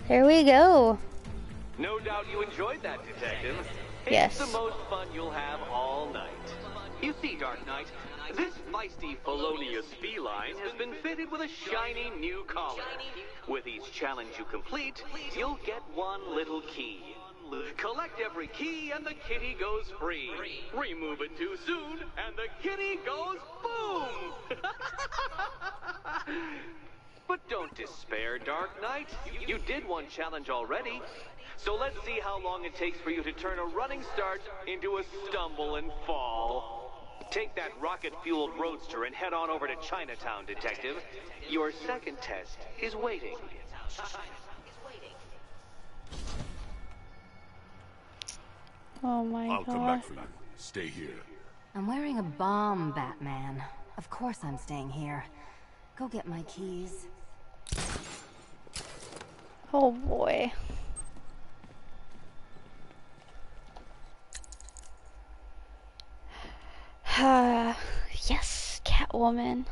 There we go. No doubt you enjoyed that, Detective. Yes. It's the most fun you'll have all night. You see, Dark Knight, this feisty felonious feline has been fitted with a shiny new collar. With each challenge you complete, you'll get one little key. Collect every key and the kitty goes free. Remove it too soon and the kitty goes boom! But don't Don't despair, Dark Knight. You did one challenge already. So let's see how long it takes for you to turn a running start into a stumble and fall. Take that rocket-fueled roadster and head on over to Chinatown, Detective. Your second test is waiting. Oh my god. I'll come back for you. Stay here. I'm wearing a bomb, Batman. Of course I'm staying here. Go get my keys. Oh boy. Yes, Catwoman.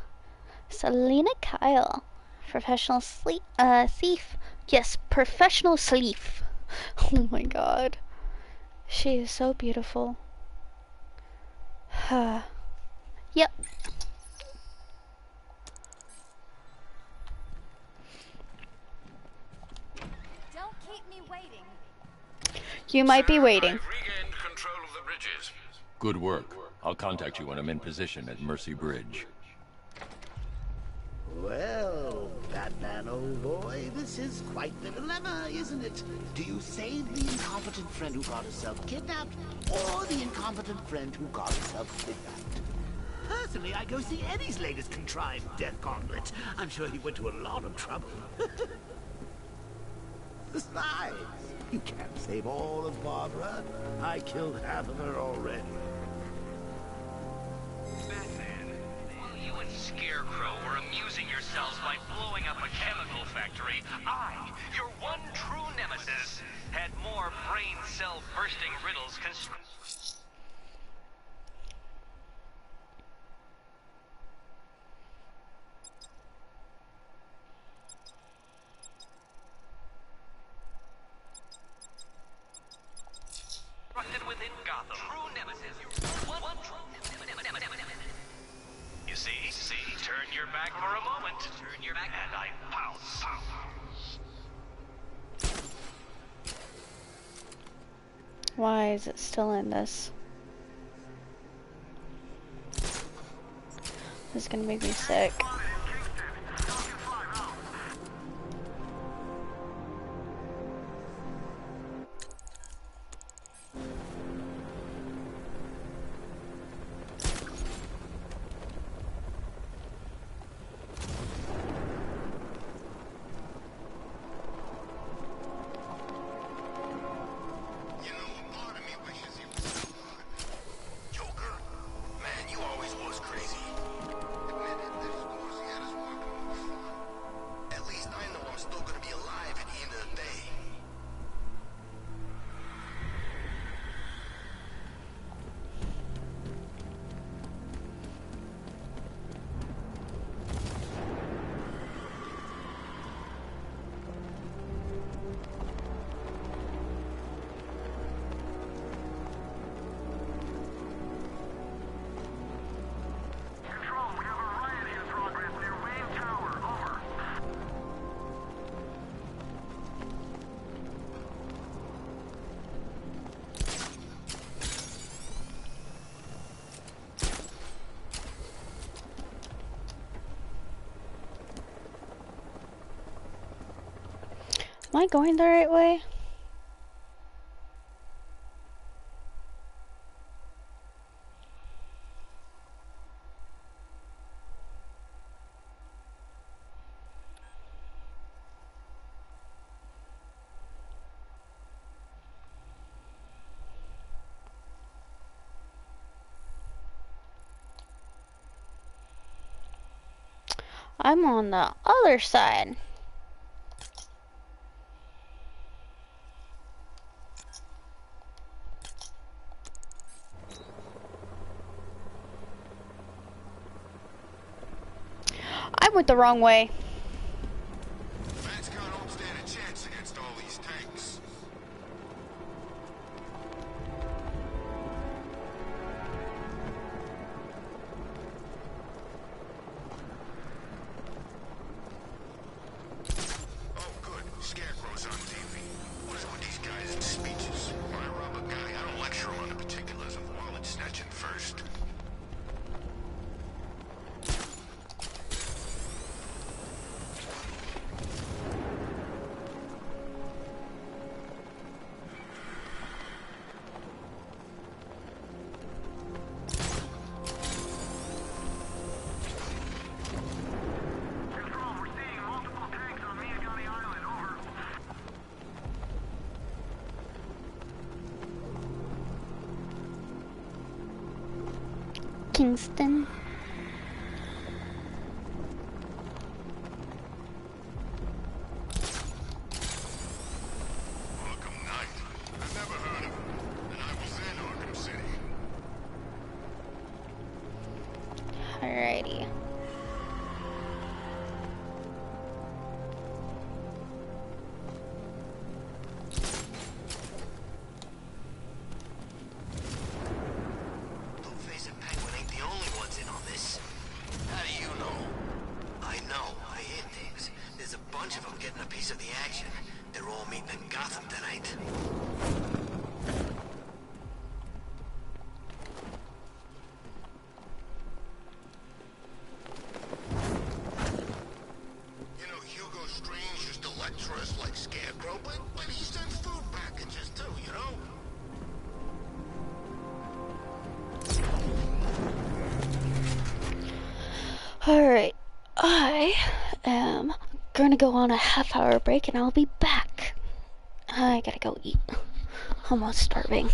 Selena Kyle. Professional thief. Yes, professional thief. Oh my god. She is so beautiful. Yep. Don't keep me waiting. You might be waiting. I've regained control of the bridges. Good work. I'll contact you when I'm in position at Mercy Bridge. Well, Batman, old boy, this is quite the dilemma, isn't it? Do you save the incompetent friend who got herself kidnapped, or the incompetent friend who got herself kidnapped? Personally, I go see Eddie's latest contrived death gauntlet. I'm sure he went to a lot of trouble. Besides, you can't save all of Barbara. I killed half of her already. Batman, while you and Scarecrow were amusing yourselves by blowing up a chemical factory, I, your one true nemesis, had more brain cell bursting riddles constructed within Gotham. True nemesis. One true nemesis. You see? Turn your back for a moment. Turn your back, and I pounce. Why is it still in this? This is gonna make me sick. Am I going the right way? I'm on the other side. I went the wrong way. Mankind don't stand a chance against all these tanks. Oh, good. Scarecrow's on TV. What is it with these guys and speeches? When I rob a guy, I don't lecture him on the particulars of wallet snatching first. Kingston. Arkham Knight? I've never heard of him. And I was in Arkham City. Alrighty. Two-Face and Penguin ain't the only ones in on this. How do you know? I know. I hear things. There's a bunch of them getting a piece of the action. They're all meeting in Gotham tonight. You know, Hugo Strange used to lecture us like Scarecrow, but he sends food packages too, you know? Alright. I am going to go on a half-hour break and I'll be back. I gotta go eat. I'm almost starving.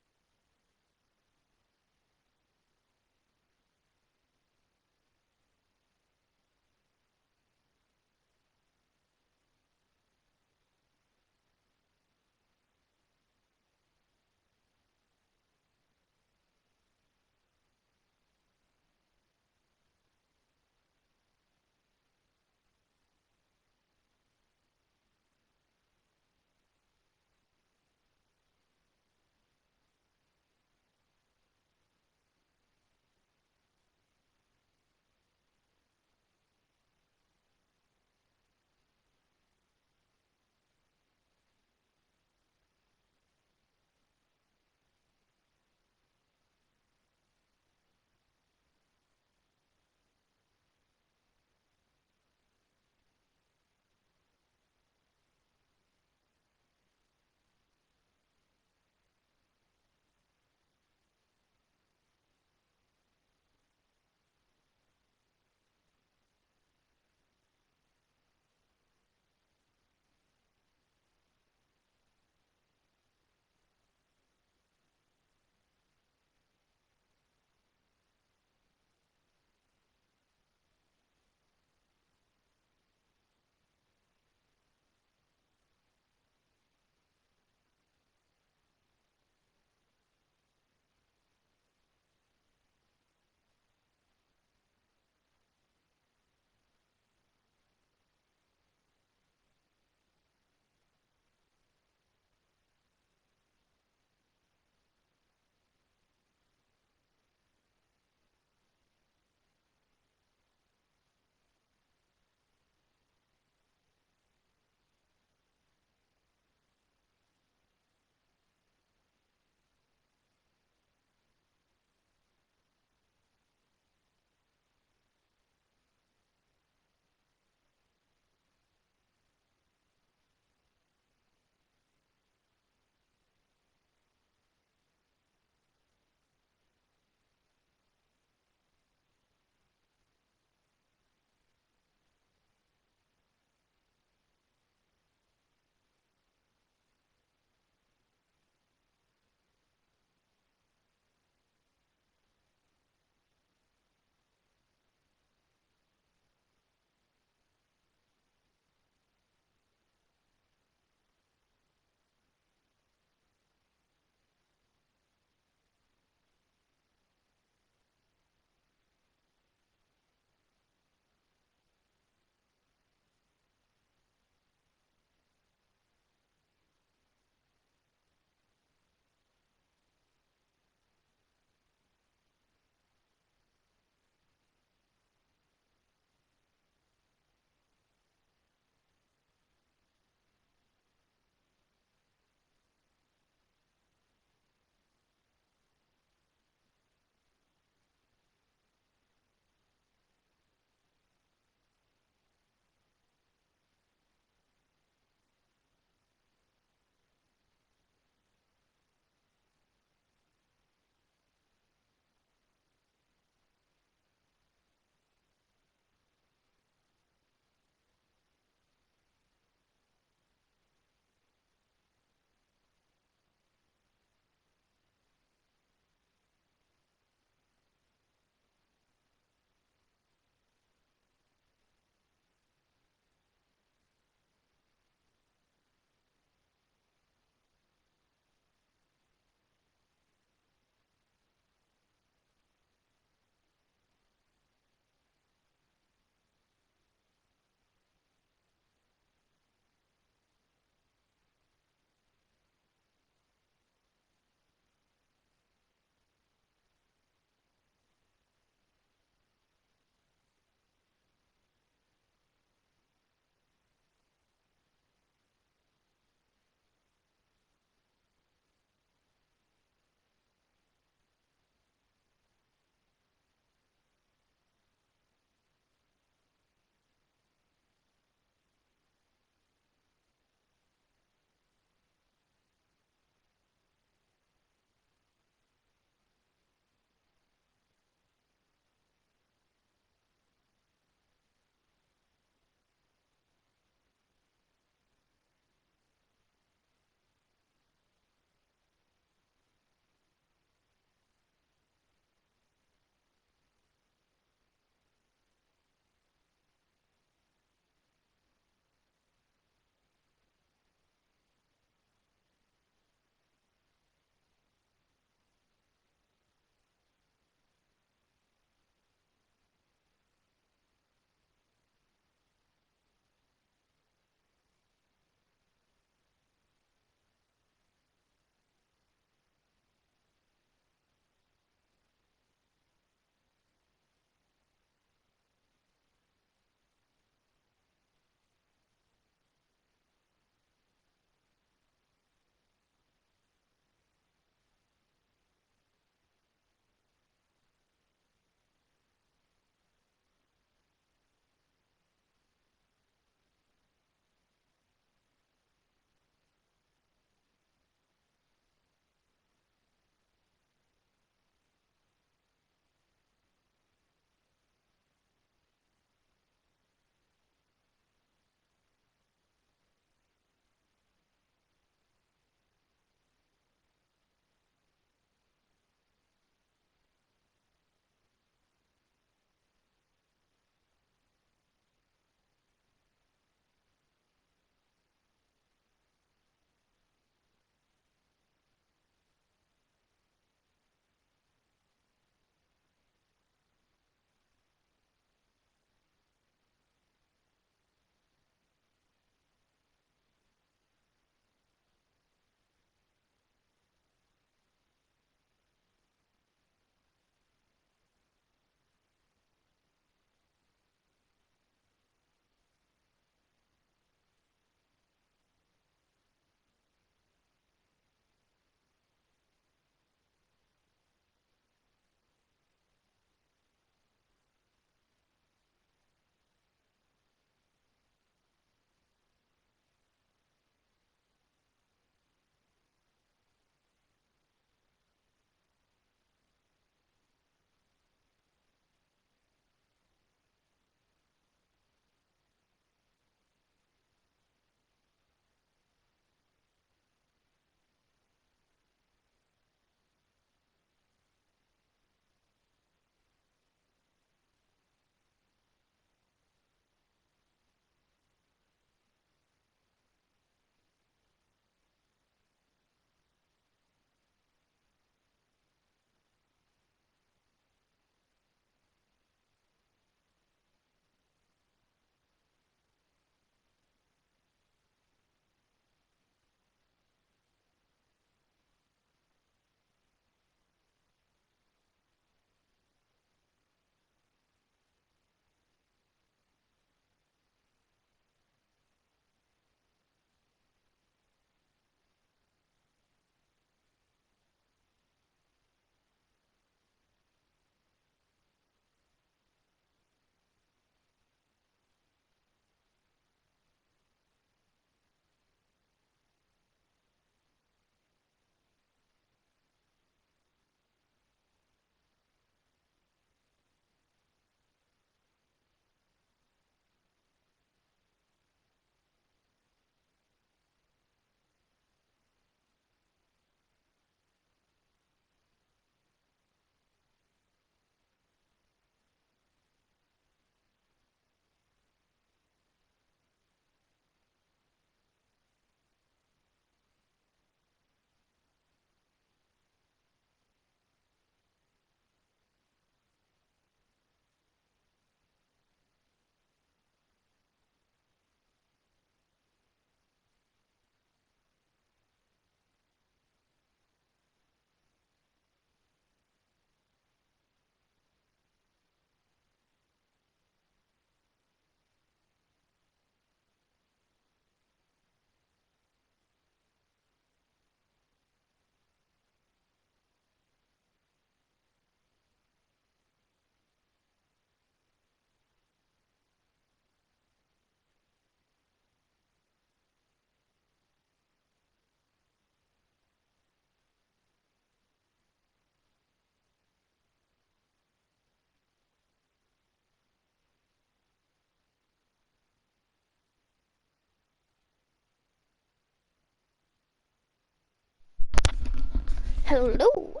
Hello.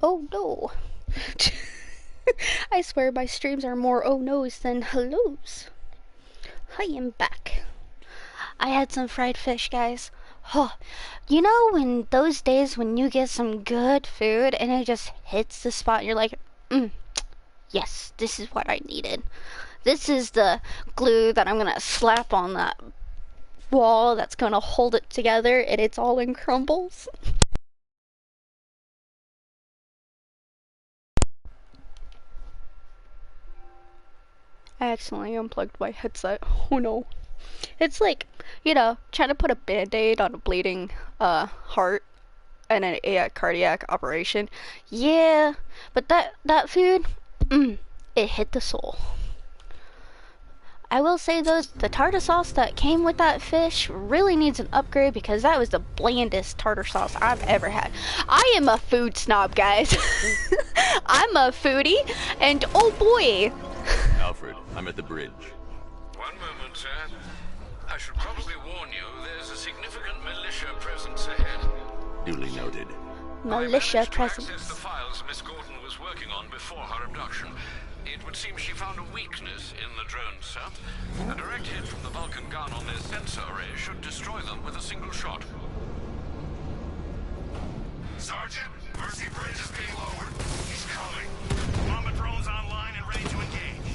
Oh no. I swear my streams are more oh no's than hellos. I am back. I had some fried fish, guys. Oh, you know when those days when you get some good food and it just hits the spot and you're like, yes, this is what I needed. This is the glue that I'm gonna slap on that wall that's gonna hold it together and it's all in crumbles. I accidentally unplugged my headset. Oh no. It's like, you know, trying to put a band-aid on a bleeding heart and a cardiac operation. Yeah, but that food, it hit the soul. I will say though, the tartar sauce that came with that fish really needs an upgrade because that was the blandest tartar sauce I've ever had. I am a food snob, guys. I'm a foodie, and oh boy. Alfred, I'm at the bridge. One moment, sir. I should probably warn you, there's a significant militia presence ahead. Duly noted. Militia presence. Access the files Miss Gordon was working on before her abduction. It would seem she found a weakness in the drones, sir. A direct hit from the Vulcan gun on their sensor array should destroy them with a single shot. Sergeant, Mercy Bridge is being lowered. He's coming. Mama drone's online and ready to engage.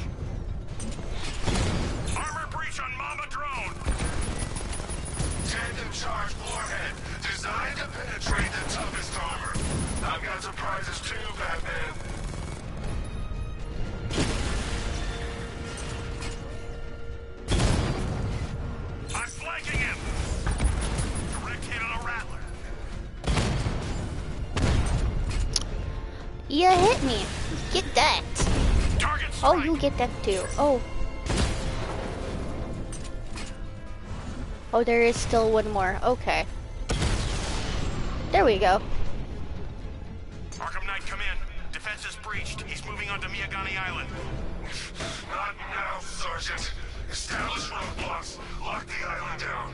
Armor breach on Mama drone. Tandem charge warhead, designed to penetrate the toughest armor. I've got surprises too, Batman. I'm flanking him. Direct hit on a rattler. You hit me. Get that. Oh, you get that too. Oh. Oh, there is still one more. Okay. There we go. Arkham Knight, come in. Defense is breached. He's moving onto Miyagani Island. Not now, Sergeant. Establish roadblocks. Lock the island down.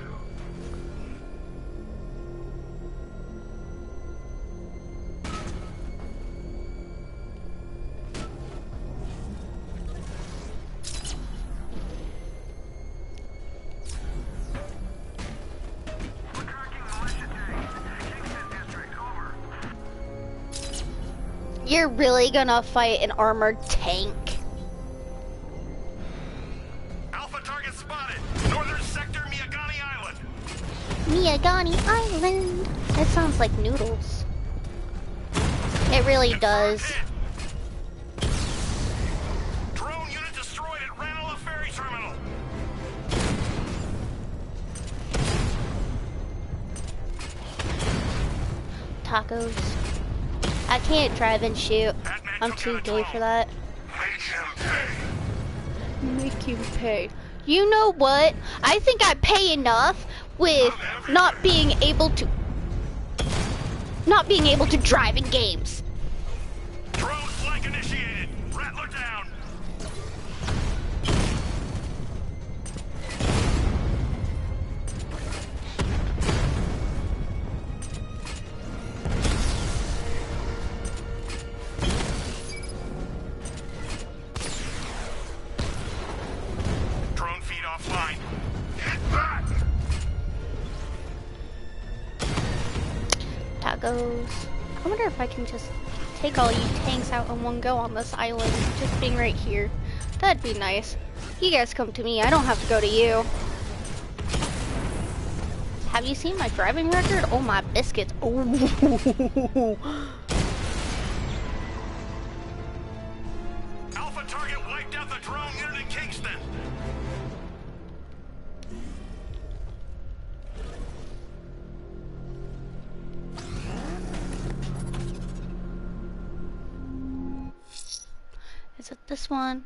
You're really gonna fight an armored tank? Alpha target spotted. Northern sector, Miyagani Island. Miyagani Island. That sounds like noodles. It really does. Drone unit destroyed at Ranelagh Ferry Terminal. Tacos. I can't drive and shoot. I'm too gay for that. Make him pay. You know what? I think I pay enough with not being able to drive in games. Drone flank initiated. Rattler down. Drone feed offline. Get back. Tacos. I wonder if I can just take all you tanks out in one go on this island, just being right here. That'd be nice. You guys come to me, I don't have to go to you. Have you seen my driving record? Oh my biscuits. Oh. Alpha target wiped out the drone unit in Kingston. Is it this one?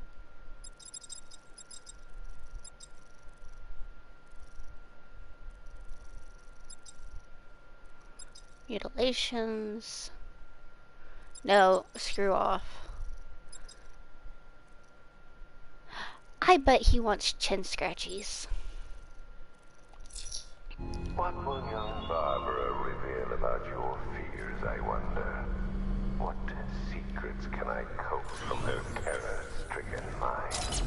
Mutilations. No, screw off. I bet he wants chin scratchies. What will young Barbara reveal about your fears I wonder? What secrets can I coax from her careless-stricken mind?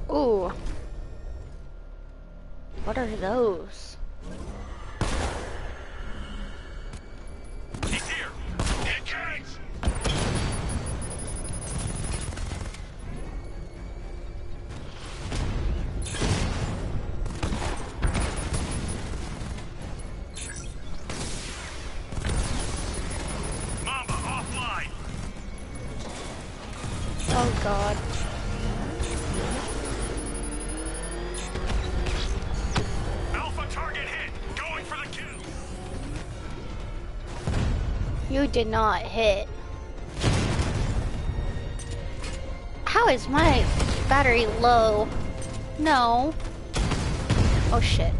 Ooh. What are those? He's here! Engage! Mamba, offline! Oh god. Alpha target hit! Going for the kill! You did not hit. How is my battery low? No. Oh shit.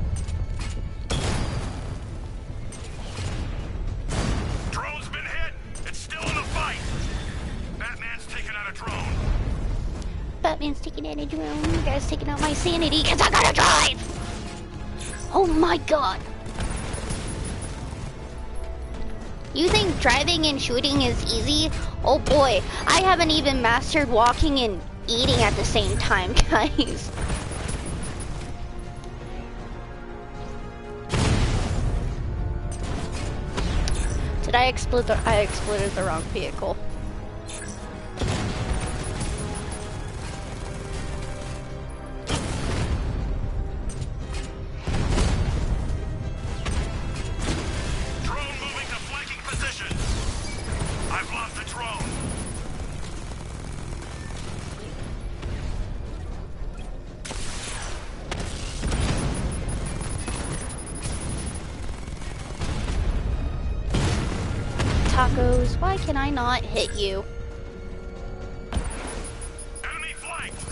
Drone's been hit! It's still in the fight! Batman's taking out a drone. Batman's taking out a drone. You guys taking out my sanity because I gotta drive! Oh my god. You think driving and shooting is easy? Oh boy, I haven't even mastered walking and eating at the same time, guys. Did I explode I exploded the wrong vehicle. I've lost the drone! Tacos, why can I not hit you? Enemy flanked!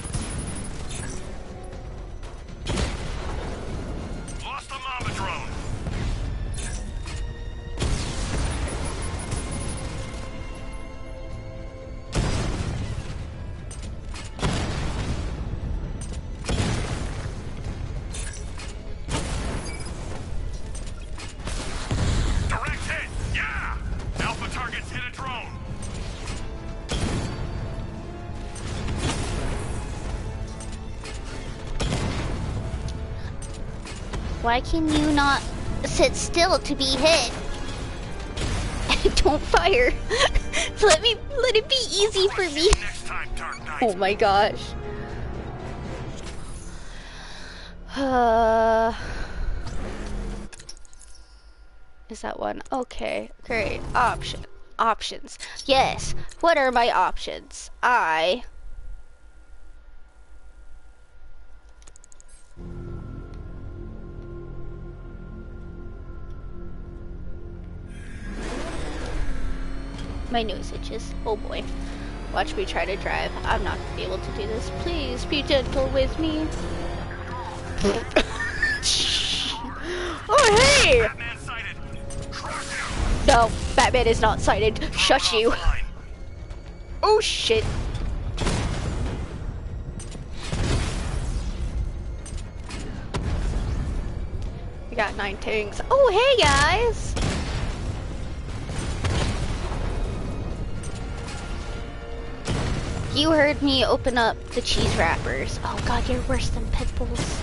Lost the Mamba drone! Why can you not sit still to be hit? Don't fire. let it be easy for me. Oh my gosh. Is that one? Okay, great. Options. Yes. What are my options? My nose itches. Oh boy. Watch me try to drive. I'm not gonna be able to do this. Please be gentle with me. Oh hey! No, Batman is not sighted. Shush you. Oh shit. We got 9 tanks. Oh hey guys! You heard me open up the cheese wrappers. Oh god, you're worse than pit bulls.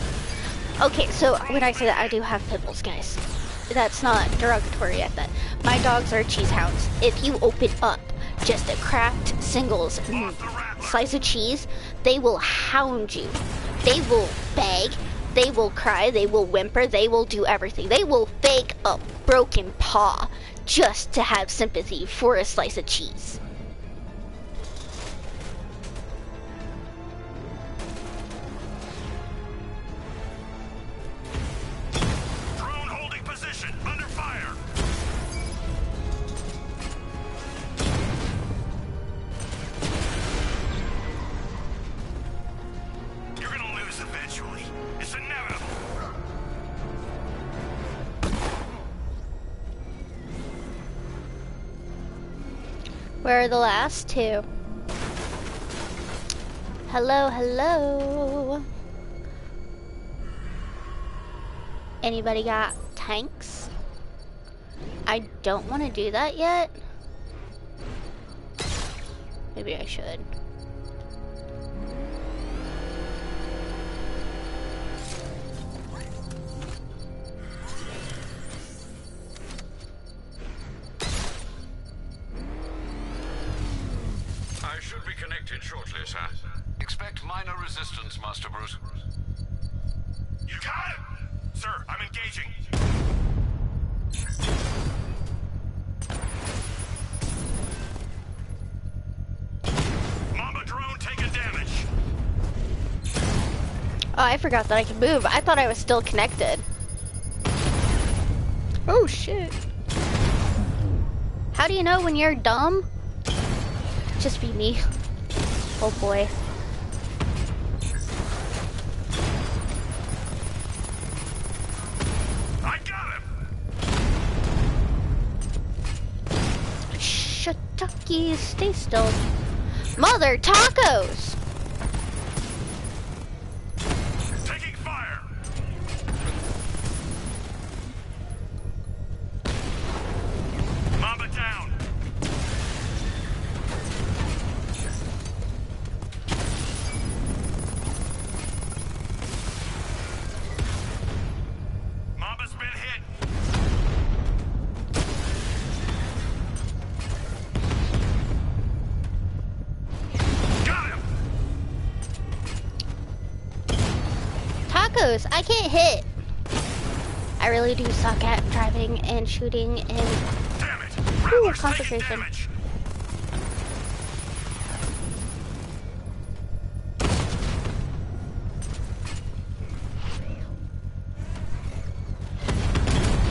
Okay, so when I say that, I do have pit bulls, guys. That's not derogatory at that. My dogs are cheese hounds. If you open up just a cracked singles slice of cheese, they will hound you. They will beg, they will cry, they will whimper, they will do everything. They will fake a broken paw just to have sympathy for a slice of cheese. It's inevitable. Where are the last two? Hello, hello. Anybody got tanks? I don't want to do that yet. Maybe I should. I should be connected shortly, sir. Expect minor resistance, Master Bruce. You got it! Sir, I'm engaging. Mamba drone taking damage. Oh, I forgot that I could move. I thought I was still connected. Oh, shit. How do you know when you're dumb? Just be me. Oh, boy. I got him! Shitucky, stay still. Mother tacos! Taking fire! Mamba down! Mamba's been hit! Got him! Tacos, I can't hit. I really do suck at driving and shooting and ooh, concentration.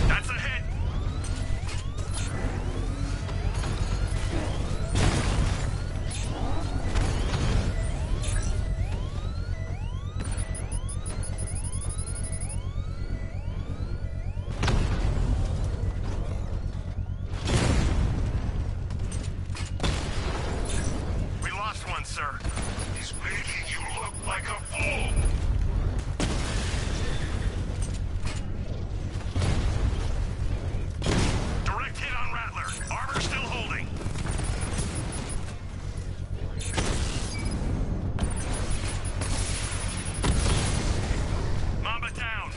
That's a hit! We lost one, sir. He's making you look like a fool! Direct hit on Rattler. Armor still holding. Mamba down.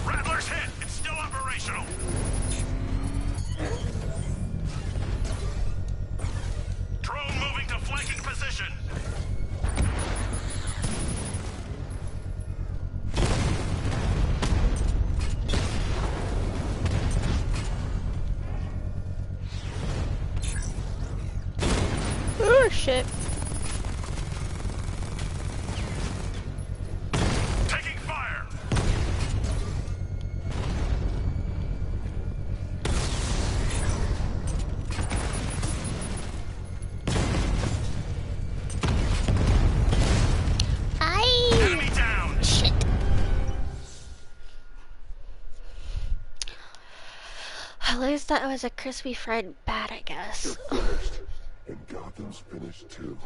Rattler's hit. It's still operational. Drone moving to flanking position. Oh, shit. Taking fire. Enemy down. Shit. At least that was a crispy fried bat, I guess. Finished. And Gotham's finished too.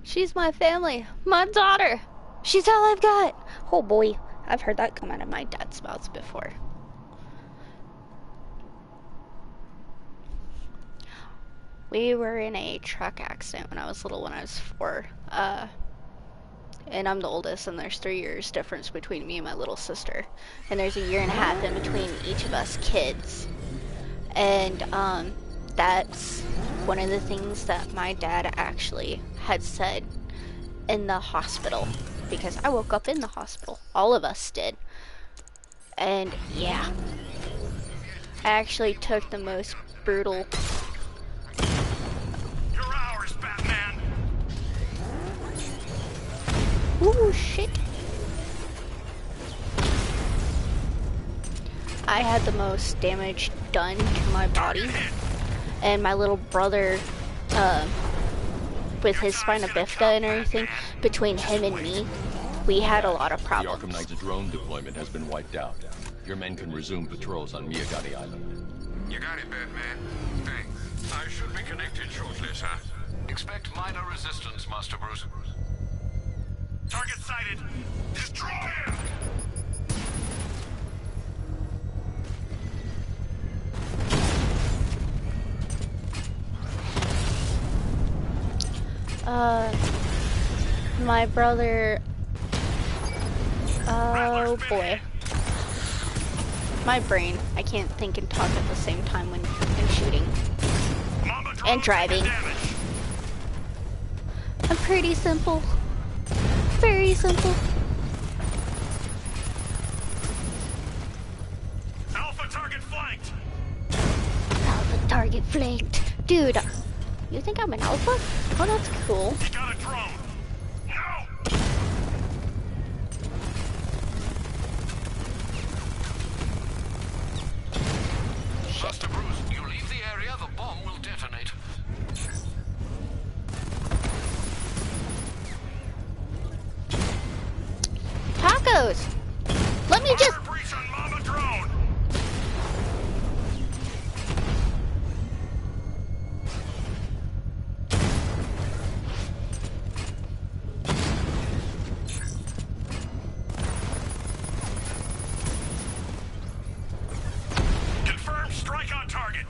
She's my family. My daughter. She's all I've got. Oh boy. I've heard that come out of my dad's mouth before. We were in a truck accident when I was little, when I was 4. And I'm the oldest, and there's 3 years difference between me and my little sister. And there's a year and a half in between each of us kids. And that's one of the things that my dad actually had said in the hospital. Because I woke up in the hospital. All of us did. And yeah. I actually took the most brutal... You're ours, Batman! Ooh, shit. I had the most damage done to my body, and my little brother, with his spina bifida and everything, between him and me, we had a lot of The problems. Arkham Knight's drone deployment has been wiped out. Your men can resume patrols on Miyagani Island. You got it, Batman. Thanks. I should be connected shortly, sir. Expect minor resistance, Master Bruce. Target sighted. Destroy him! My brother, oh boy. My brain, I can't think and talk at the same time when shooting. And driving. I'm pretty simple. Very simple. Alpha target flanked. Alpha target flanked. Dude, you think I'm an alpha? Oh, that's cool. He got a drone. No! Master Bruce, you leave the area, the bomb will detonate. Tacos! Let me just... Breach on Mama drone. Confirm strike on target.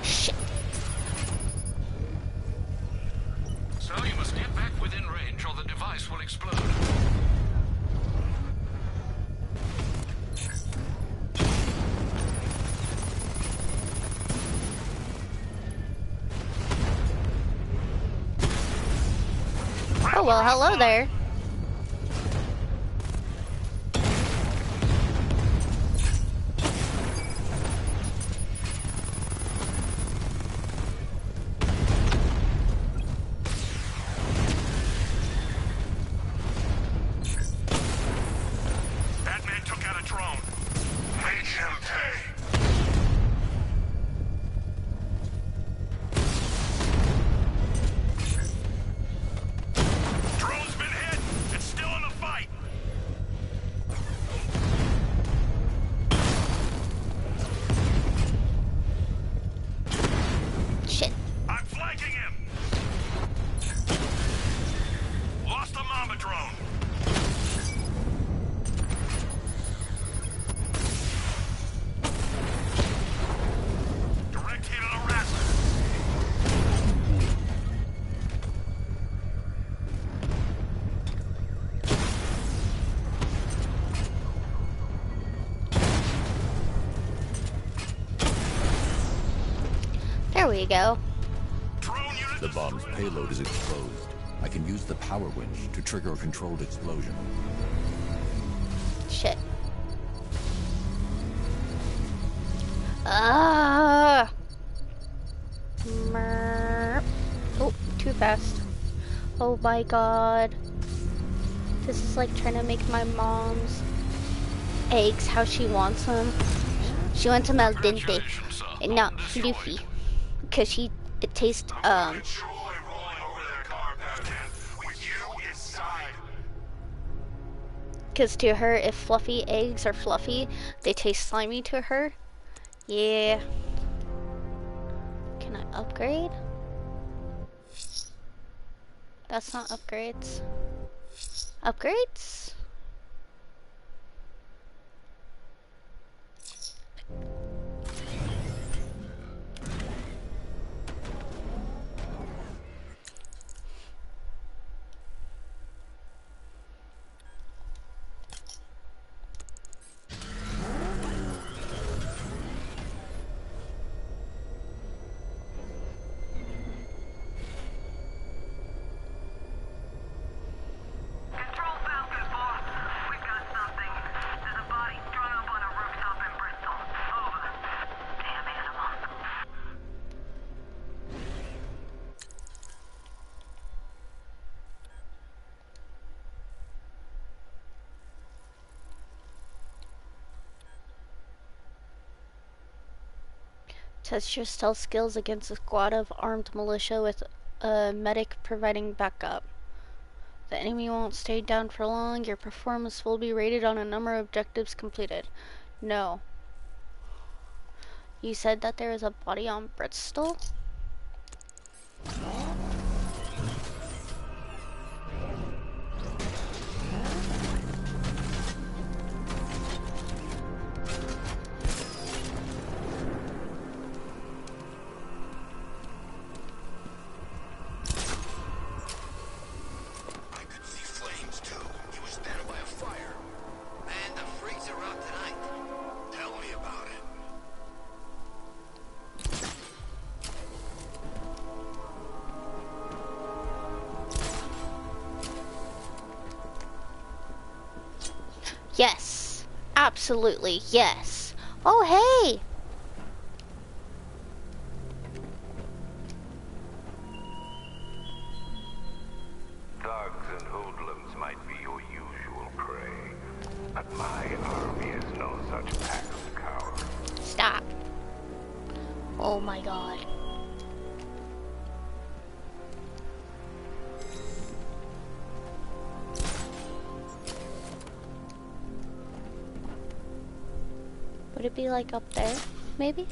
Shit. So you must get back within range or the device will explode. Oh, well, hello there. Batman took out a drone. Make him pay. Drone's been hit. It's still in the fight. Shit. I'm flanking him. Lost the Mama drone. Direct hit on a rat. There we go. The bomb's payload is exposed. I can use the power winch to trigger a controlled explosion. Shit. Ah. Merp. Oh, too fast. Oh my god. This is like trying to make my mom's eggs how she wants them. She wants them al dente and not fluffy. Cause it tastes, cause to her, if fluffy eggs are fluffy, they taste slimy to her. Yeah. Can I upgrade? That's not upgrades. Upgrades? Control valve is blocked. Test your stealth skills against a squad of armed militia with a medic providing backup. The enemy won't stay down for long. Your performance will be rated on a number of objectives completed. No. You said that there was a body on Bristol? Yes. Absolutely, yes. Oh, hey! Thugs and hoodlums might be your usual prey, but my army is no such pack of cowards. Stop. Oh my god. Would it be like up there, maybe?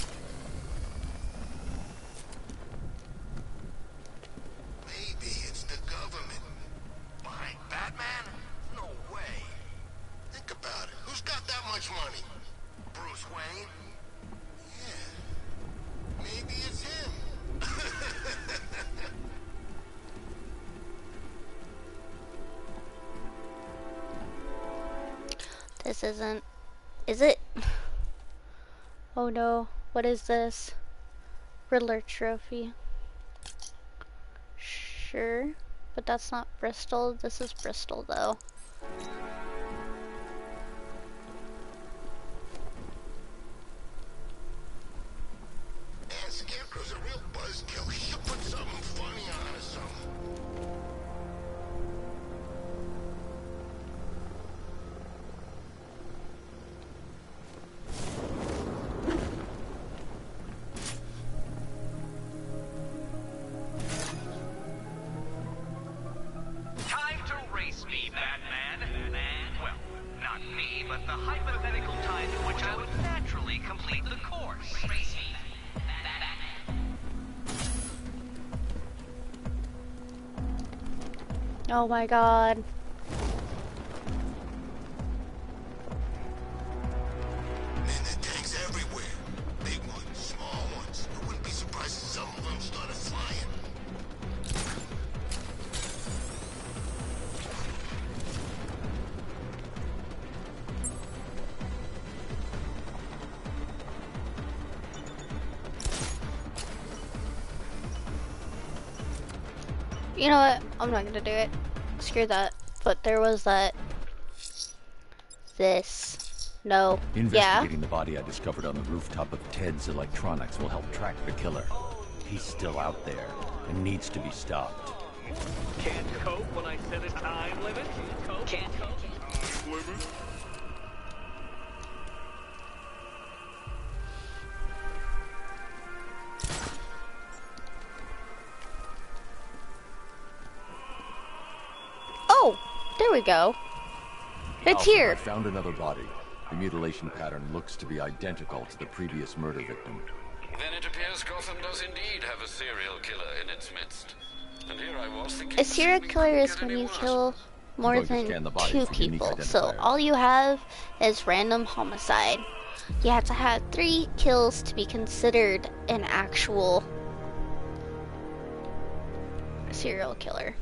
Maybe it's the government. Behind Batman? No way. Think about it. Who's got that much money? Bruce Wayne? Yeah. Maybe it's him. This isn't... Is it? Oh no. What is this? Riddler trophy. Sure. But that's not Bristol. This is Bristol though. Man, Scarecrow's a real buzzkill. He should put something funny on or something. Time to race me, Batman. Well, not me, but the hypothetical time in which I would naturally complete the course. Race me, Oh my god. Man, there are tanks everywhere. Big ones, small ones. I wouldn't be surprised if some of them started flying. You know what? I'm not gonna do it. Screw that. But there was that. This. No. Investigating the body I discovered on the rooftop of Ted's Electronics will help track the killer. He's still out there and needs to be stopped. Can't cope when I set a time limit? Can't cope? Oh! There we go. It's Alfred, here. I found another body. The mutilation pattern looks to be identical to the previous murder victim. Then it appears Gotham does indeed have a serial killer in its midst. And here I was thinking... A serial killer is when you kill more going to than scan the body 2 for unique people. So identifiers. all you have is random homicide. You have to have 3 kills to be considered an actual serial killer.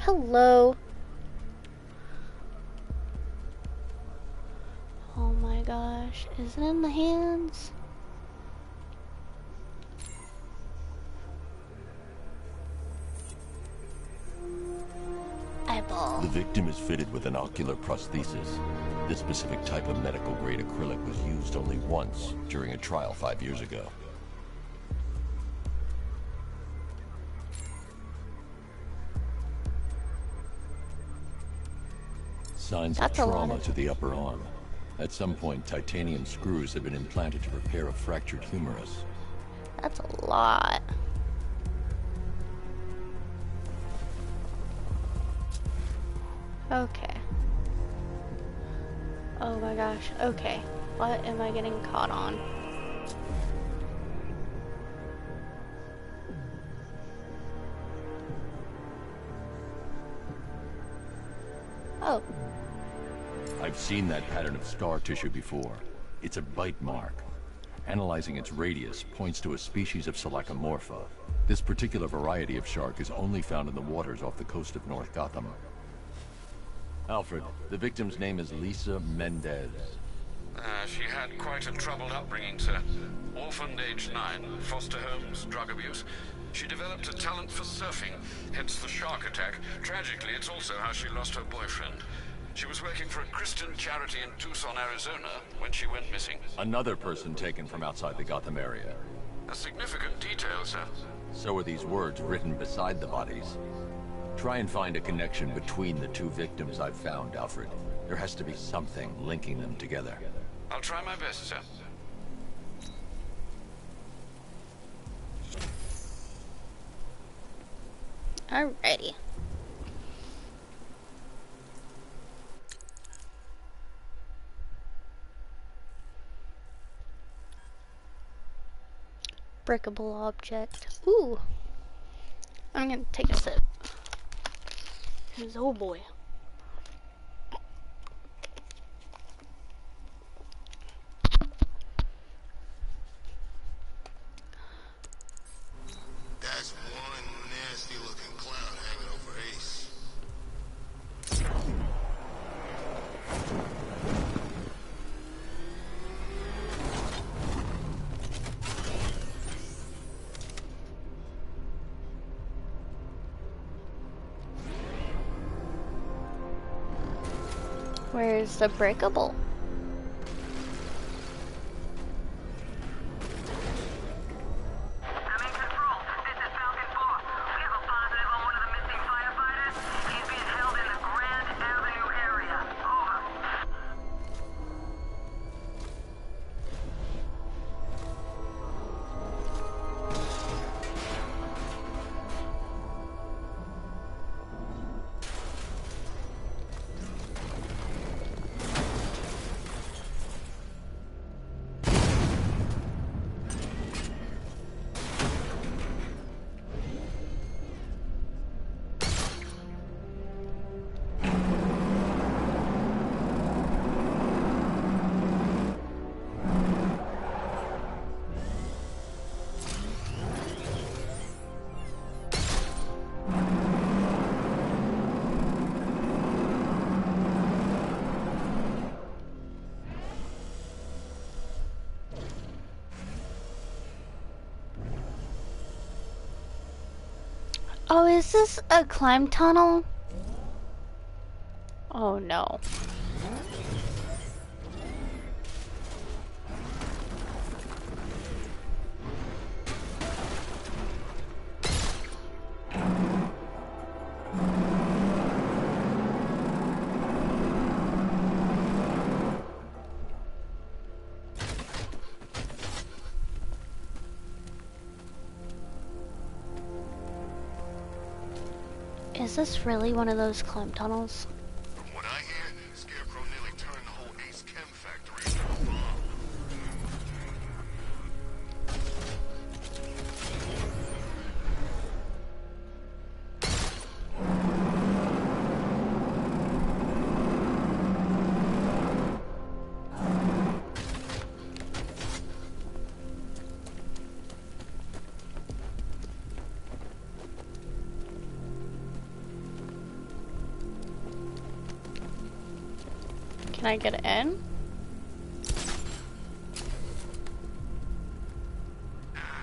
Hello. Oh my gosh. Is it in the hands? Eyeball. The victim is fitted with an ocular prosthesis. This specific type of medical-grade acrylic was used only once during a trial 5 years ago. Signs That's of a lot trauma of- to the upper arm. At some point, titanium screws had been implanted to repair a fractured humerus. That's a lot. Okay. Oh my gosh. Okay. What am I getting caught on? Oh. I've seen that pattern of scar tissue before. It's a bite mark. Analyzing its radius points to a species of Selachomorpha. This particular variety of shark is only found in the waters off the coast of North Gotham. Alfred, the victim's name is Lisa Mendez. She had quite a troubled upbringing, sir. Orphaned age 9, foster homes, drug abuse. She developed a talent for surfing, hence the shark attack. Tragically, it's also how she lost her boyfriend. She was working for a Christian charity in Tucson, Arizona, when she went missing. Another person taken from outside the Gotham area. A significant detail, sir. So are these words written beside the bodies. Try and find a connection between the two victims I've found, Alfred. There has to be something linking them together. I'll try my best, sir. Alrighty. Breakable object. Ooh. I'm gonna take a sip. 'Cause, oh boy. That's one nasty looking cloud hanging over Ace. Where's the breakable? Oh, is this a climb tunnel? Oh no. Is this really one of those climb tunnels? From what I hear, Scarecrow nearly turned the whole Ace Chem factory into a bomb. Can I get in?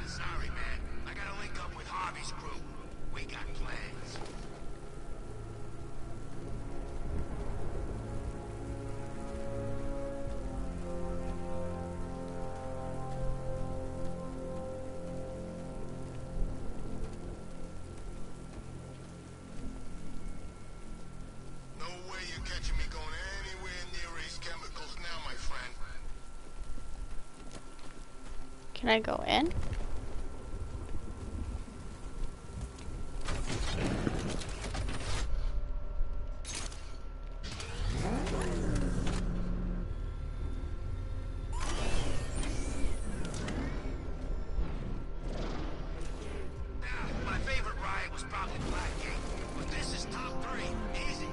Sorry, man. I gotta link up with Harvey's crew. We got plans. No way you're catching me going anywhere near Ace Chemicals now, my my friend. Can I go in? My favorite ride was probably Blackgate, but this is top 3. Easy.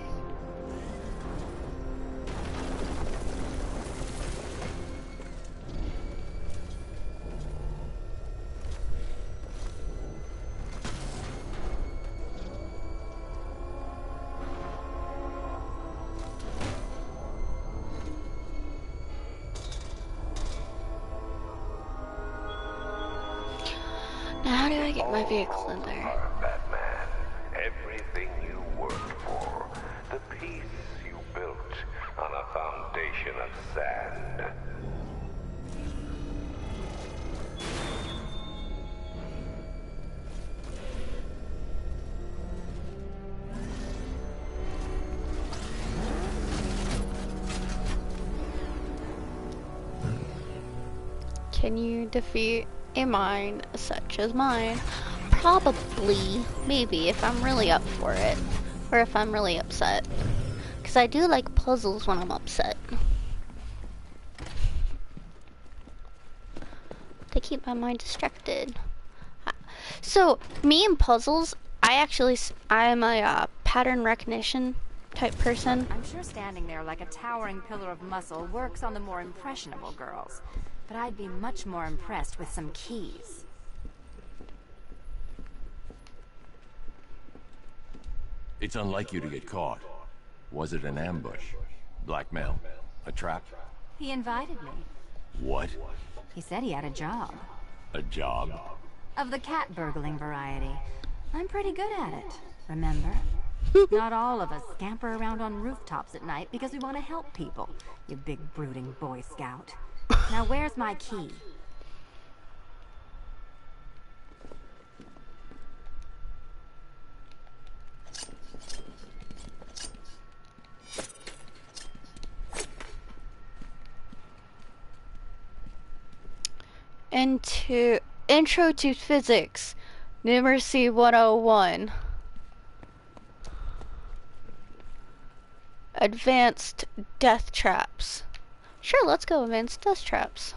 Now how do I get my vehicle in there? Batman, everything you worked for, the peace you built on a foundation of sand. Can you defeat a mind such as mine? Probably, maybe, if I'm really up for it. Or if I'm really upset. Because I do like puzzles when I'm upset. They keep my mind distracted. So, me and puzzles, I'm a pattern recognition type person. I'm sure standing there like a towering pillar of muscle works on the more impressionable girls. But I'd be much more impressed with some keys. It's unlike you to get caught. Was it an ambush? Blackmail? A trap? He invited me. What? He said he had a job. A job? Of the cat burgling variety. I'm pretty good at it, remember? Not all of us scamper around on rooftops at night because we want to help people, you big brooding Boy Scout. Now where's my key? Intro to Physics, Numeracy 101. Advanced Death Traps. Sure, let's go Advanced Death Traps.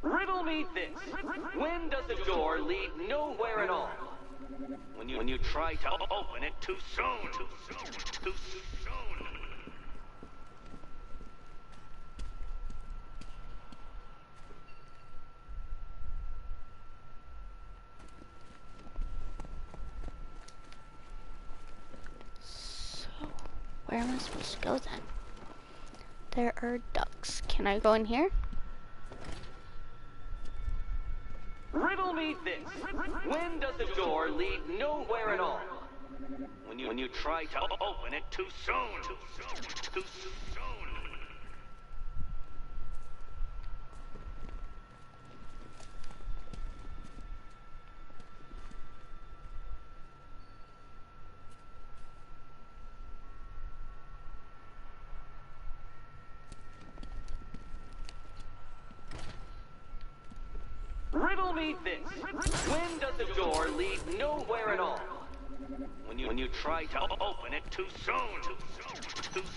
Riddle me this. When does the door lead nowhere at all? When you try to open it too soon. Too soon. Where am I supposed to go then? There are ducks. Can I go in here? Riddle me this. When does the door lead nowhere at all? When you try to open it too soon. Too soon. Riddle me this. When does the door lead nowhere at all? When you try to open it too soon. Too soon.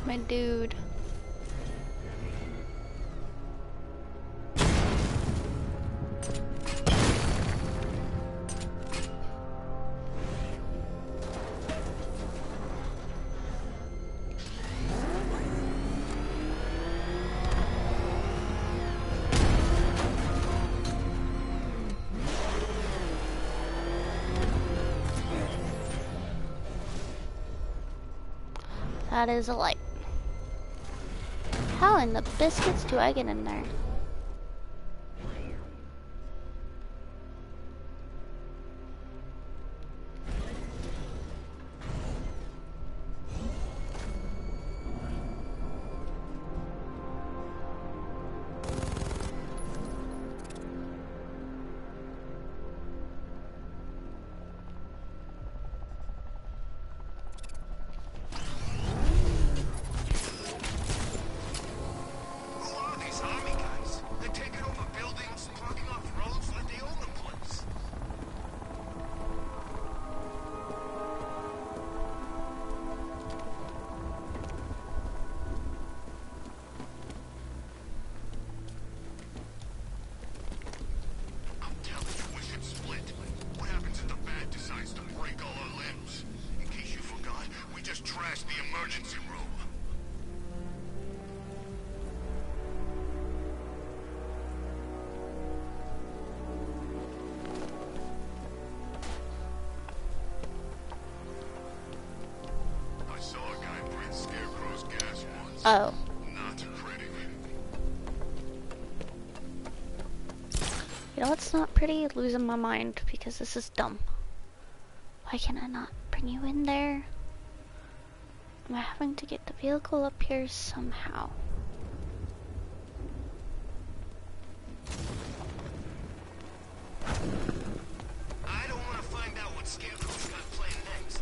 My dude. That is a light. How in the biscuits do I get in there? emergency room. I saw a guy breathe Scarecrow's gas once. Oh. Not pretty. You know what's not pretty? Losing my mind because this is dumb. Why can I not bring you in there? Am I having to get the vehicle up here somehow? I don't want to find out what Scarecrow's got planned next.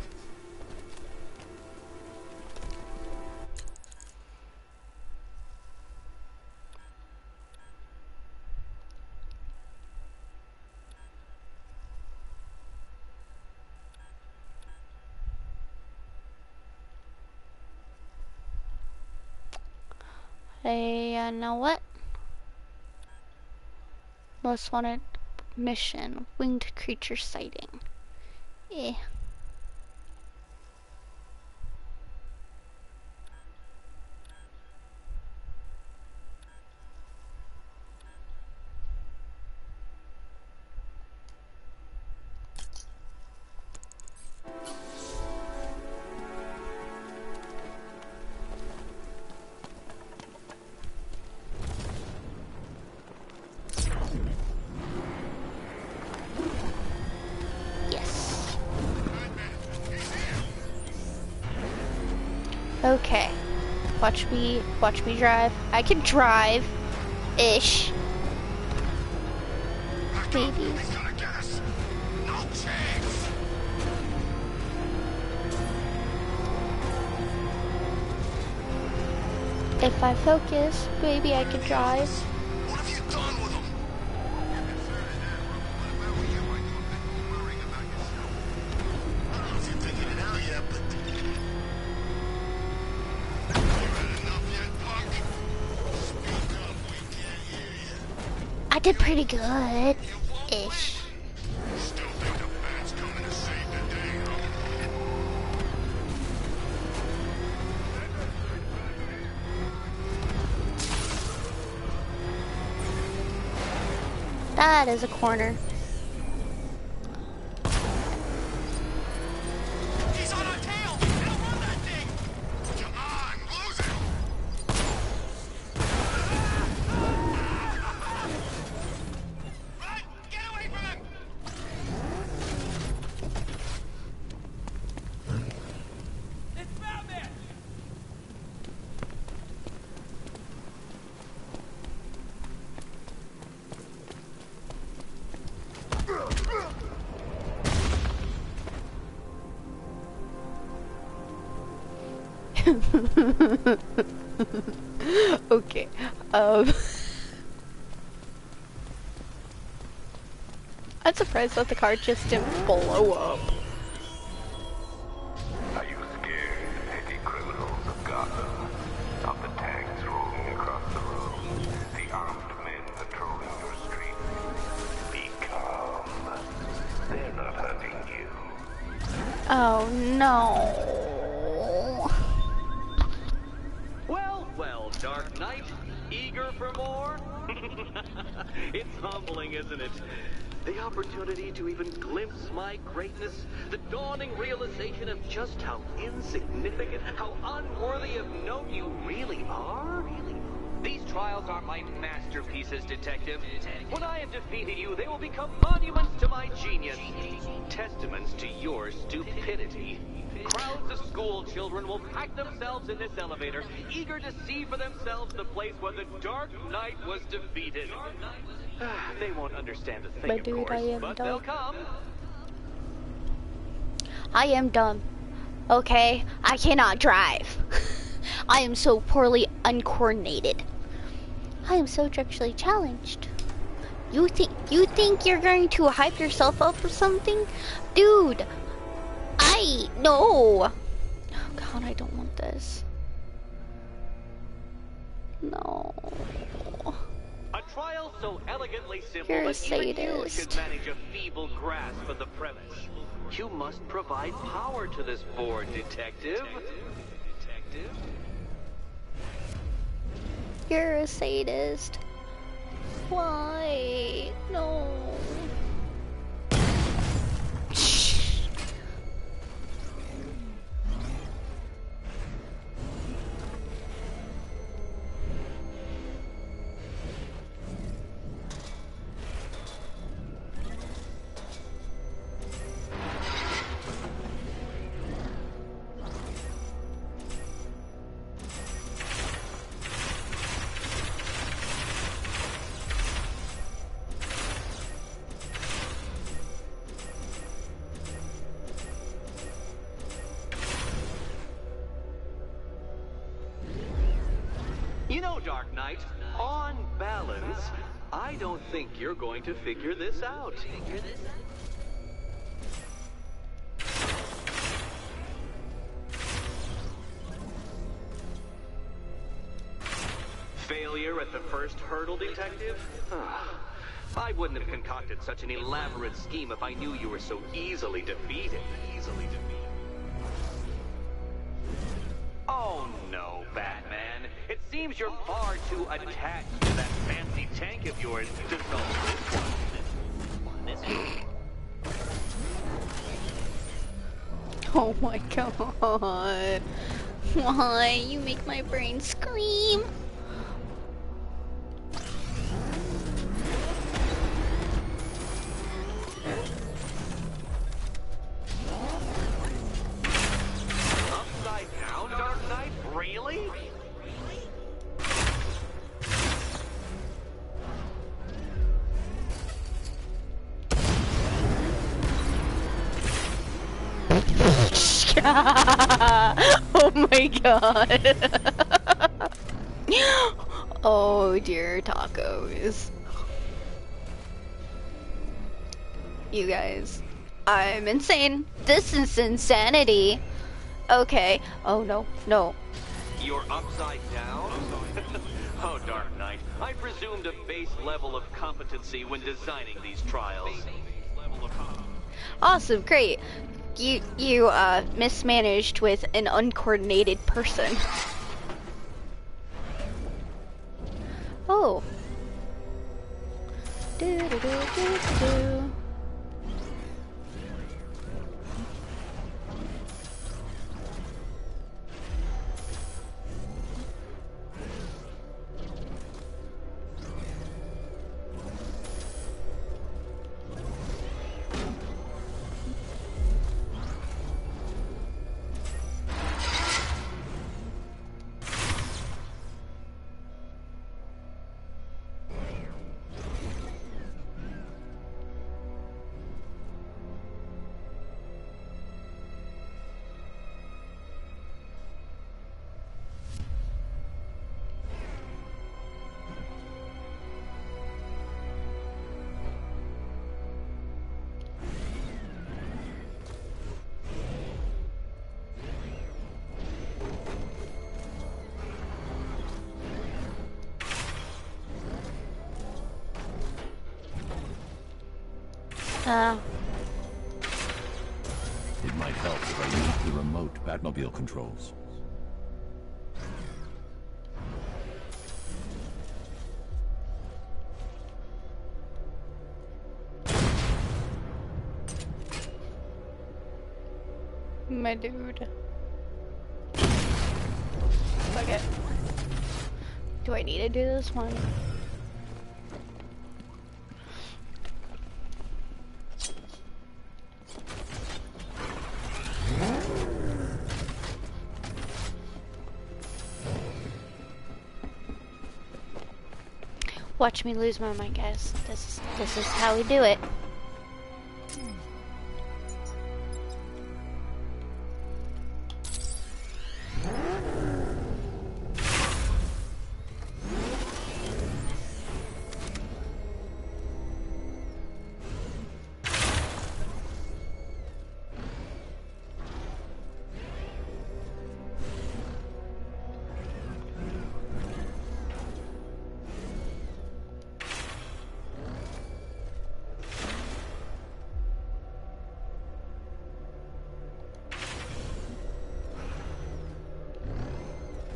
Hey, know what? Most wanted mission, winged creature sighting. Eh. Okay. Watch me drive. I can drive. Ish. Maybe. If I focus, maybe I could drive. What have you done with him? I don't know if you're thinking it out yet, but I did pretty good. Ish. Still think the bat's coming to save the day, huh? That is a corner. he's on our tail! Outrun that thing! Come on, lose it! Run! Get away from him! It's Batman! Okay. I'm surprised that the car just didn't blow up. Are you scared, petty criminals of Gotham? Of the tanks rolling across the road, the armed men patrolling your streets? Be calm. They're not hunting you. Oh no. Well, Dark Knight, eager for more? It's humbling, isn't it? The opportunity to even glimpse my greatness, the dawning realization of just how insignificant, how unworthy of note you really are? These trials are my masterpieces, Detective. When I have defeated you, they will become monuments to my genius, testaments to your stupidity. Crowds of school children will pack themselves in this elevator, eager to see for themselves the place where the Dark Knight was defeated. They won't understand a thing, But of dude, course, I am but dumb. they'll come. I am dumb. Okay? I cannot drive. I am so poorly uncoordinated. I am so structurally challenged. You think you're going to hype yourself up or something? Dude, no. Oh god, I don't want this. No. A trial so elegantly simple You're a that even you sadist. should manage a feeble grasp of the premise. You must provide power to this board, Detective. You're a sadist. Why? No. You know, Dark Knight, on balance, I don't think you're going to figure this out. Failure at the first hurdle, Detective? I wouldn't have concocted such an elaborate scheme if I knew you were so easily defeated. Oh no, Batman. It seems you're far too attached to that fancy tank of yours to solve this one. Oh my god. Why? You make my brain scream. Upside down, Dark Knight? Really? Oh my god. Oh dear tacos. You guys, I'm insane. This is insanity. Okay. Oh no, no. You're upside down? Oh, Dark Knight, I presumed a base level of competency when designing these trials. Awesome, great. You mismanaged with an uncoordinated person. Oh. Do do do do do. It might help if I used the remote Batmobile controls. My dude. Okay. Do I need to do this one? Watch me lose my mind, guys. This is how we do it.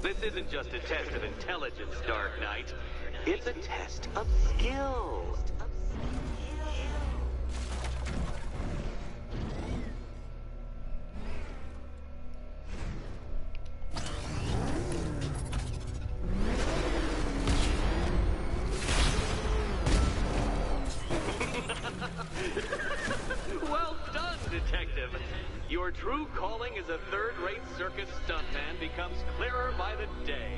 This isn't just a test of intelligence, Dark Knight. It's a test of skill. Well done, Detective. Your true calling as a third-rate circus stuntman becomes clearer by the day.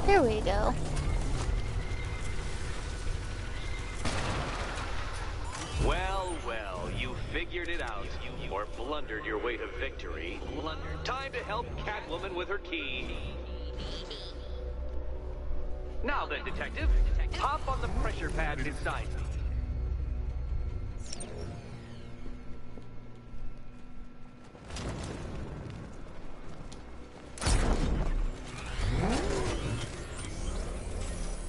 There we go. Well, well, you figured it out. Or blundered your way to victory. Time to help Catwoman with her key. Now then, Detective, hop on the pressure pad beside me.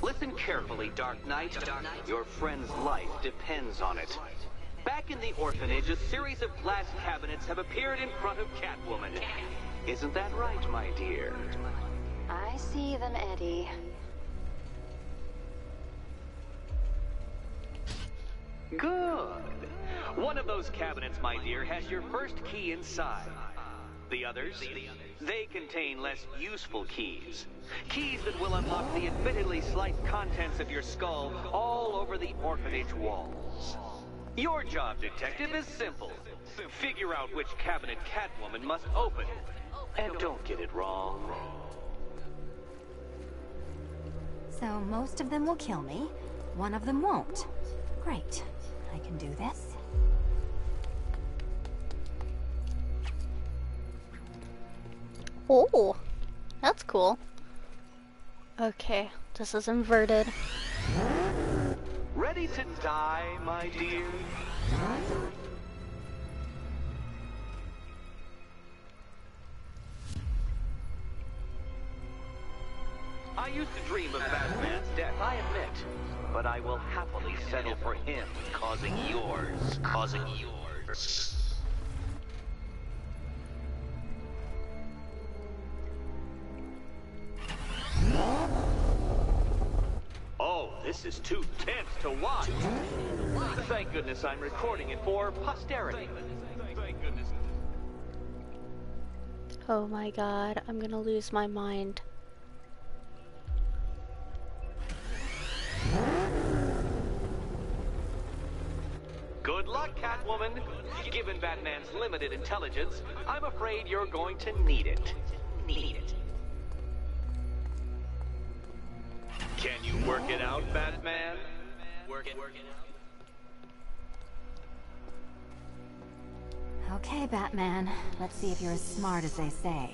Listen carefully, Dark Knight. Your friend's life depends on it. Back in the orphanage, a series of glass cabinets have appeared in front of Catwoman. Isn't that right, my dear? I see them, Eddie. Good. One of those cabinets, my dear, has your first key inside. The others, they contain less useful keys. Keys that will unlock the admittedly slight contents of your skull all over the orphanage walls. Your job, Detective, is simple. Figure out which cabinet Catwoman must open. And don't get it wrong. So most of them will kill me. One of them won't. Great. I can do this. Oh, that's cool. Okay, this is inverted. Ready to die, my dear? I used to dream of Batman's death, I admit. But I will happily settle for him causing yours. Oh, this is too tense to watch. Thank goodness I'm recording it for posterity. Thank goodness. Oh my god, I'm gonna lose my mind. Good luck, Catwoman. Given Batman's limited intelligence, I'm afraid you're going to need it. Can you work it out, Batman? Work it out. Okay, Batman. Let's see if you're as smart as they say.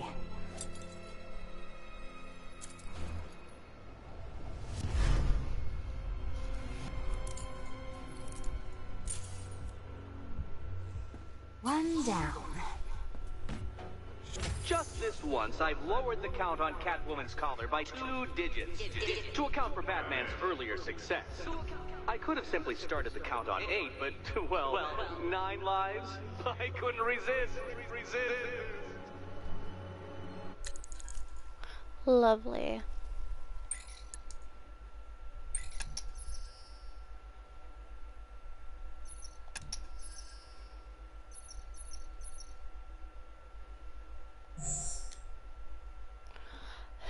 One down. Just this once, I've lowered the count on Catwoman's collar by 2 digits to account for Batman's earlier success. I could have simply started the count on 8, but, well, 9 lives? I couldn't resist. Lovely.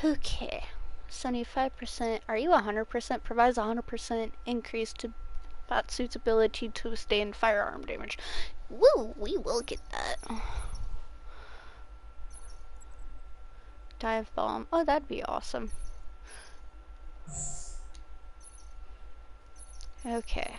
Okay, 75%, are you 100%? Provides 100% increase to Batsuit's ability to withstand firearm damage. Woo, we will get that. Dive bomb, oh that'd be awesome. Okay.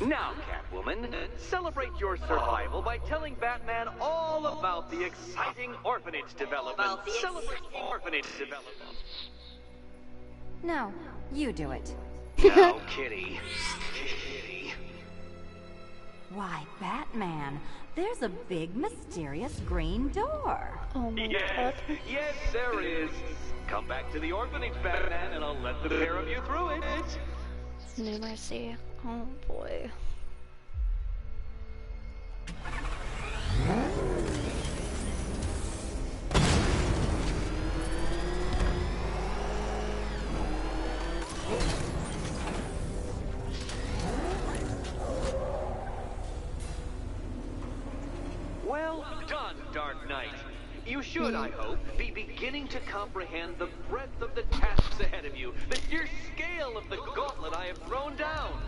Now, Catwoman, celebrate your survival by telling Batman all about the exciting orphanage development. No, you do it. No, Kitty. Kitty. Why, Batman, there's a big mysterious green door. Oh my Yes, god. yes, there is. Come back to the orphanage, Batman, and I'll let the pair of you through it. No mercy. Oh boy. Well done, Dark Knight. You should, I hope, be beginning to comprehend the breadth of the tasks ahead of you, the sheer scale of the gauntlet I have thrown down.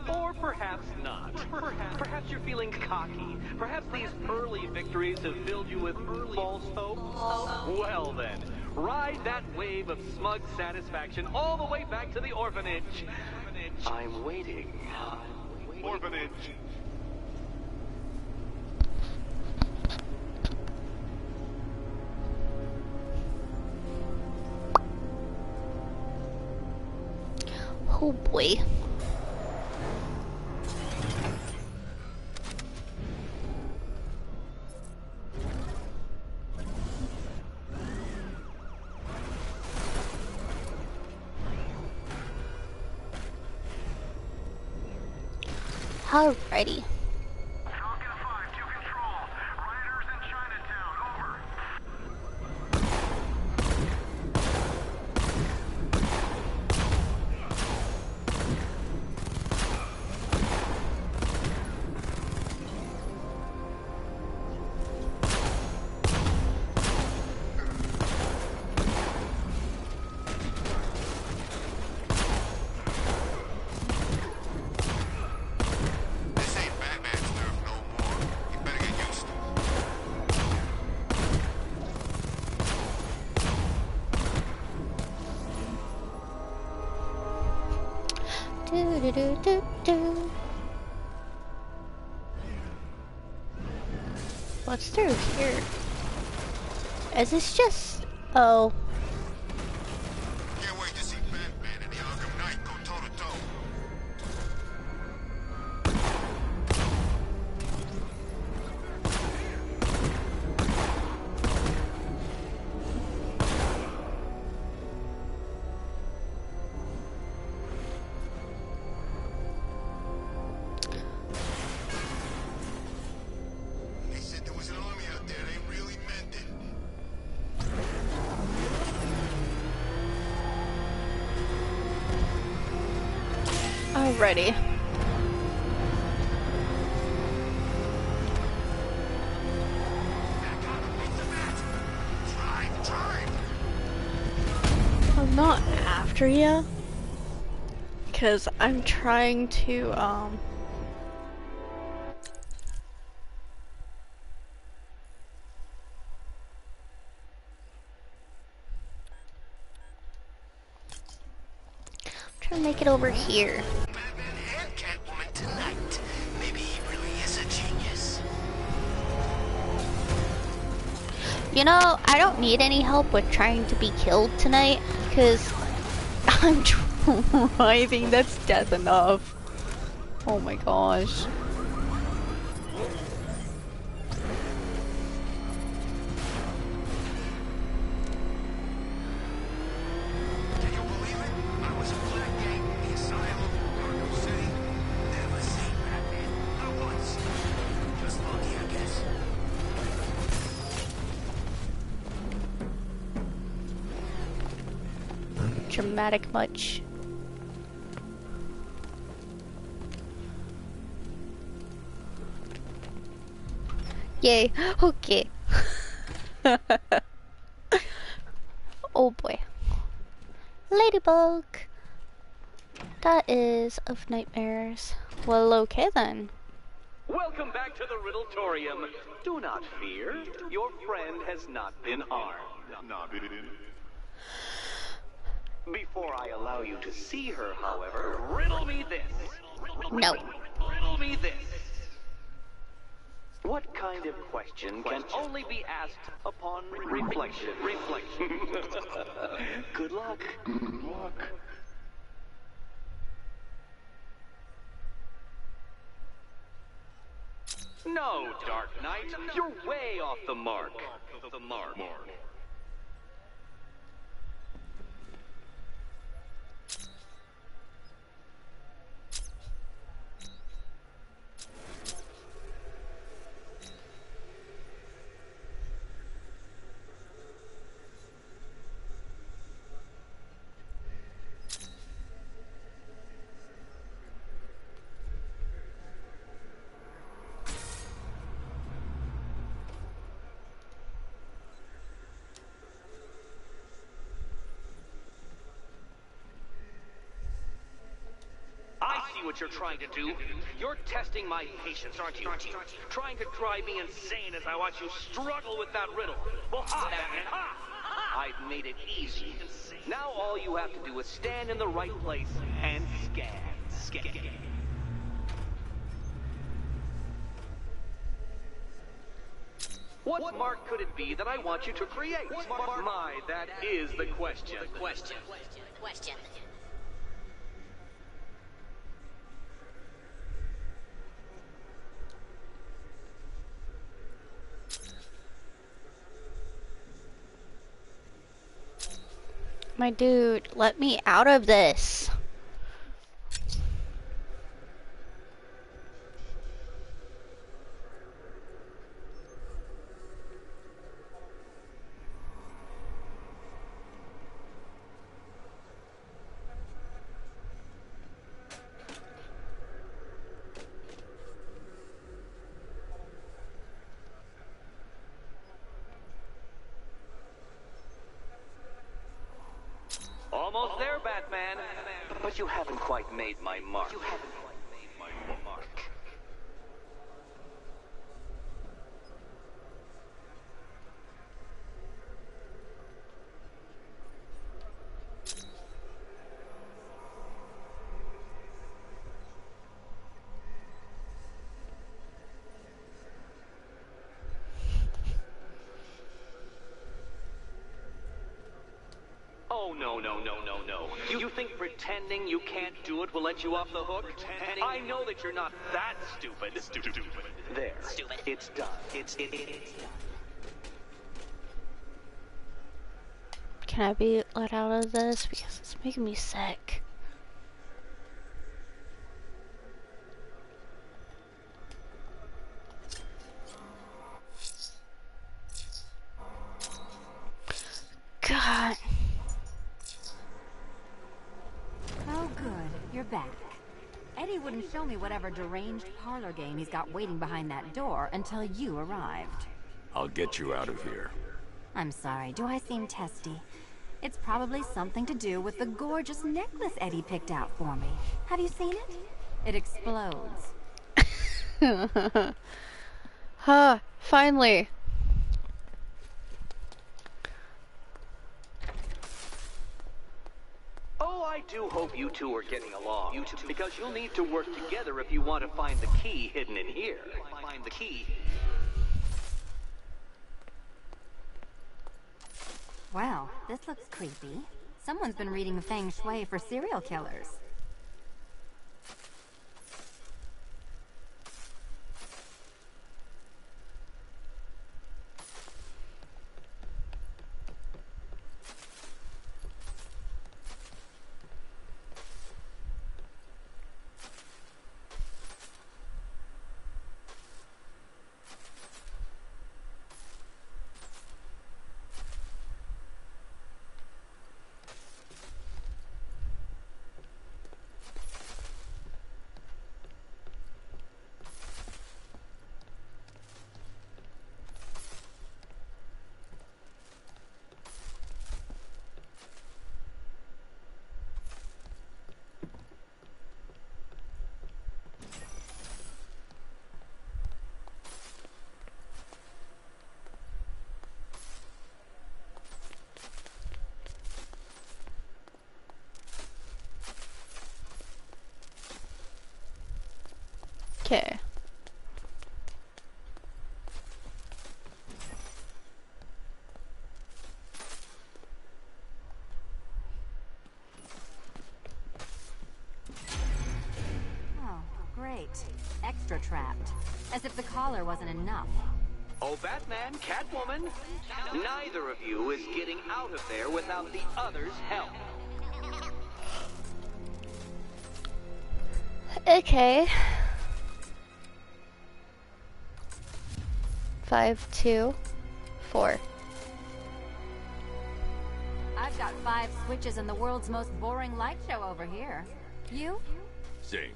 Or perhaps not. Perhaps you're feeling cocky. Perhaps these early victories have filled you with false hope. Well then, ride that wave of smug satisfaction all the way back to the orphanage. I'm waiting. Orphanage. Oh boy. Alrighty. What's through here? Is this just... Oh. Can't wait to see Batman and the Arkham Knight go toe-to-toe. They said there was an army out there. They really meant it. Alrighty. I'm not after you, because I'm trying to, trying to make it over here. Batman and Catwoman tonight. Maybe he really is a genius. You know, I don't need any help with trying to be killed tonight, because I'm driving. That's death enough. Oh my gosh. Can you believe it? I was a black gang in the asylum, Arkham City. Never seen Batman. Not once. Just lucky, I guess. Dramatic much. Yay. Okay. Oh boy. Ladybug. That is of nightmares. Well, okay then. Welcome back to the Riddletorium. Do not fear. Your friend has not been armed. Before I allow you to see her, however, riddle me this. No. Riddle me this. What kind of question can only be asked upon reflection? Good luck. Good luck. No, Dark Knight, you're way off the mark. I see what you're trying to do. You're testing my patience, aren't you? Trying to drive me insane as I watch you struggle with that riddle. Well, I've made it easy. Now all you have to do is stand in the right place and scan. What mark could it be that I want you to create? My, that is the question. Question. My dude, let me out of this. Almost there, Batman. But you haven't quite made my mark. Oh, no. You think pretending you can't do it will let you off the hook? I know that you're not that stupid. There. It's done. It's done. Can I be let out of this? Because it's making me sick. God. Oh, good. You're back. Eddie wouldn't show me whatever deranged parlor game he's got waiting behind that door until you arrived. I'll get you out of here. I'm sorry, do I seem testy? It's probably something to do with the gorgeous necklace Eddie picked out for me. Have you seen it? It explodes. Huh, finally. Oh, I do hope you two are getting along. Because you'll need to work together if you want to find the key hidden in here. Find the key. Well, this looks creepy. Someone's been reading Feng Shui for serial killers. extra trapped. As if the collar wasn't enough. Oh, Batman, Catwoman, neither of you is getting out of there without the other's help. Okay. 5, 2, 4. I've got 5 switches in the world's most boring light show over here. You? Same.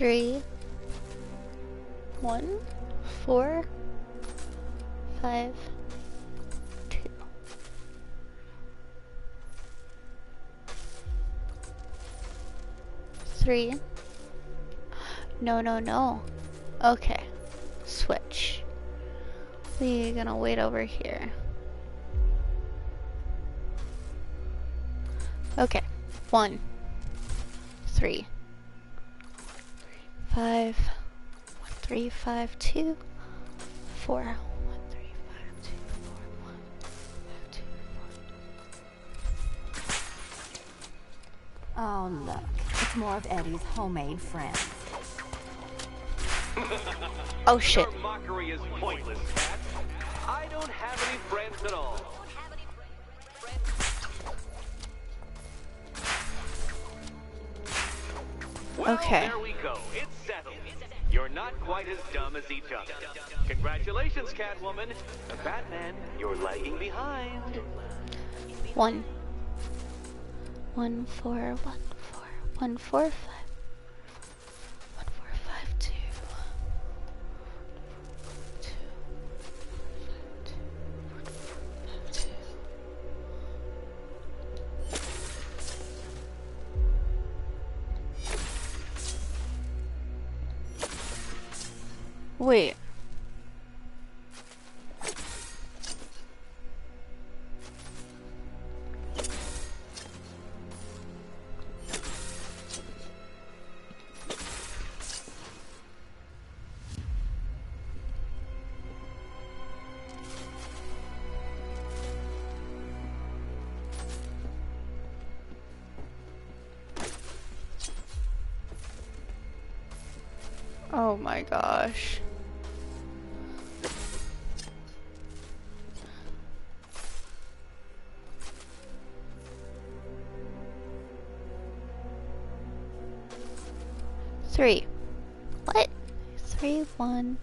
Three, 1, 4, 5, 2. Three. No, no, no. Okay. Switch. We're gonna wait over here. Okay. 1, 3, 5, 1, 3, 5, 2, 4, 1, 3, 5, 2, 4, 1, 5, 2, 4. Oh, look. It's more of Eddie's homemade friends. Oh, shit. Your mockery is pointless, Cat. I don't have any friends at all. Well, Okay. there we go. It's settled. You're not quite as dumb as each other. Congratulations, Catwoman. Batman, you're lagging behind. 1, 1, 4, 1, 4, 1, 4, 5. 1, 4, 5, 2. 2, 2. Wait. Oh my gosh. Three. What? 3, 1.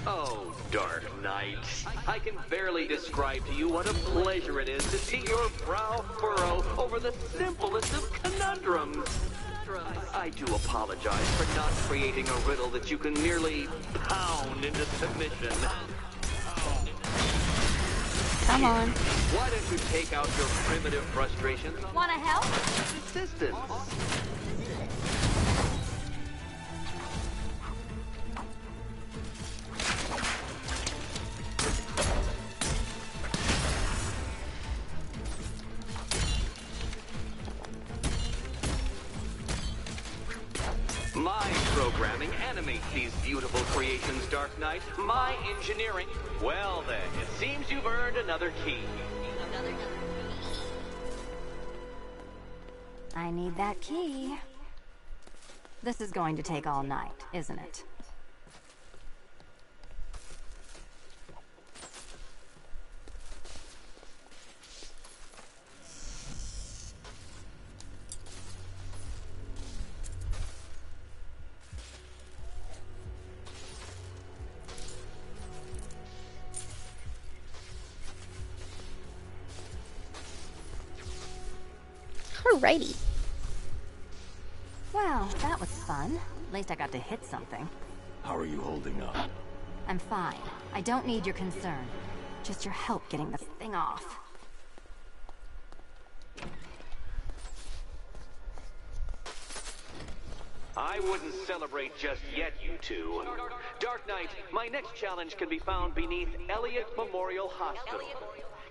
Oh, Dark Knight. I can barely describe to you what a pleasure it is to see your brow furrow over the simplest of conundrums. I do apologize for not creating a riddle that you can merely pound into submission. Come on. Why don't you take out your primitive frustrations on Wanna help? assistance? My programming animates these beautiful creations, Dark Knight. My engineering. Well then, it seems you've earned another key. I need that key. This is going to take all night, isn't it? Alrighty. Well, that was fun. At least I got to hit something. How are you holding up? I'm fine. I don't need your concern. Just your help getting this thing off. I wouldn't celebrate just yet, you two. Dark Knight, my next challenge can be found beneath Elliott Memorial Hospital.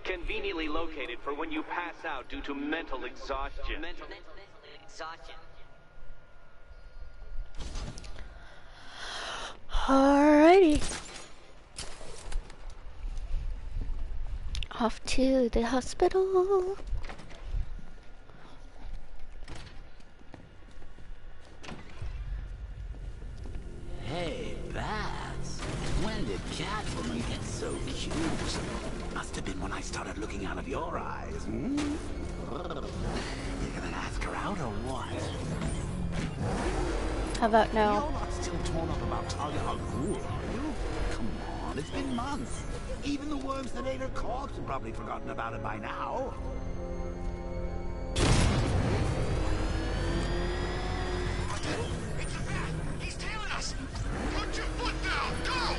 Conveniently located for when you pass out due to mental exhaustion. Mental exhaustion. Alrighty. Off to the hospital. Hey, Bats. When did Catwoman get so cute? Must have been when I started looking out of your eyes, hmm? You gonna ask her out or what? How about no? You're not still torn up about Talia al Ghul, are you? Come on, it's been months. Even the worms that ate her corpse have probably forgotten about it by now. It's a bat! He's tailing us! Put your foot down! Go!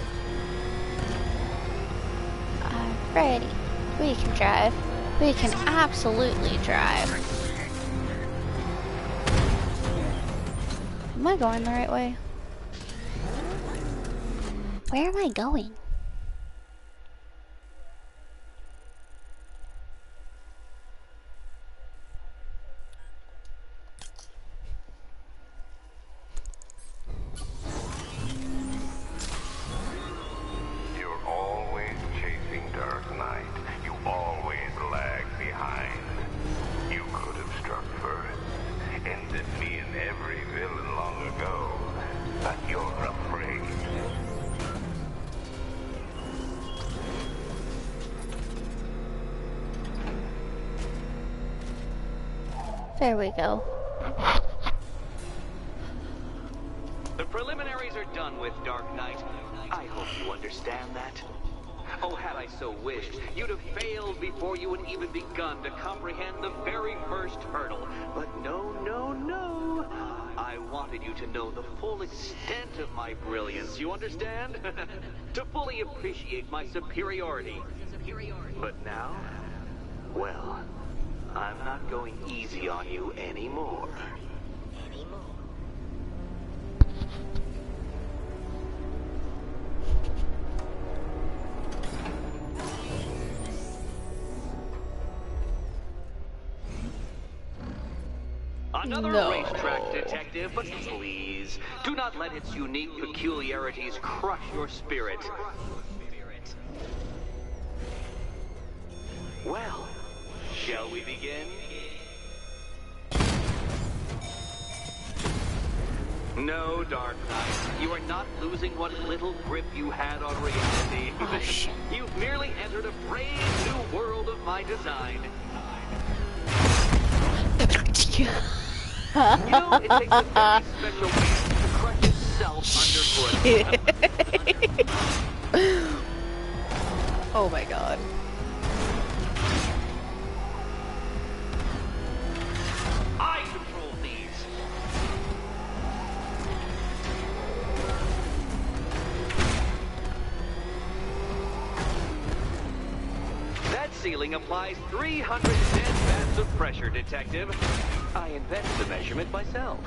Alrighty. We can drive. We can absolutely drive. Am I going the right way? Where am I going? You're always chasing Dark Knight. You always lag behind. You could have struck first. Ended me and every villain long ago. But you're afraid. There we go. The preliminaries are done with, Dark Knight. I hope you understand that. Oh, had I so wished, you'd have failed before you had even begun to comprehend the very first hurdle. But no, no, no. I wanted you to know the full extent of my brilliance, you understand? To fully appreciate my superiority. But now, well, I'm not going easy on you anymore. Another racetrack detective, but please, do not let its unique peculiarities crush your spirit. Well, shall we begin? No, Dark Knight, you are not losing what little grip you had on reality. Oh, shit. You've merely entered a brave new world of my design. You know, it takes a very special man to crush itself underfoot. Oh my god. I control these. That ceiling applies 310 bats of pressure, Detective. I invented the measurement myself.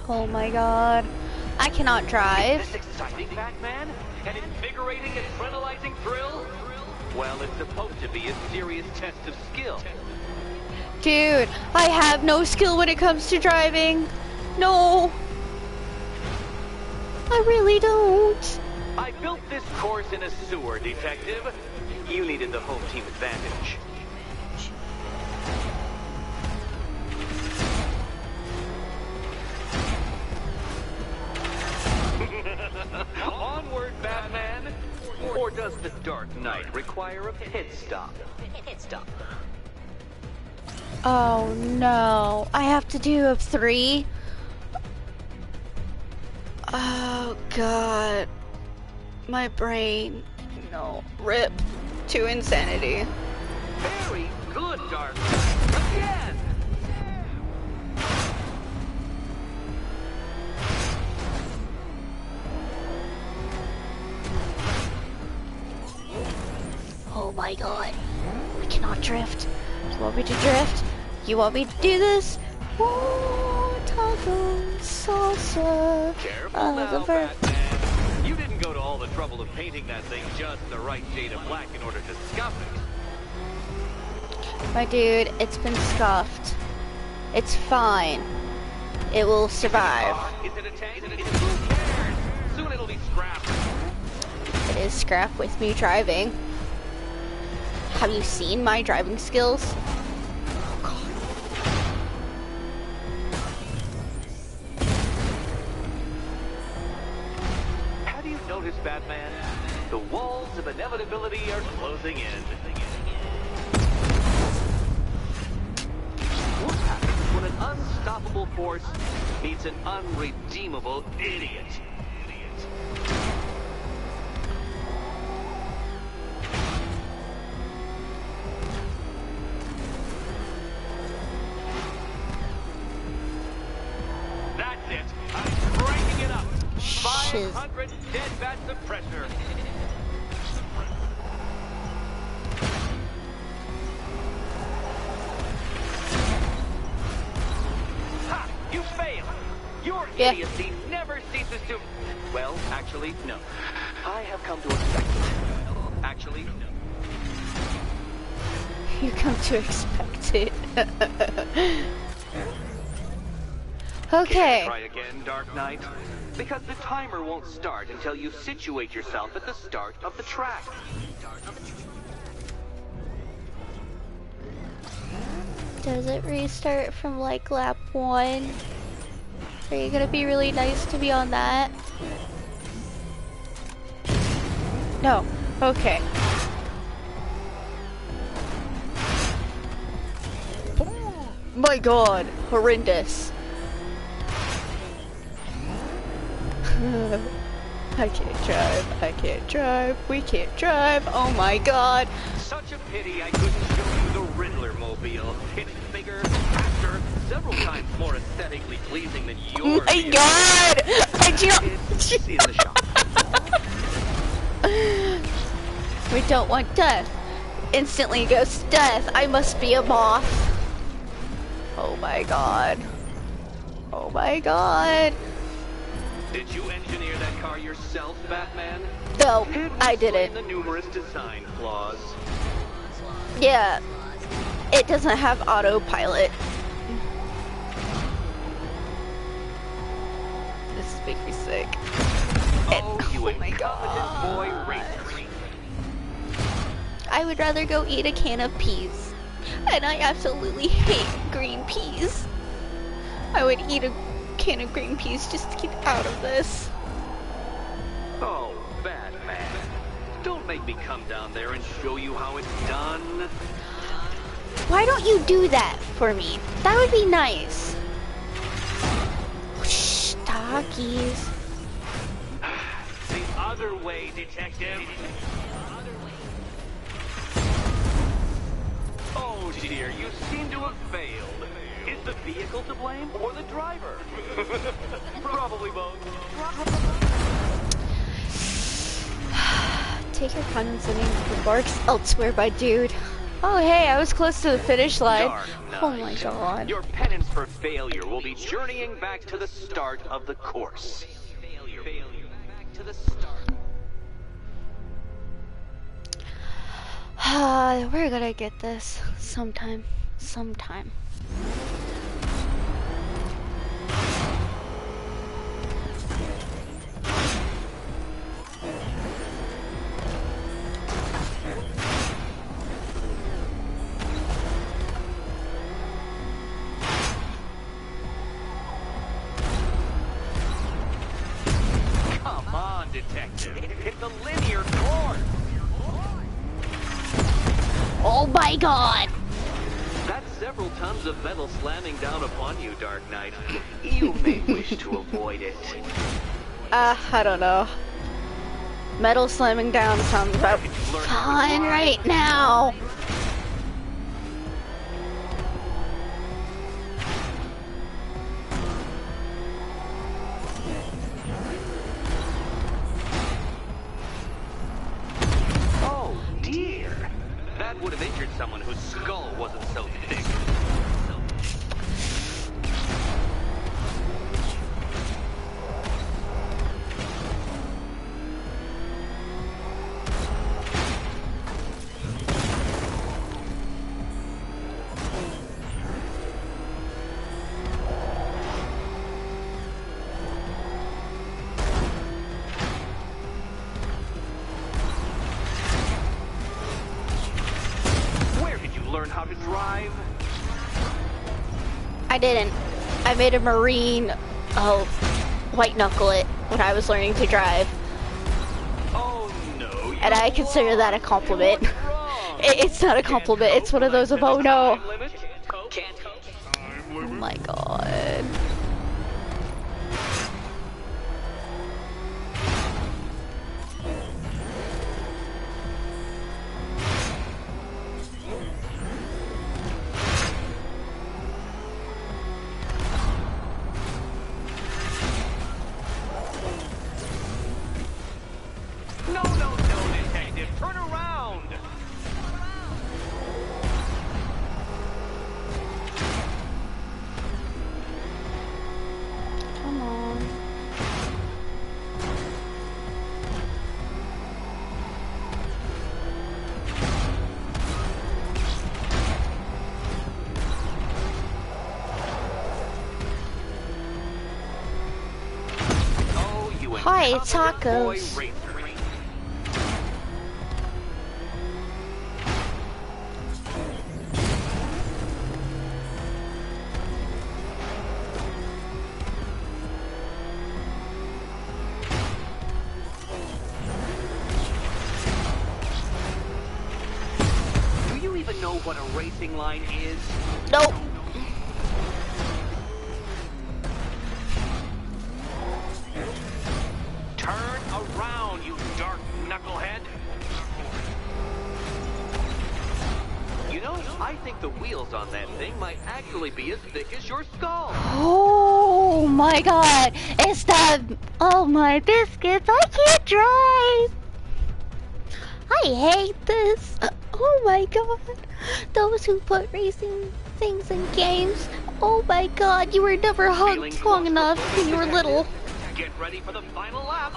Oh my god. I cannot drive. This exciting, Batman? An invigorating and adrenalizing thrill? Well, it's supposed to be a serious test of skill. Dude, I have no skill when it comes to driving. No. I really don't. I built this course in a sewer, Detective. You needed the home team advantage. Onward, Batman! Or does the Dark Knight require a pit stop? Pit stop. Oh no. I have to do a 3? Oh god. My brain. No. RIP to insanity. Very good, Dark Knight. Again! my god. We cannot drift. You want me to drift? You want me to do this? Oh, taco salsa. Careful now, Batman. You didn't go to all the trouble of painting that thing just the right shade of black in order to scuff it. My dude, it's been scuffed. It's fine. It will survive. Is it a tank? Who cares? Soon it'll be scrap. It is scrap with me driving. Have you seen my driving skills? Oh god. Have you noticed, Batman? The walls of inevitability are closing in. What happens when an unstoppable force meets an unredeemable idiot? That's it. I'm cranking it up. 500 dead bats of pressure. Ha! You failed. Your idiocy never ceases to... Well, actually, no. I have come to expect it. Actually, no. You come to expect it. Okay. Try again, Dark Knight. Because the timer won't start until you situate yourself at the start of the track. Does it restart from like lap 1? Are you gonna be really nice to me on that? No. Okay. My god, horrendous. I can't drive, I can't drive, we can't drive, oh my god. Such a pity I couldn't show you the Riddler mobile. It's bigger, faster, several times more aesthetically pleasing than yours. Oh my god! I just... in the shop. We don't want death. Instantly goes to death. I must be a moth. Oh my god. Oh my god. Did you engineer that car yourself, Batman? No, I didn't. The numerous design flaws. Yeah, it doesn't have autopilot. This is making me sick. Oh my god. Boy racer. I would rather go eat a can of peas. And I absolutely hate green peas. I would eat a can of green peas just to get out of this. Oh, Batman. Don't make me come down there and show you how it's done. Why don't you do that for me? That would be nice. Shh, doggies. The other way, detective. Oh dear, you seem to have failed. Is the vehicle to blame or the driver? Probably both. Take your time in sending remarks elsewhere, my dude. Oh hey, I was close to the finish line. Oh my god. Your penance for failure will be journeying back to the start of the course. Failure back to the start. We're gonna get this sometime. Come on, detective. It's a linear course. Oh my god! That's several tons of metal slamming down upon you, Dark Knight. You may wish to avoid it. I don't know. Metal slamming down sounds about fine right now. I didn't. I made a Marine white knuckle it when I was learning to drive. Oh no. And I consider that a compliment. It's not a compliment, it's one of those of, oh no. Oh my god. No, detective, turn around! Come on. Oh, you Hi, incompetent boy tacos. racer. Do you even know what a racing line is? Nope. Turn around, you dark knucklehead. You know, I think the wheels on that thing might actually be as thick as your skull. Oh my god. It's that. Oh my biscuits. I can't drive. I hate this. Oh my god. Those who put racing things in games. Oh my god. You were never hugged long enough when you were little. Get ready for the final lap.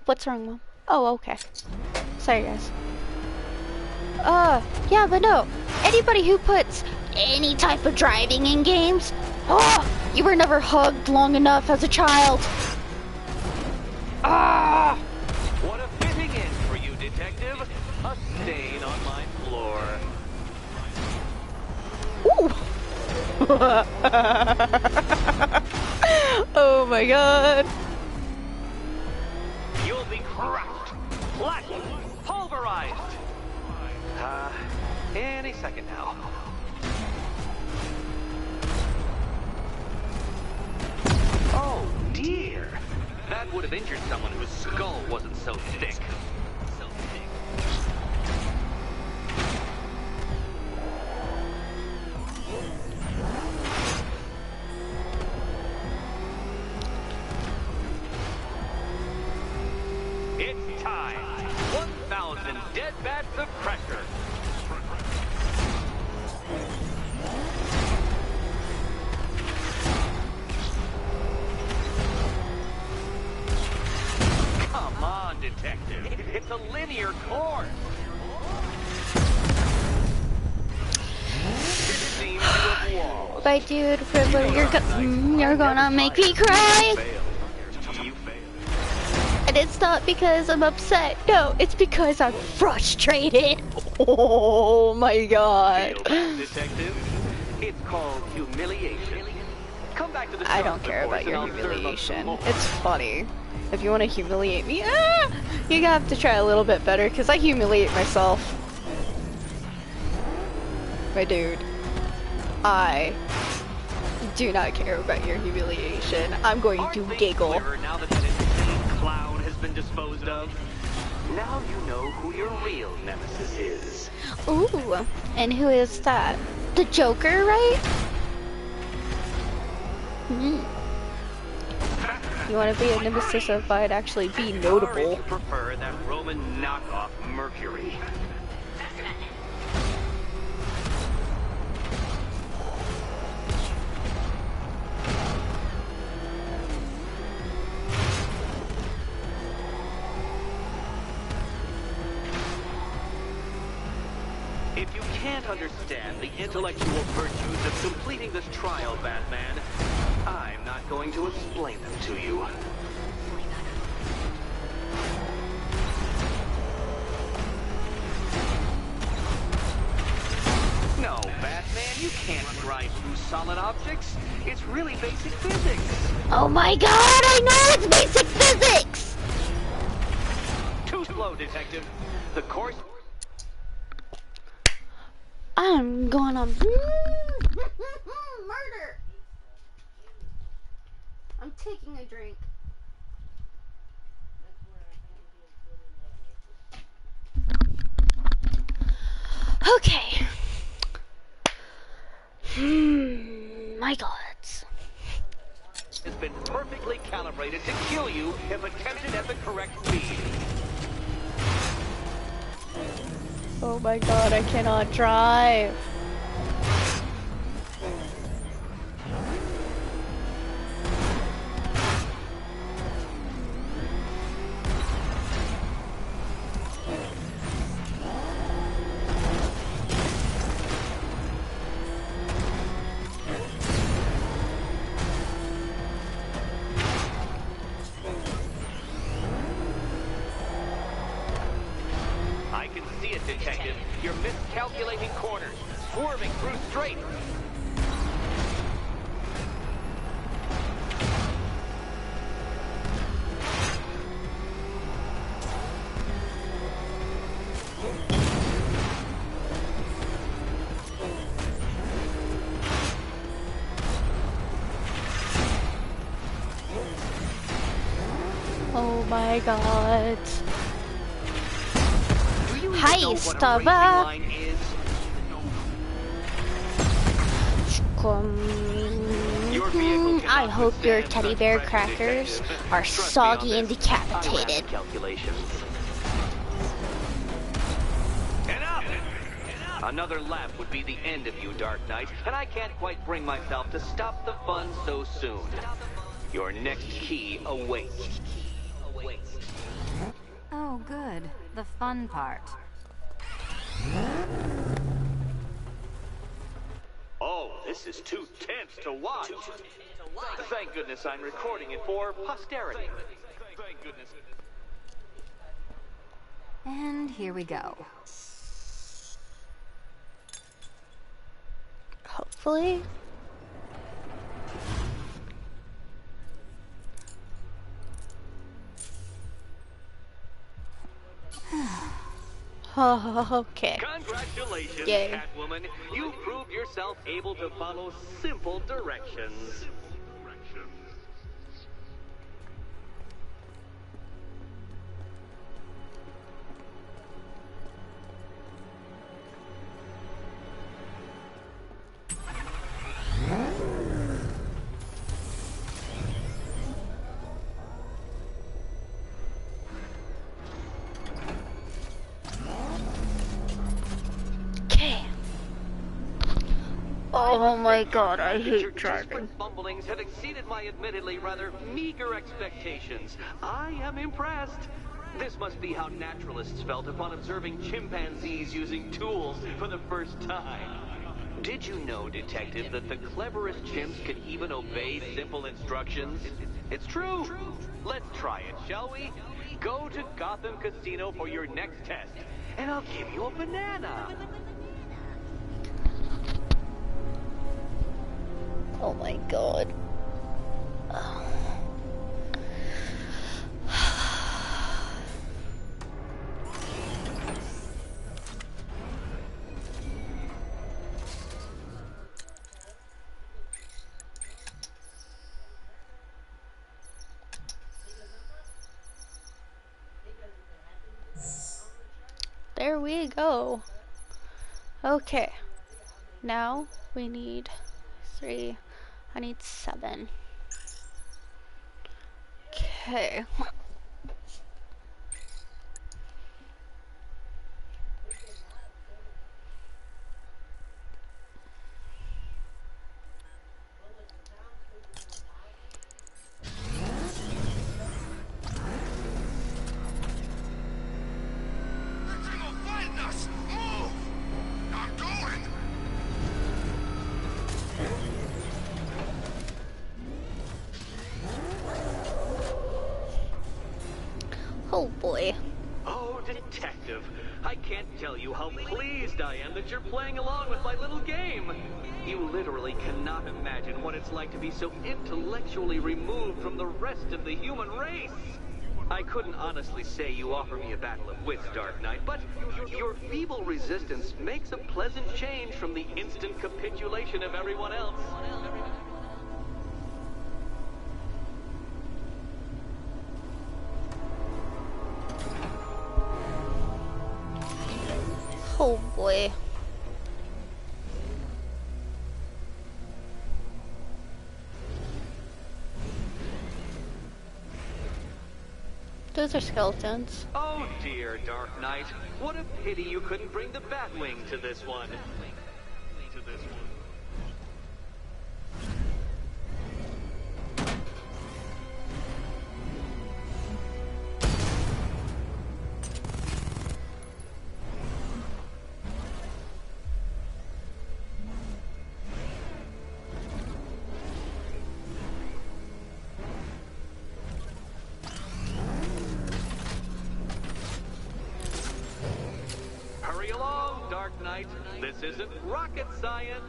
What's wrong, Mom? Oh, okay. Sorry, guys. Yeah, but no. Anybody who puts any type of driving in games, you were never hugged long enough as a child. Ah! What a fitting end for you, detective. A stain on my floor. Ooh! Oh my god. You'll be crushed, flattened, pulverized. Any second now. Oh dear. That would have injured someone whose skull wasn't so thick. It's time. 1,000 dead bats of pressure. Come on, detective. It's a linear course. It seems you have lost. My dude, Riddler, you're gonna make me cry. And it's not because I'm upset. No, it's because I'm frustrated. Oh my god. Detective, it's called humiliation. Come back to the I don't care about your humiliation. It's funny. If you want to humiliate me, you have to try a little bit better, because I humiliate myself. My dude, I do not care about your humiliation. I'm going to giggle. Now that insane clown has been disposed of, now you know who your real nemesis is. Ooh, and who is that? The Joker, right? You want to be a nemesis if I'd actually be notable. Or if you prefer that Roman knockoff Mercury. If you can't understand the intellectual virtues of completing this trial, Batman, I'm not going to explain them to you. No, Batman, you can't drive through solid objects. It's really basic physics. Oh my god, I know it's basic physics! Too slow, Detective. The course... I'm going on... Murder! I'm taking a drink. Okay. My gods. Has been perfectly calibrated to kill you if attempted at the correct speed. Oh my god, I cannot drive. Detective, you're miscalculating corners, swerving through straight. Oh my god. Hi, Stava. I hope your teddy bear crackers are soggy and decapitated. Another lap would be the end of you, Dark Knight, and I can't quite bring myself to stop the fun so soon. Your next key awaits. Oh, good. The fun part. Oh, this is too tense to watch. Thank goodness I'm recording it for posterity. Thank goodness. And here we go. Hopefully. Oh, okay. Congratulations, Yay. Catwoman. You proved yourself able to follow simple directions. Oh my god, I hate Your driving. desperate fumblings have exceeded my admittedly rather meager expectations. I am impressed. This must be how naturalists felt upon observing chimpanzees using tools for the first time. Did you know, Detective, that the cleverest chimps can even obey simple instructions? It's true. Let's try it, shall we? Go to Gotham Casino for your next test, and I'll give you a banana. Oh my god. There we go. Okay. Now we need 3. I need 7. Okay. Oh boy. Oh, detective, I can't tell you how pleased I am that you're playing along with my little game. You literally cannot imagine what it's like to be so intellectually removed from the rest of the human race. I couldn't honestly say you offer me a battle of wits, Dark Knight, but your feeble resistance makes a pleasant change from the instant capitulation of everyone else. Oh boy. Those are skeletons. Oh dear, Dark Knight. What a pity you couldn't bring the Batwing to this one. Hurry along, Dark Knight. This isn't rocket science.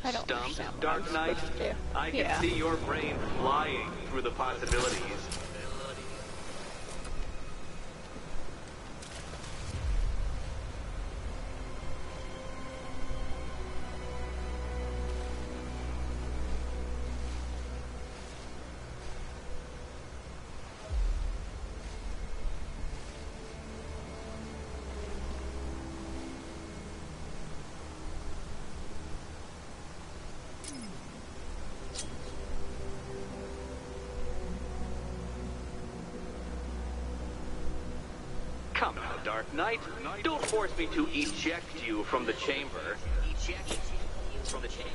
I don't Stumped, understand what Dark I'm Knight. supposed to do. I can Yeah. see your brain flying through the possibilities. Come now, Dark Knight. Don't force me to eject you from the chamber. Eject you from the chamber.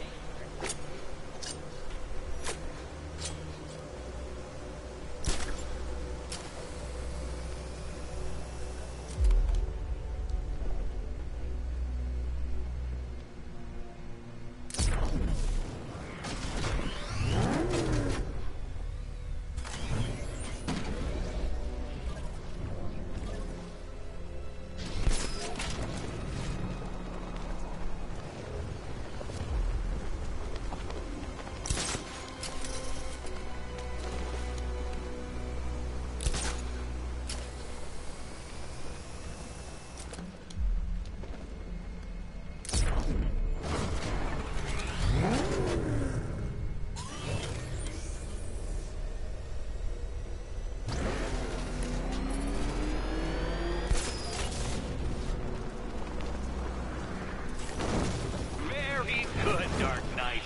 Very good, Dark Knight.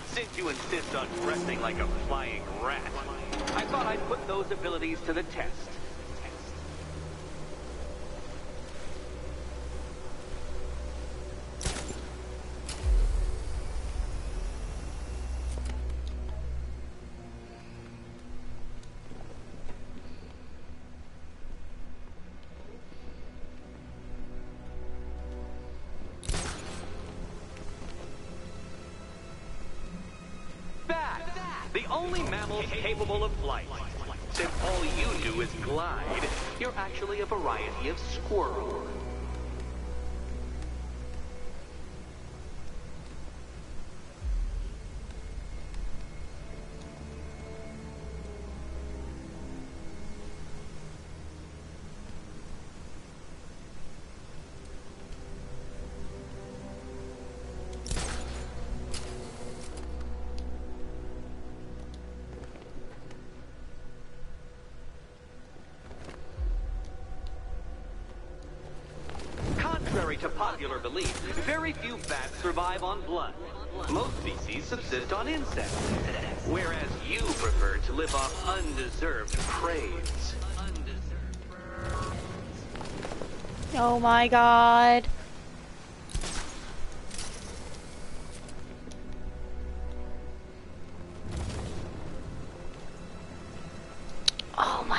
Since you insist on dressing like a flying rat, I thought I'd put those abilities to the test. Bat, the only mammal capable of flight. Since all you do is glide, you're actually a variety of squirrel. Contrary to popular belief, very few bats survive on blood. Most species subsist on insects, whereas you prefer to live off undeserved praise. Oh my god.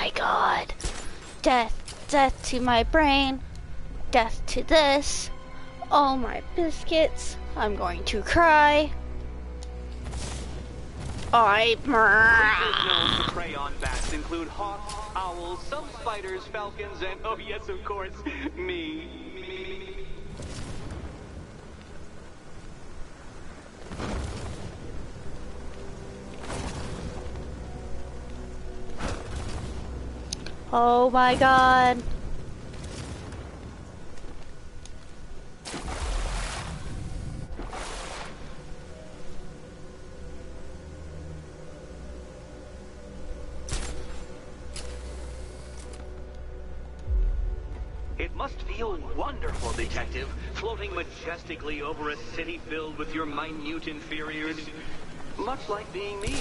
my god. Death, death to my brain. Death to this. Oh my biscuits. I'm going to cry. Places known to prey on bats include hawks, owls, some spiders, falcons, and, oh yes, of course, me. Oh my god. It must feel wonderful, Detective, floating majestically over a city filled with your minute inferiors. Much like being me.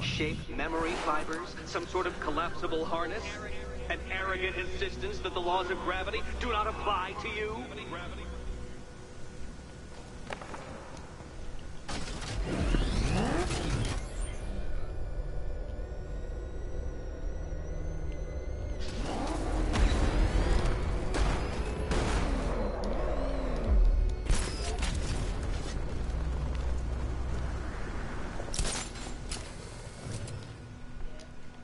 Shaped memory fibers, some sort of collapsible harness, an arrogant insistence that the laws of gravity do not apply to you.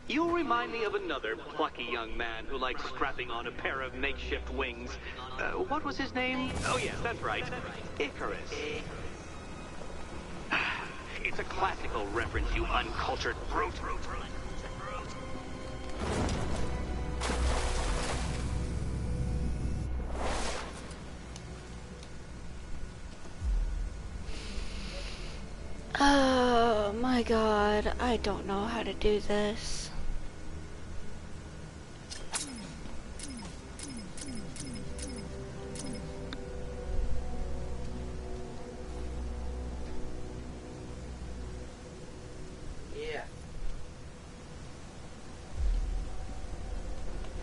You remind me of another plucky young man who likes strapping on a pair of makeshift wings. What was his name? Oh yes, that's right. Icarus. It's a classical reference, you uncultured brute. Oh my god, I don't know how to do this.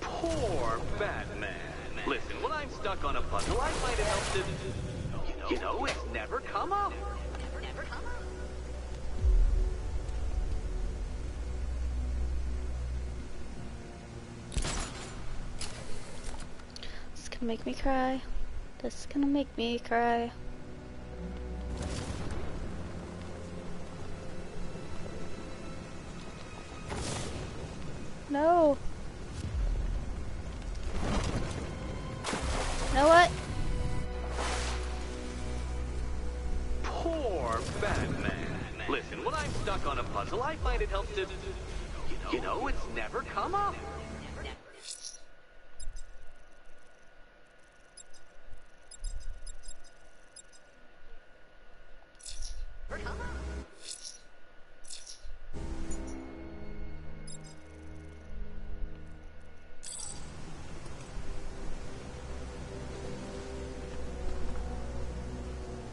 Poor Batman. Listen, when I'm stuck on a puzzle, I find it helps to... You know, it's never come up. This is gonna make me cry. This is gonna make me cry. No. You know what? Poor Batman. Listen, when I'm stuck on a puzzle, I find it helps to... You know, it's never come up.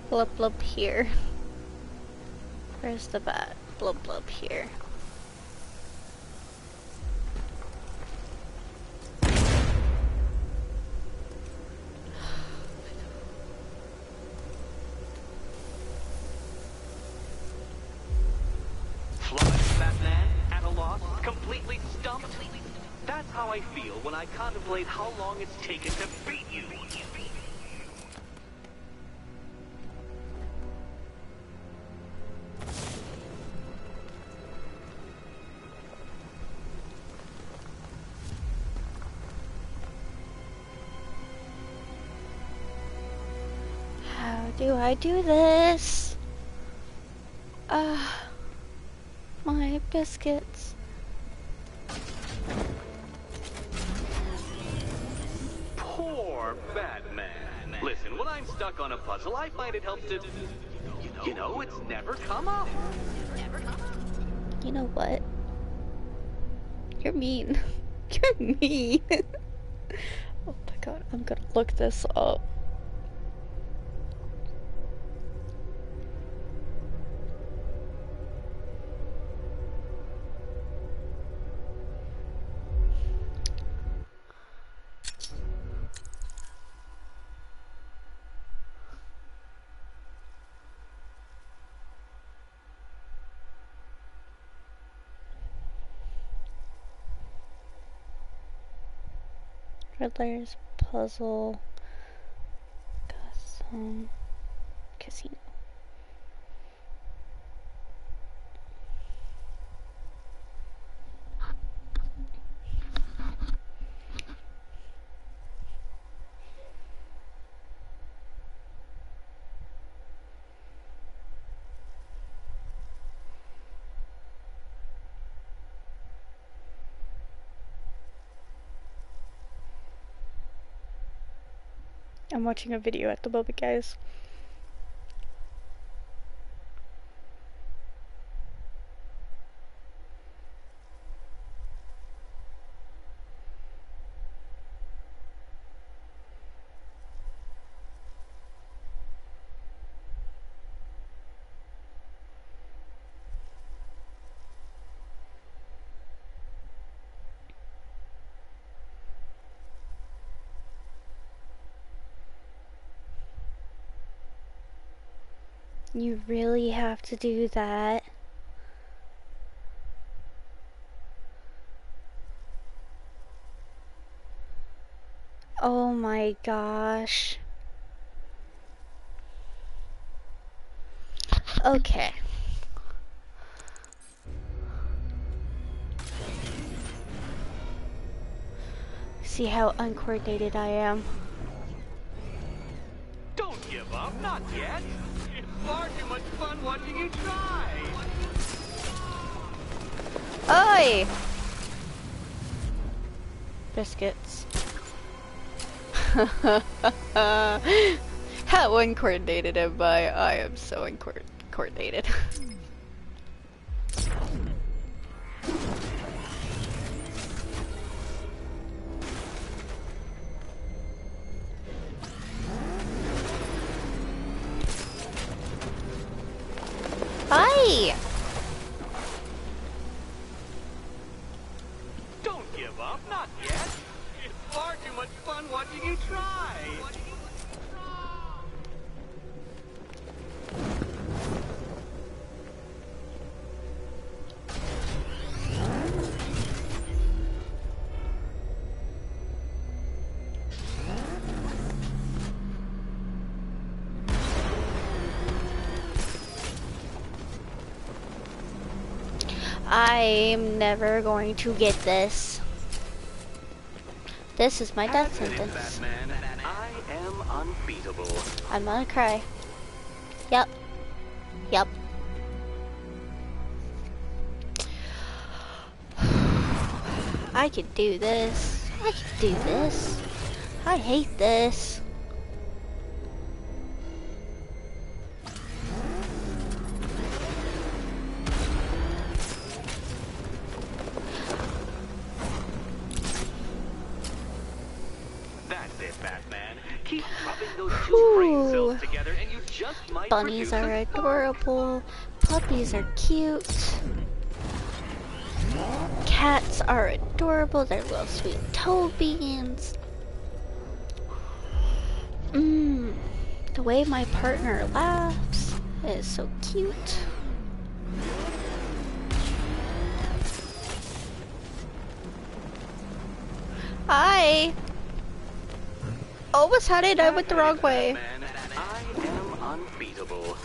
Blub blub here. Where's the bat? Blub blub here. Flummoxed Batman, at a loss, completely stumped. That's how I feel when I contemplate how long it's taken to beat you. How do I do this? My biscuits. Poor Batman. Listen, when I'm stuck on a puzzle, I find it helps to... You know, it's never come up. You know what? You're mean. You're mean. Oh my god, I'm gonna look this up. Riddler's Puzzle Custom Casino. I'm watching a video at the moment, guys. You really have to do that. Oh my gosh. Okay. See how uncoordinated I am. Don't give up, not yet. It's far too much fun watching you try. Oi! Biscuits. How uncoordinated am I? I am so uncoordinated. Hi! Don't give up, not yet. It's far too much fun watching you try. I'm never going to get this. This is my death sentence. Batman, I am unbeatable. I'm gonna cry. Yep. Yep. I could do this. I could do this. I hate this. That's it, Batman. Keep rubbing those two brain cells together and you just might Bunnies produce are a adorable. Puppies are cute. Cats are adorable. They're little sweet toe beans. The way my partner laughs is so cute. Hi. Almost had it. I went the wrong way. I am unbeatable.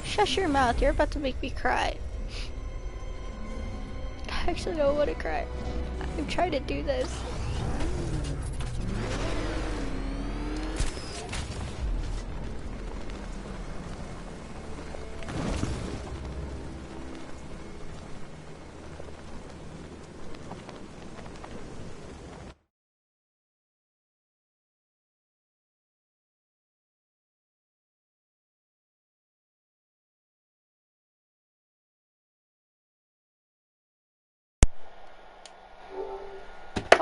Shush your mouth. You're about to make me cry. I actually don't want to cry. I'm trying to do this.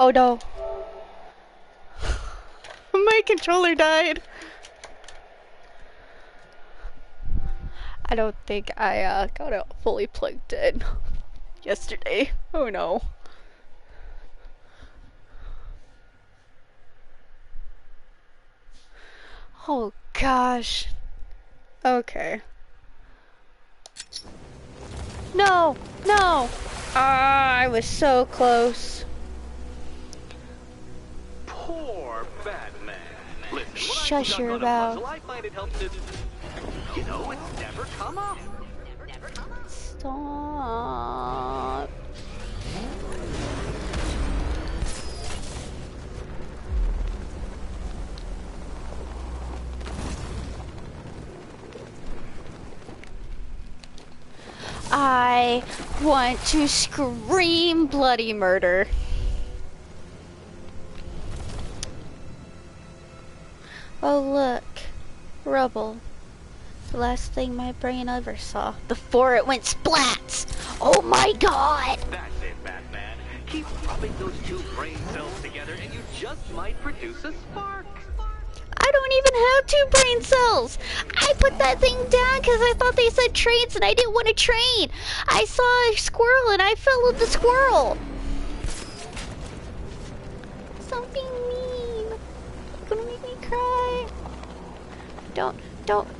Oh no. My controller died. I don't think I got it fully plugged in yesterday. Oh no. Oh gosh. Okay. No! No! Ah, I was so close. Poor Batman. Listen, Shush your when I'm mouth. stuck on a puzzle, I find it helps to, you know, it's never come up. Stop. I want to scream bloody murder. Oh look, rubble. The last thing my brain ever saw before it went splats. Oh my god! That's it, Batman. Keep rubbing those two brain cells together and you just might produce a spark. I don't even have 2 brain cells. I put that thing down because I thought they said trains and I didn't want to train. I saw a squirrel and I followed the squirrel. Stop being mean. You're gonna make me cry. Don't. Don't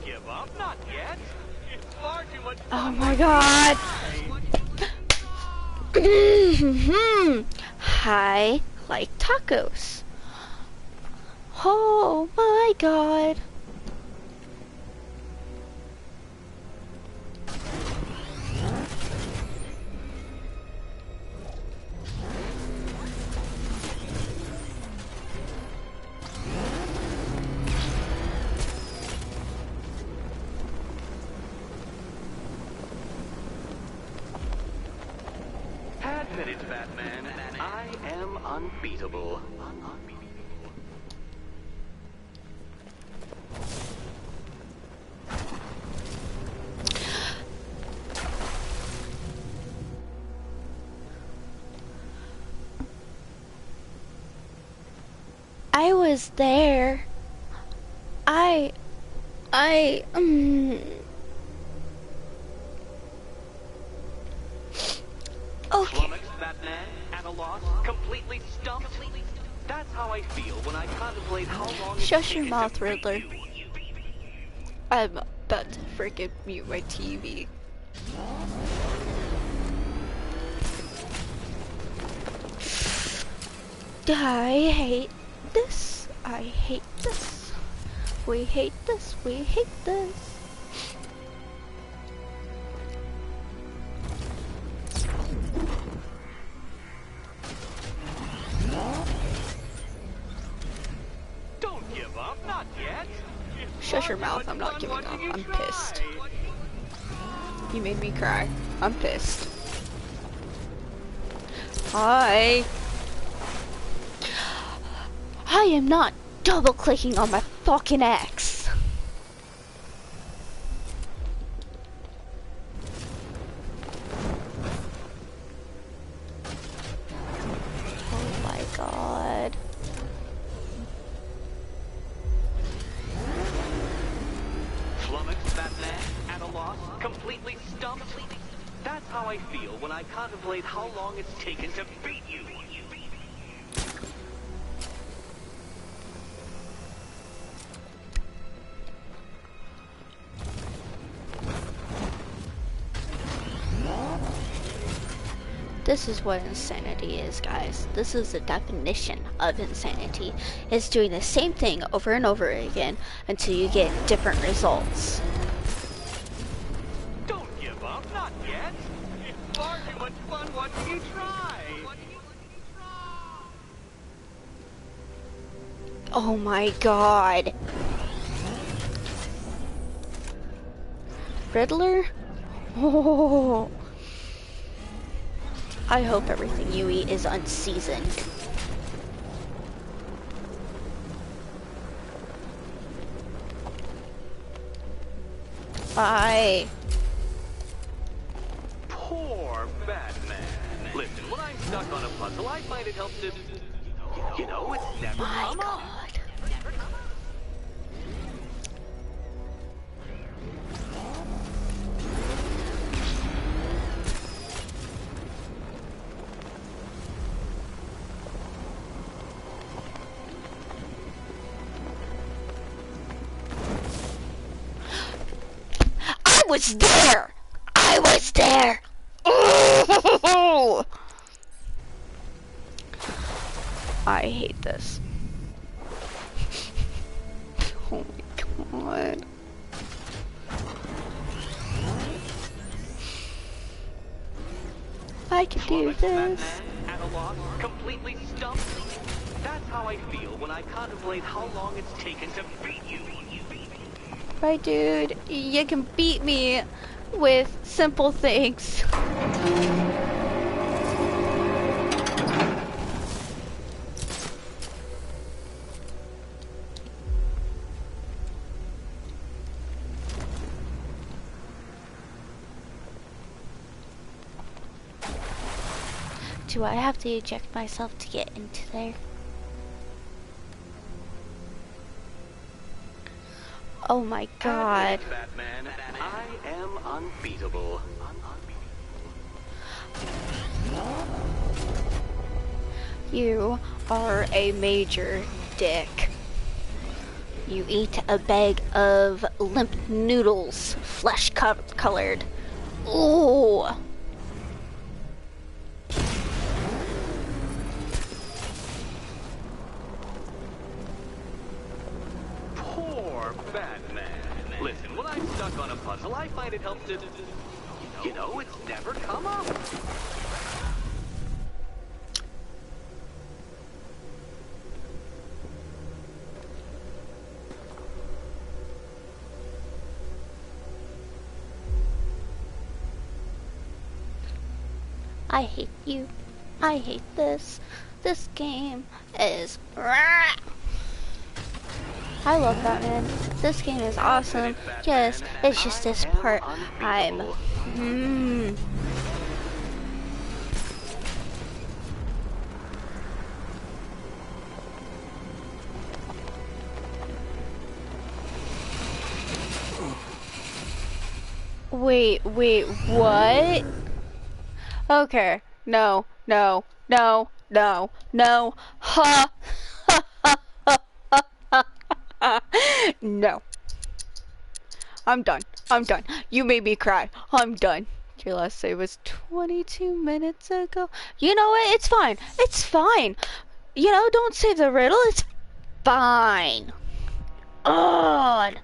give up, not yet. It's far too much Oh fun. my god. I like tacos. Oh my god. Admit it, Batman. I am unbeatable. I was there. Okay. Flummoxed, Batman, at a loss, completely stumped. That's how I feel when I contemplate how long it's Shush your taken mouth, to beat Riddler. you. I'm about to freaking mute my TV. I hate this. I hate this. We hate this. We hate this. Don't give up, not yet. Shush your mouth. I'm not giving up. I'm pissed. You made me cry. I'm pissed. Hi. I am not double clicking on my fucking X. Oh my god. Flummoxed, Batman, at a loss, completely stumped. That's how I feel when I contemplate how long it's taken to beat you. This is what insanity is, guys. This is the definition of insanity. It's doing the same thing over and over again until you get different results. Don't give up, not yet. It's far too much fun watching you try. Oh my god. Riddler? Oh. I hope everything you eat is unseasoned. I... Poor Batman. Listen, when I'm stuck on a puzzle, I find it helps to... You know, it's never come up. I was there! I was there! Ooh! I hate this. Oh my god. I can do this. At a loss, completely stumped. That's how I feel when I contemplate how long it's taken to beat you. Right, dude? You can beat me with simple things. Do I have to eject myself to get into there? Oh my god. Batman, I am unbeatable. You are a major dick. You eat a bag of limp noodles, flesh colored. Ooh. Poor Batman. Listen, when I'm stuck on a puzzle, I find it helps to... You know, it's never come up. I hate you. I hate this. This game is... I love Batman. This game is awesome. Yes, it's just this part I'm... Wait, what? Okay, no, no, ha, no. I'm done. You made me cry. I'm done. Your last save was 22 minutes ago. You know what? It's fine. You know, don't save the riddle. It's fine. God.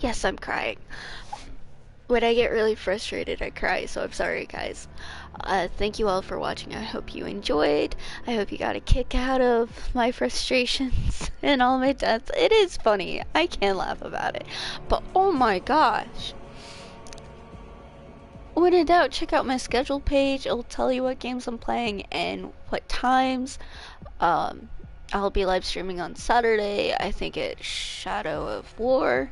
Yes, I'm crying. When I get really frustrated, I cry, so I'm sorry, guys. Thank you all for watching. I hope you enjoyed. I hope you got a kick out of my frustrations and all my deaths. It is funny. I can laugh about it. But oh my gosh. When in doubt, check out my schedule page. It'll tell you what games I'm playing and what times. I'll be live streaming on Saturday. I think it's Shadow of War.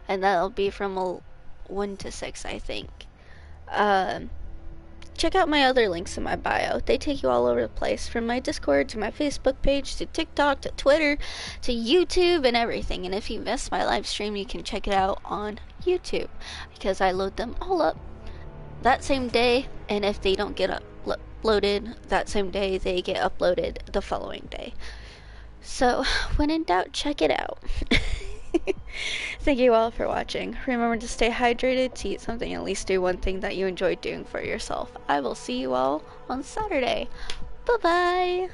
And that'll be from 1 to 6, I think. Check out my other links in my bio. They take you all over the place, from my Discord to my Facebook page to TikTok to Twitter to YouTube and everything. And if you missed my live stream, you can check it out on YouTube because I load them all up that same day. And if they don't get uploaded that same day, they get uploaded the following day. So when in doubt, check it out. Thank you all for watching. Remember to stay hydrated, to eat something, at least do one thing that you enjoy doing for yourself. I will see you all on Saturday. Bye bye.